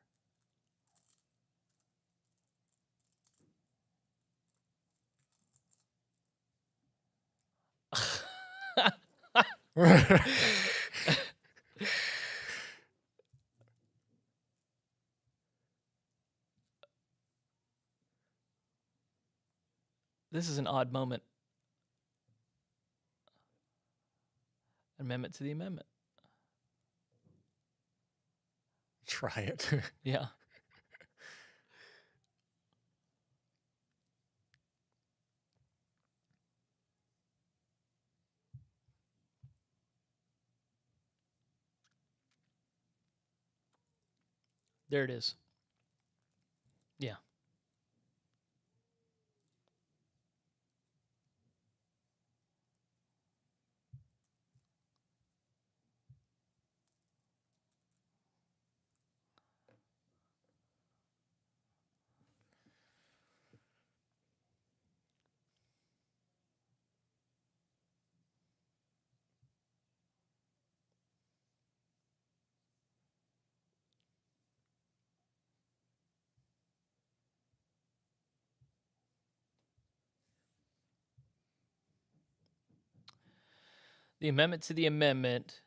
This is an odd moment. Amendment to the amendment. Try it. Yeah. There it is. Yeah. The amendment to the amendment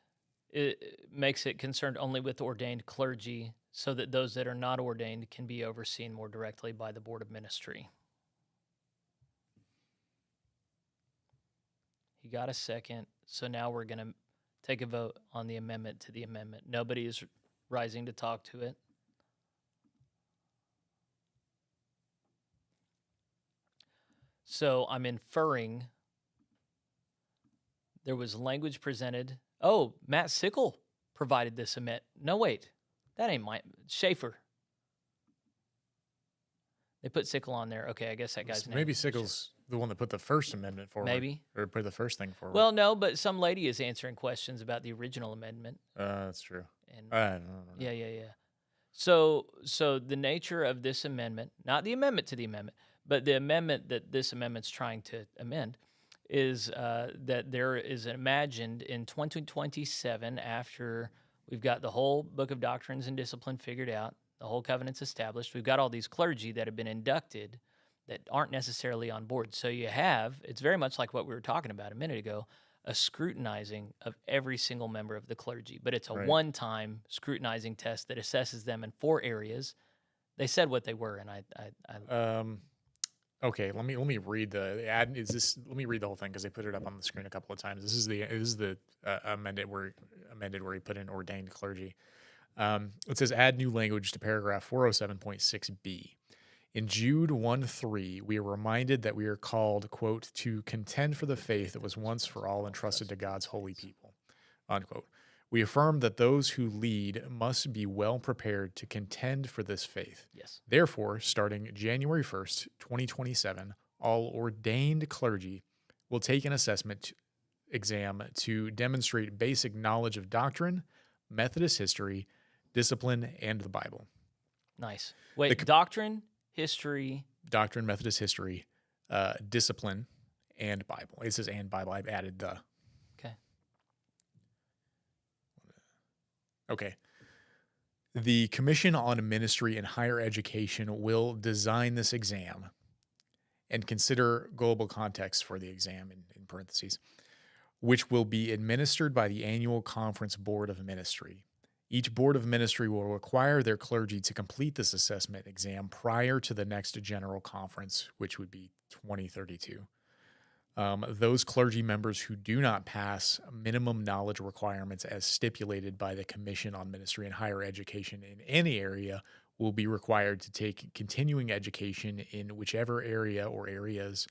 it makes it concerned only with ordained clergy so that those that are not ordained can be overseen more directly by the board of ministry. You got a second. So now we're going to take a vote on the amendment to the amendment. Nobody is rising to talk to it. So I'm inferring there was language presented. Oh, Matt Sickle provided this amendment. No, wait. That ain't Schaefer. They put Sickle on there. Okay, I guess that guy's name. Maybe Sickle's the one that put the first amendment forward. Maybe. Or put the first thing forward. Well, no, but some lady is answering questions about the original amendment. That's true. And I don't know. yeah. So the nature of this amendment, not the amendment to the amendment, but the amendment that this amendment's trying to amend, is that there is imagined in 2027, after we've got the whole book of doctrines and discipline figured out, the whole covenant's established, we've got all these clergy that have been inducted that aren't necessarily on board. So you have, it's very much like what we were talking about a minute ago, a scrutinizing of every single member of the clergy. But it's a one-time scrutinizing test that assesses them in 4 areas. They said what they were, and I Okay, let me read the ad. Let me read the whole thing because they put it up on the screen a couple of times. This is the amended where he put in ordained clergy. It says add new language to paragraph 407.6b. In Jude 1:3, we are reminded that we are called, quote, to contend for the faith that was once for all entrusted to God's holy people, unquote. We affirm that those who lead must be well prepared to contend for this faith. Yes. Therefore, starting January 1st, 2027, all ordained clergy will take an assessment exam to demonstrate basic knowledge of doctrine, Methodist history, discipline, and the Bible. Nice. Wait, doctrine, history. Doctrine, Methodist history, discipline, and Bible. It says and Bible. I've added the. Okay. The Commission on Ministry and Higher Education will design this exam and consider global context for the exam in parentheses, which will be administered by the annual conference board of ministry. Each board of ministry will require their clergy to complete this assessment exam prior to the next general conference, which would be 2032. Those clergy members who do not pass minimum knowledge requirements as stipulated by the Commission on Ministry and Higher Education in any area will be required to take continuing education in whichever area or areas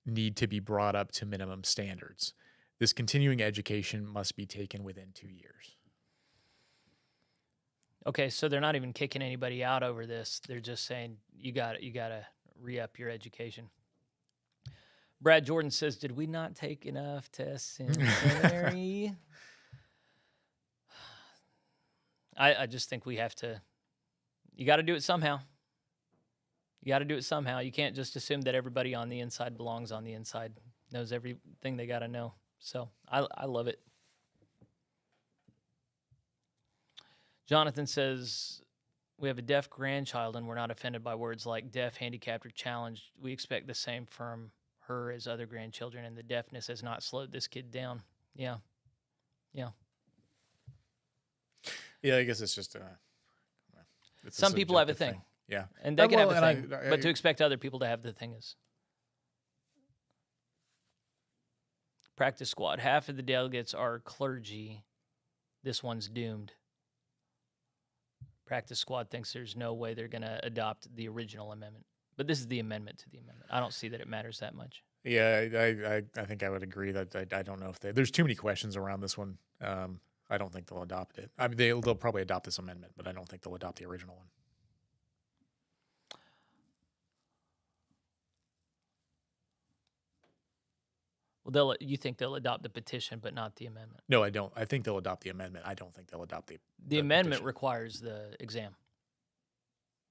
need to be brought up to minimum standards. This continuing education must be taken within 2 years. Okay, so they're not even kicking anybody out over this. They're just saying you got to re-up your education. Brad Jordan says, did we not take enough tests in seminary? I just think we have to, you got to do it somehow. You got to do it somehow. You can't just assume that everybody on the inside belongs on the inside, knows everything they got to know. So I love it. Jonathan says, we have a deaf grandchild and we're not offended by words like deaf, handicapped, or challenged. We expect the same from her as other grandchildren, and the deafness has not slowed this kid down. Yeah. Yeah, I guess it's just it's some people have a thing. Yeah. And they can have a thing. But to expect other people to have the thing is. Practice squad. Half of the delegates are clergy. This one's doomed. Practice squad thinks there's no way they're going to adopt the original amendment. But this is the amendment to the amendment. I don't see that it matters that much. Yeah, I think I would agree that I don't know if there's too many questions around this one. I don't think they'll adopt it. I mean, they'll probably adopt this amendment, but I don't think they'll adopt the original one. Well, you think they'll adopt the petition, but not the amendment? No, I don't. I think they'll adopt the amendment. I don't think they'll adopt the amendment petition. Requires the exam.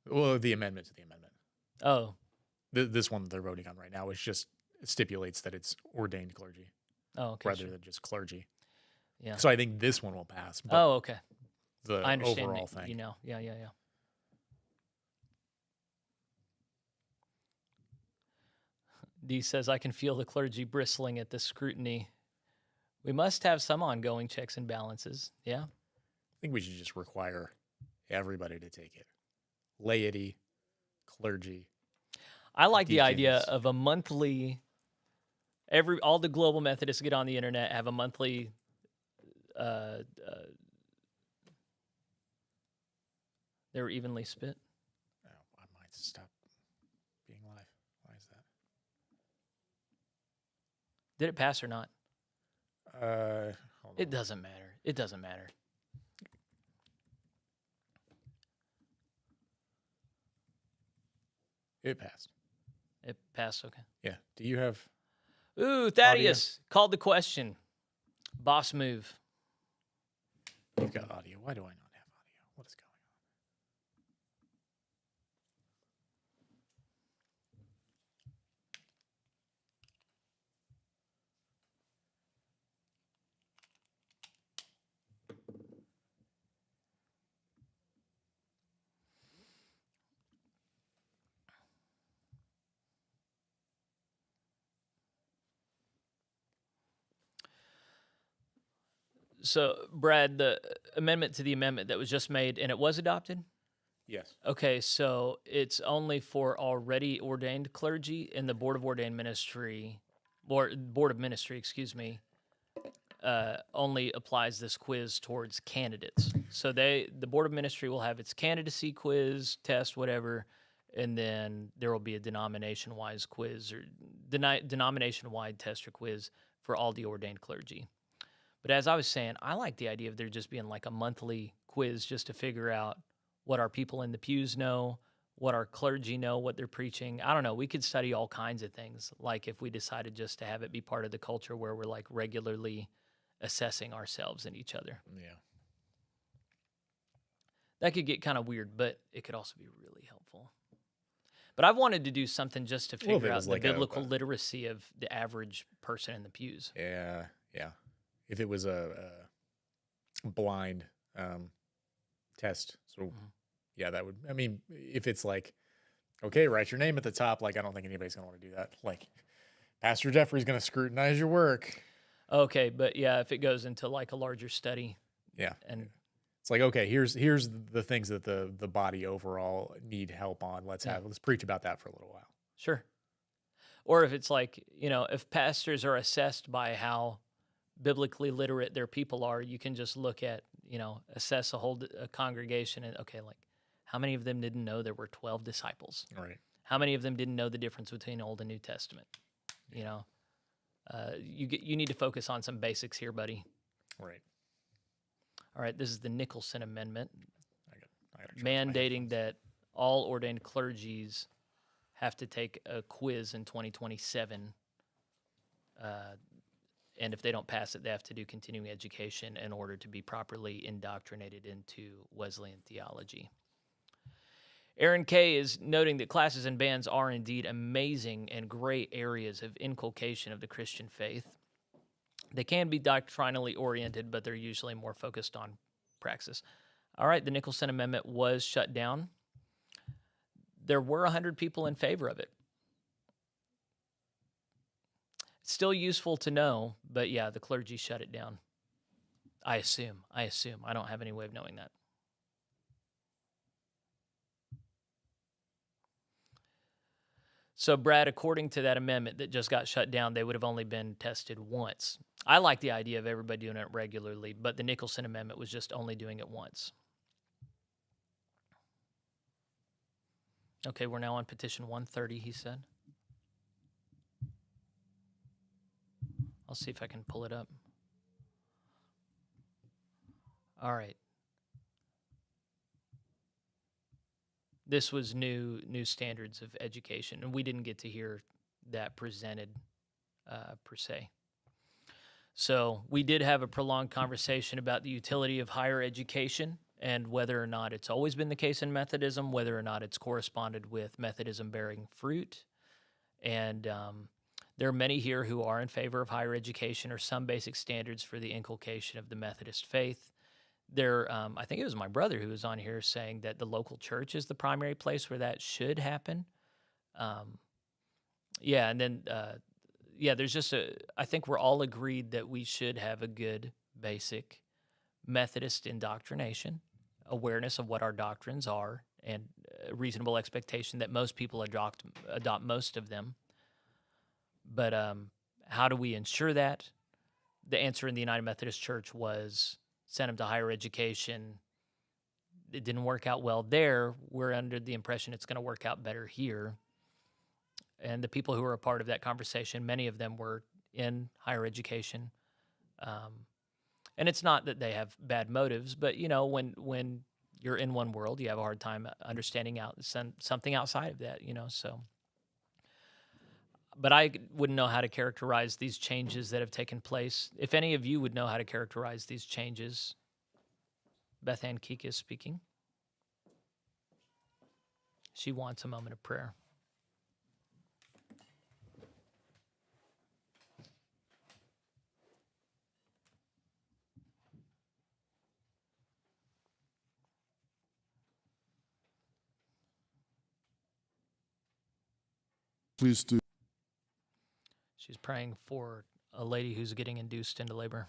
Well, the amendment to the amendment. Oh. This one that they're voting on right now is just stipulates that it's ordained clergy. Oh, okay. Rather than just clergy. Yeah. So I think this one will pass. But oh, okay. The I understand overall that, thing. you know. Yeah. Dee says, I can feel the clergy bristling at the scrutiny We must have some ongoing checks and balances. Yeah. I think we should just require everybody to take it. Laity, clergy. I like the idea Deacons. of a monthly. All the global Methodists get on the internet, have a monthly. They were evenly spit. Oh, I might stop being live. Why is Did it pass or not? that? Hold It on. doesn't matter. It doesn't matter. It passed. It passed. Okay. Yeah. Do you have? Ooh, Thaddeus called the question. Boss move. You've got audio. Why do I not have audio? What is going on? So, Brad, the amendment to the amendment that was just made and it was adopted? Yes. Okay, so it's only for already ordained clergy, and the Board of Ordained Ministry, or Board of Ministry, excuse me, only applies this quiz towards candidates. So the Board of Ministry will have its candidacy quiz, test, whatever, and then there will be a denomination-wise quiz or denomination-wide test or quiz for all the ordained clergy. But as I was saying, I like the idea of there just being like a monthly quiz just to figure out what our people in the pews know, what our clergy know, what they're preaching. I don't know. We could study all kinds of things. Like if we decided just to have it be part of the culture where we're like regularly assessing ourselves and each other. Yeah. That could get kind of weird, but it could also be really helpful. But I've wanted to do something just to Well, if figure it out was the like biblical literacy of the average person in the pews. Yeah. Yeah. If it was a blind test, so Mhm. yeah, that would. I mean, if it's like, okay, write your name at the top. Like, I don't think anybody's gonna want to do that. Like, Pastor Jeffrey's gonna scrutinize your work. Okay, but yeah, if it goes into like a larger study, Yeah. and It's like, okay, here's the things that the body overall need help on. Let's preach about that for a little while. sure. Or if it's like, if pastors are assessed by how biblically literate their people are, you can just look at, assess a congregation and, okay, like how many of them didn't know there were 12 disciples? Right. How many of them didn't know the difference between Old and New Testament? You need to focus on some basics here, buddy. Right. All right, this is the Nicholson Amendment, I gotta charge my mandating headphones. that all ordained clergies have to take a quiz in 2027. And if they don't pass it, they have to do continuing education in order to be properly indoctrinated into Wesleyan theology. Aaron Kay is noting that classes and bands are indeed amazing and great areas of inculcation of the Christian faith. They can be doctrinally oriented, but they're usually more focused on praxis. All right, the Nicholson Amendment was shut down. There were 100 people in favor of it. It's still useful to know, but yeah, the clergy shut it down. I assume. I don't have any way of knowing that. So, Brad, according to that amendment that just got shut down, they would have only been tested once. I like the idea of everybody doing it regularly, but the Nicholson Amendment was just only doing it once. Okay, we're now on petition 130, he said. I'll see if I can pull it up. All right. This was new standards of education, and we didn't get to hear that presented per se. So we did have a prolonged conversation about the utility of higher education and whether or not it's always been the case in Methodism, whether or not it's corresponded with Methodism bearing fruit. And there are many here who are in favor of higher education or some basic standards for the inculcation of the Methodist faith. I think it was my brother who was on here saying that the local church is the primary place where that should happen. And then there's just I think we're all agreed that we should have a good basic Methodist indoctrination, awareness of what our doctrines are, and a reasonable expectation that most people adopt most of them. But how do we ensure that? The answer in the United Methodist Church was send them to higher education. It didn't work out well there. We're under the impression it's going to work out better here. And the people who were a part of that conversation, many of them were in higher education. And it's not that they have bad motives, but, when you're in one world, you have a hard time understanding something outside of that, so. But I wouldn't know how to characterize these changes that have taken place. If any of you would know how to characterize these changes, Beth Ann Keek is speaking. She wants a moment of prayer. Please do. She's praying for a lady who's getting induced into labor.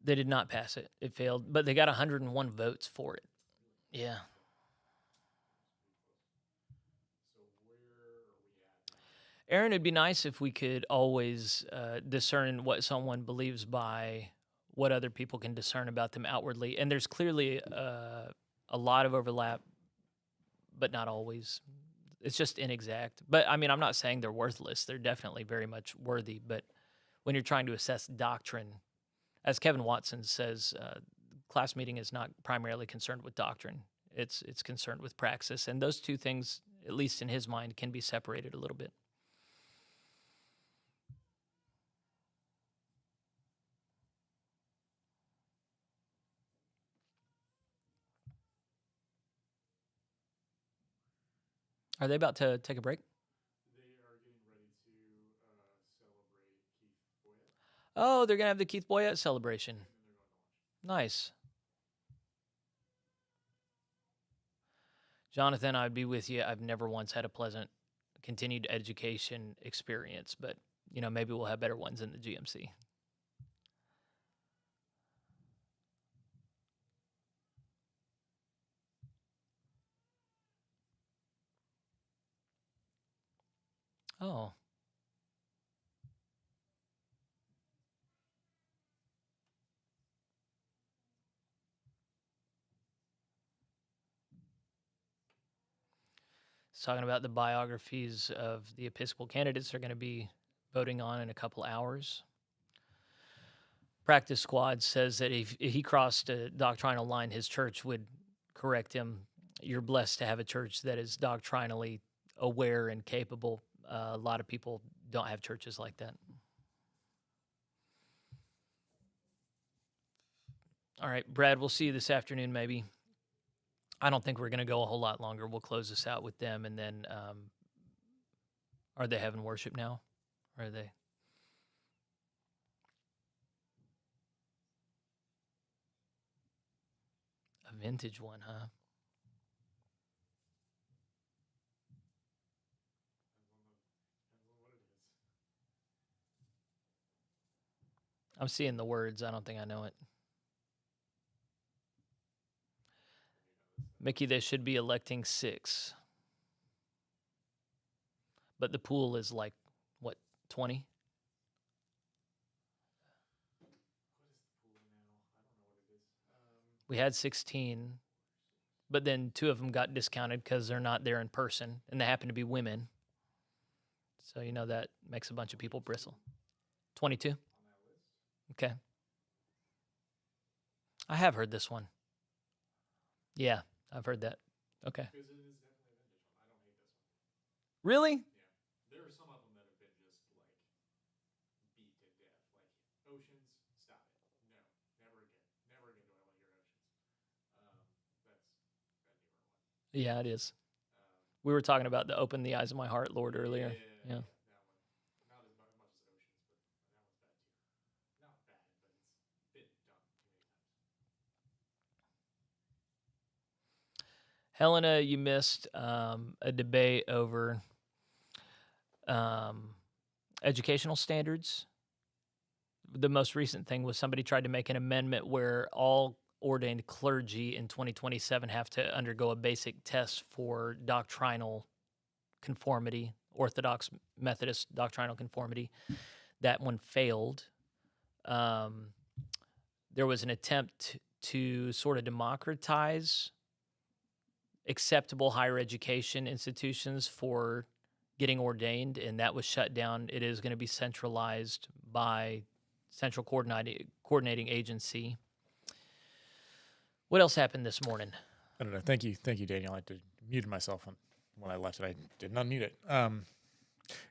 They did not pass it. It failed, but they got 101 votes for it. Yeah. Aaron, it'd be nice if we could always discern what someone believes by what other people can discern about them outwardly. And there's clearly a lot of overlap, but not always. It's just inexact. But, I'm not saying they're worthless. They're definitely very much worthy. But when you're trying to assess doctrine, as Kevin Watson says, class meeting is not primarily concerned with doctrine. It's concerned with praxis. And those two things, at least in his mind, can be separated a little bit. Are they about to take a break? They are getting ready to celebrate Keith Boyett. Oh, they're going to have the Keith Boyett celebration. Nice. Jonathan, I'd be with you. I've never once had a pleasant continued education experience, but, maybe we'll have better ones in the GMC. Oh. It's talking about the biographies of the Episcopal candidates they're going to be voting on in a couple hours. Practice Squad says that if he crossed a doctrinal line, his church would correct him. You're blessed to have a church that is doctrinally aware and capable. A lot of people don't have churches like that. All right, Brad, we'll see you this afternoon maybe. I don't think we're going to go a whole lot longer. We'll close this out with them, and then are they having worship now? Or are they? A vintage one, huh? I'm seeing the words. I don't think I know it. Mickey, they should be electing 6. But the pool is like, what, 20? We had 16, but then 2 of them got discounted because they're not there in person, and they happen to be women. So, that makes a bunch of people bristle. 22? Okay. I have heard this one. Yeah, I've heard that. Okay. Because it is definitely a vintage one. I don't hate this one. Really? Yeah. There are some of them that have been just like beat to death. Like Oceans, stop it. No, never again. Never again do I want to hear Oceans. That's a newer one. Yeah, it is. Um, We were talking about the "Open the Eyes of My Heart, Lord" earlier. Yeah. that one. Not as much as Oceans, but that one's bad too. Not bad, but it's been done too many times. Helena, you missed a debate over educational standards. The most recent thing was somebody tried to make an amendment where all ordained clergy in 2027 have to undergo a basic test for doctrinal conformity, Orthodox Methodist doctrinal conformity. That one failed. There was an attempt to sort of democratize acceptable higher education institutions for getting ordained, and that was shut down. It is going to be centralized by central coordinating agency. What else happened this morning? I don't know. Thank you, Daniel. I had to mute myself when I left it. I didn't unmute it.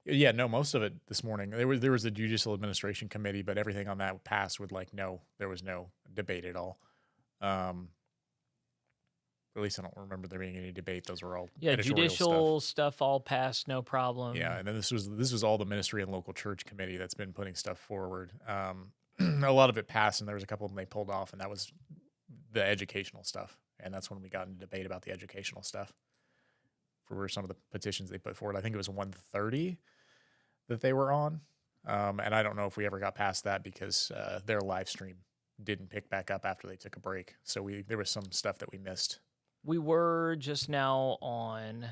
Yeah, no, most of it this morning. There was a Judicial Administration Committee, but everything on that passed with there was no debate at all. At least I don't remember there being any debate. Those were all editorial Judicial stuff all passed, no problem. Yeah, and then this was all the Ministry and Local Church Committee that's been putting stuff forward. A lot of it passed, and there was a couple of them they pulled off, and that was the educational stuff. And that's when we got into debate about the educational stuff for some of the petitions they put forward. I think it was 130 that they were on, and I don't know if we ever got past that because their live stream didn't pick back up after they took a break. So there was some stuff that we missed. We were just now on,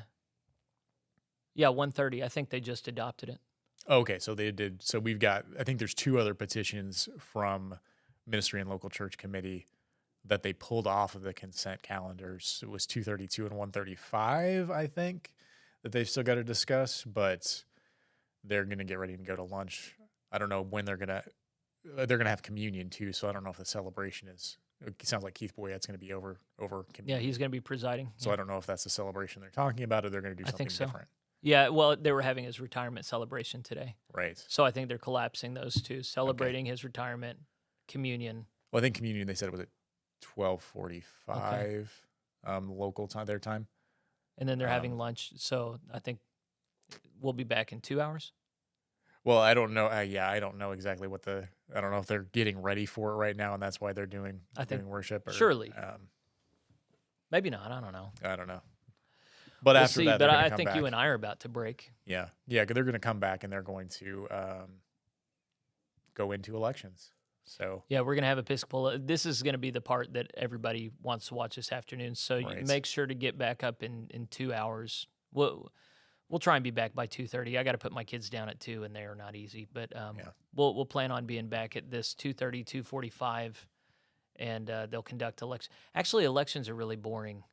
130. I think they just adopted it. Okay, so they did. So we've got, I think there's two other petitions from Ministry and Local Church Committee that they pulled off of the consent calendars. It was 232 and 135, I think, that they've still got to discuss, but they're going to get ready to go to lunch. I don't know when they're going to have communion too, so I don't know if the celebration is, it sounds like Keith Boyette's going to be over communion. Yeah, he's going to be presiding. So I don't know if that's the celebration they're talking about or they're going to do something different. Yeah, well, they were having his retirement celebration today. Right. So I think they're collapsing those two, celebrating his retirement, communion. Well, I think communion, they said it was at 12:45 local time, their time. And then they're having lunch. So I think we'll be back in 2 hours. Well, I don't know. I don't know exactly I don't know if they're getting ready for it right now, and that's why they're doing worship. Or, surely. Maybe not. I don't know. I don't know. But we'll after see, that, but I think you and I are about to break. Yeah, because they're going to come back and they're going to go into elections. So yeah, we're going to have Episcopal. This is going to be the part that everybody wants to watch this afternoon. So you make sure to get back up in 2 hours. We'll try and be back by 2:30. I got to put my kids down at 2, and they are not easy. But we'll plan on being back at this 2:30, 2:45, and they'll conduct elections. Actually, elections are really boring.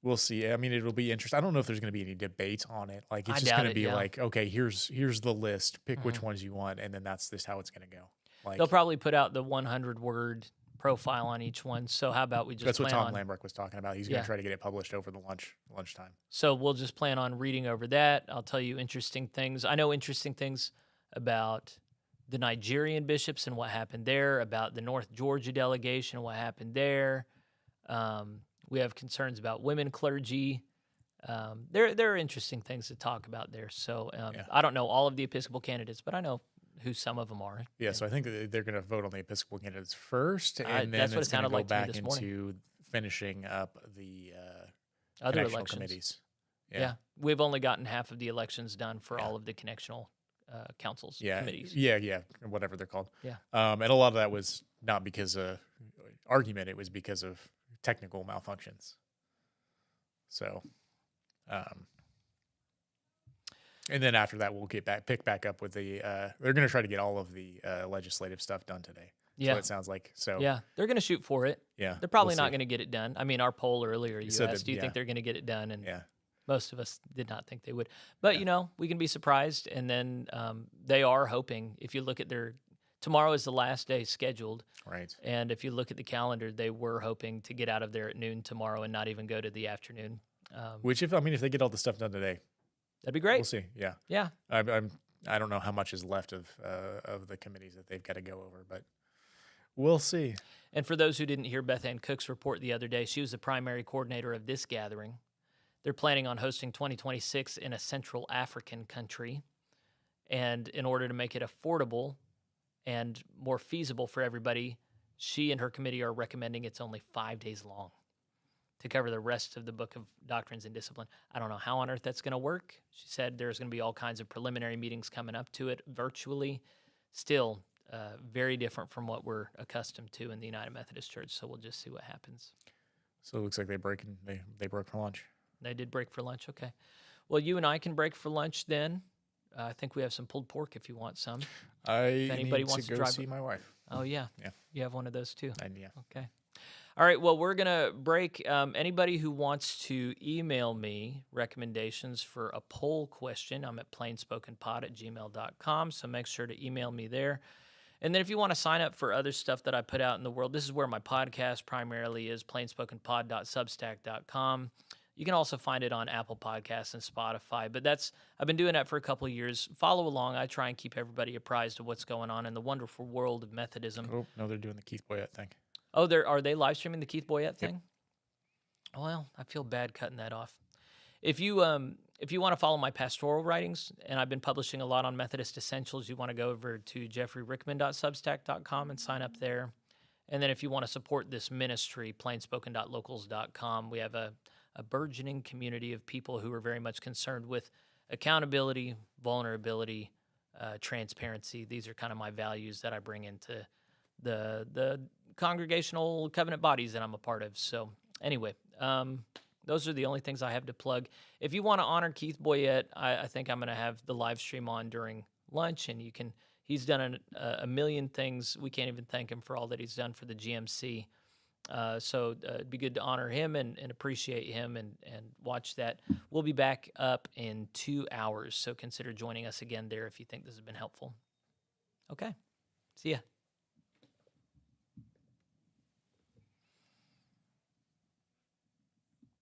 We'll see. I mean, it'll be interesting. I don't know if there's going to be any debate on it. Like, it's just going to be like, okay, here's the list. Pick which ones you want, and then that's just how it's going to go. Like, they'll probably put out the 100-word profile on each one. So how about we just that's what Tom Lambrecht was talking about. He's going to try to get it published over the lunchtime. So we'll just plan on reading over that. I'll tell you interesting things. I know interesting things about the Nigerian bishops and what happened there, about the North Georgia delegation and what happened there. We have concerns about women clergy. There are interesting things to talk about there. So I don't know all of the Episcopal candidates, but I know who some of them are. Yeah, so I think that they're going to vote on the Episcopal candidates first, and then that's what it's going to go back this morning. into finishing up the other connectional elections. Committees. Yeah, we've only gotten half of the elections done for all of the connectional councils, committees. Yeah, whatever they're called. Yeah. And a lot of that was not because of argument; it was because of technical malfunctions. So, and then after that, we'll pick back up with the. They're going to try to get all of the legislative stuff done today. Yeah, so it sounds like so. Yeah, they're going to shoot for it. Yeah, they're probably not going to get it done. I mean, our poll earlier, you asked, do you think they're going to get it done? And most of us did not think they would. But we can be surprised. And then they are hoping. If you look at their Tomorrow is the last day scheduled. Right. And if you look at the calendar, they were hoping to get out of there at noon tomorrow and not even go to the afternoon. Which, if they get all the stuff done today, That'd be great. we'll see. Yeah. Yeah. I don't know how much is left of the committees that they've got to go over, but we'll see. And for those who didn't hear Beth Ann Cook's report the other day, she was the primary coordinator of this gathering. They're planning on hosting 2026 in a Central African country. And in order to make it affordable and more feasible for everybody, she and her committee are recommending it's only 5 days long to cover the rest of the Book of Doctrines and Discipline. I don't know how on earth that's going to work. She said there's going to be all kinds of preliminary meetings coming up to it virtually. Still, very different from what we're accustomed to in the United Methodist Church. So we'll just see what happens. So it looks like they broke for lunch. They did break for lunch. Okay. Well, you and I can break for lunch then. I think we have some pulled pork if you want some. If anybody need wants to to go drive see my wife. Oh, yeah. Yeah. You have one of those too. Yeah. Okay. All right. Well, we're going to break. Anybody who wants to email me recommendations for a poll question, I'm at plainspokenpod@gmail.com. So make sure to email me there. And then if you want to sign up for other stuff that I put out in the world, this is where my podcast primarily is, plainspokenpod.substack.com. You can also find it on Apple Podcasts and Spotify. But I've been doing that for a couple of years. Follow along. I try and keep everybody apprised of what's going on in the wonderful world of Methodism. Oh, no, they're doing the Keith Boyette thing. Oh, are they live streaming the Keith Boyette thing? Well, I feel bad cutting that off. If you want to follow my pastoral writings, and I've been publishing a lot on Methodist Essentials, you want to go over to jeffreyrickman.substack.com and sign up there. And then if you want to support this ministry, plainspoken.locals.com, we have a burgeoning community of people who are very much concerned with accountability, vulnerability, transparency. These are kind of my values that I bring into the congregational covenant bodies that I'm a part of. So anyway, those are the only things I have to plug. If you want to honor Keith Boyette, I think I'm going to have the live stream on during lunch, and he's done a million things. We can't even thank him for all that he's done for the GMC. So it'd be good to honor him and appreciate him and watch that. We'll be back up in 2 hours, so consider joining us again there if you think this has been helpful. Okay. See ya.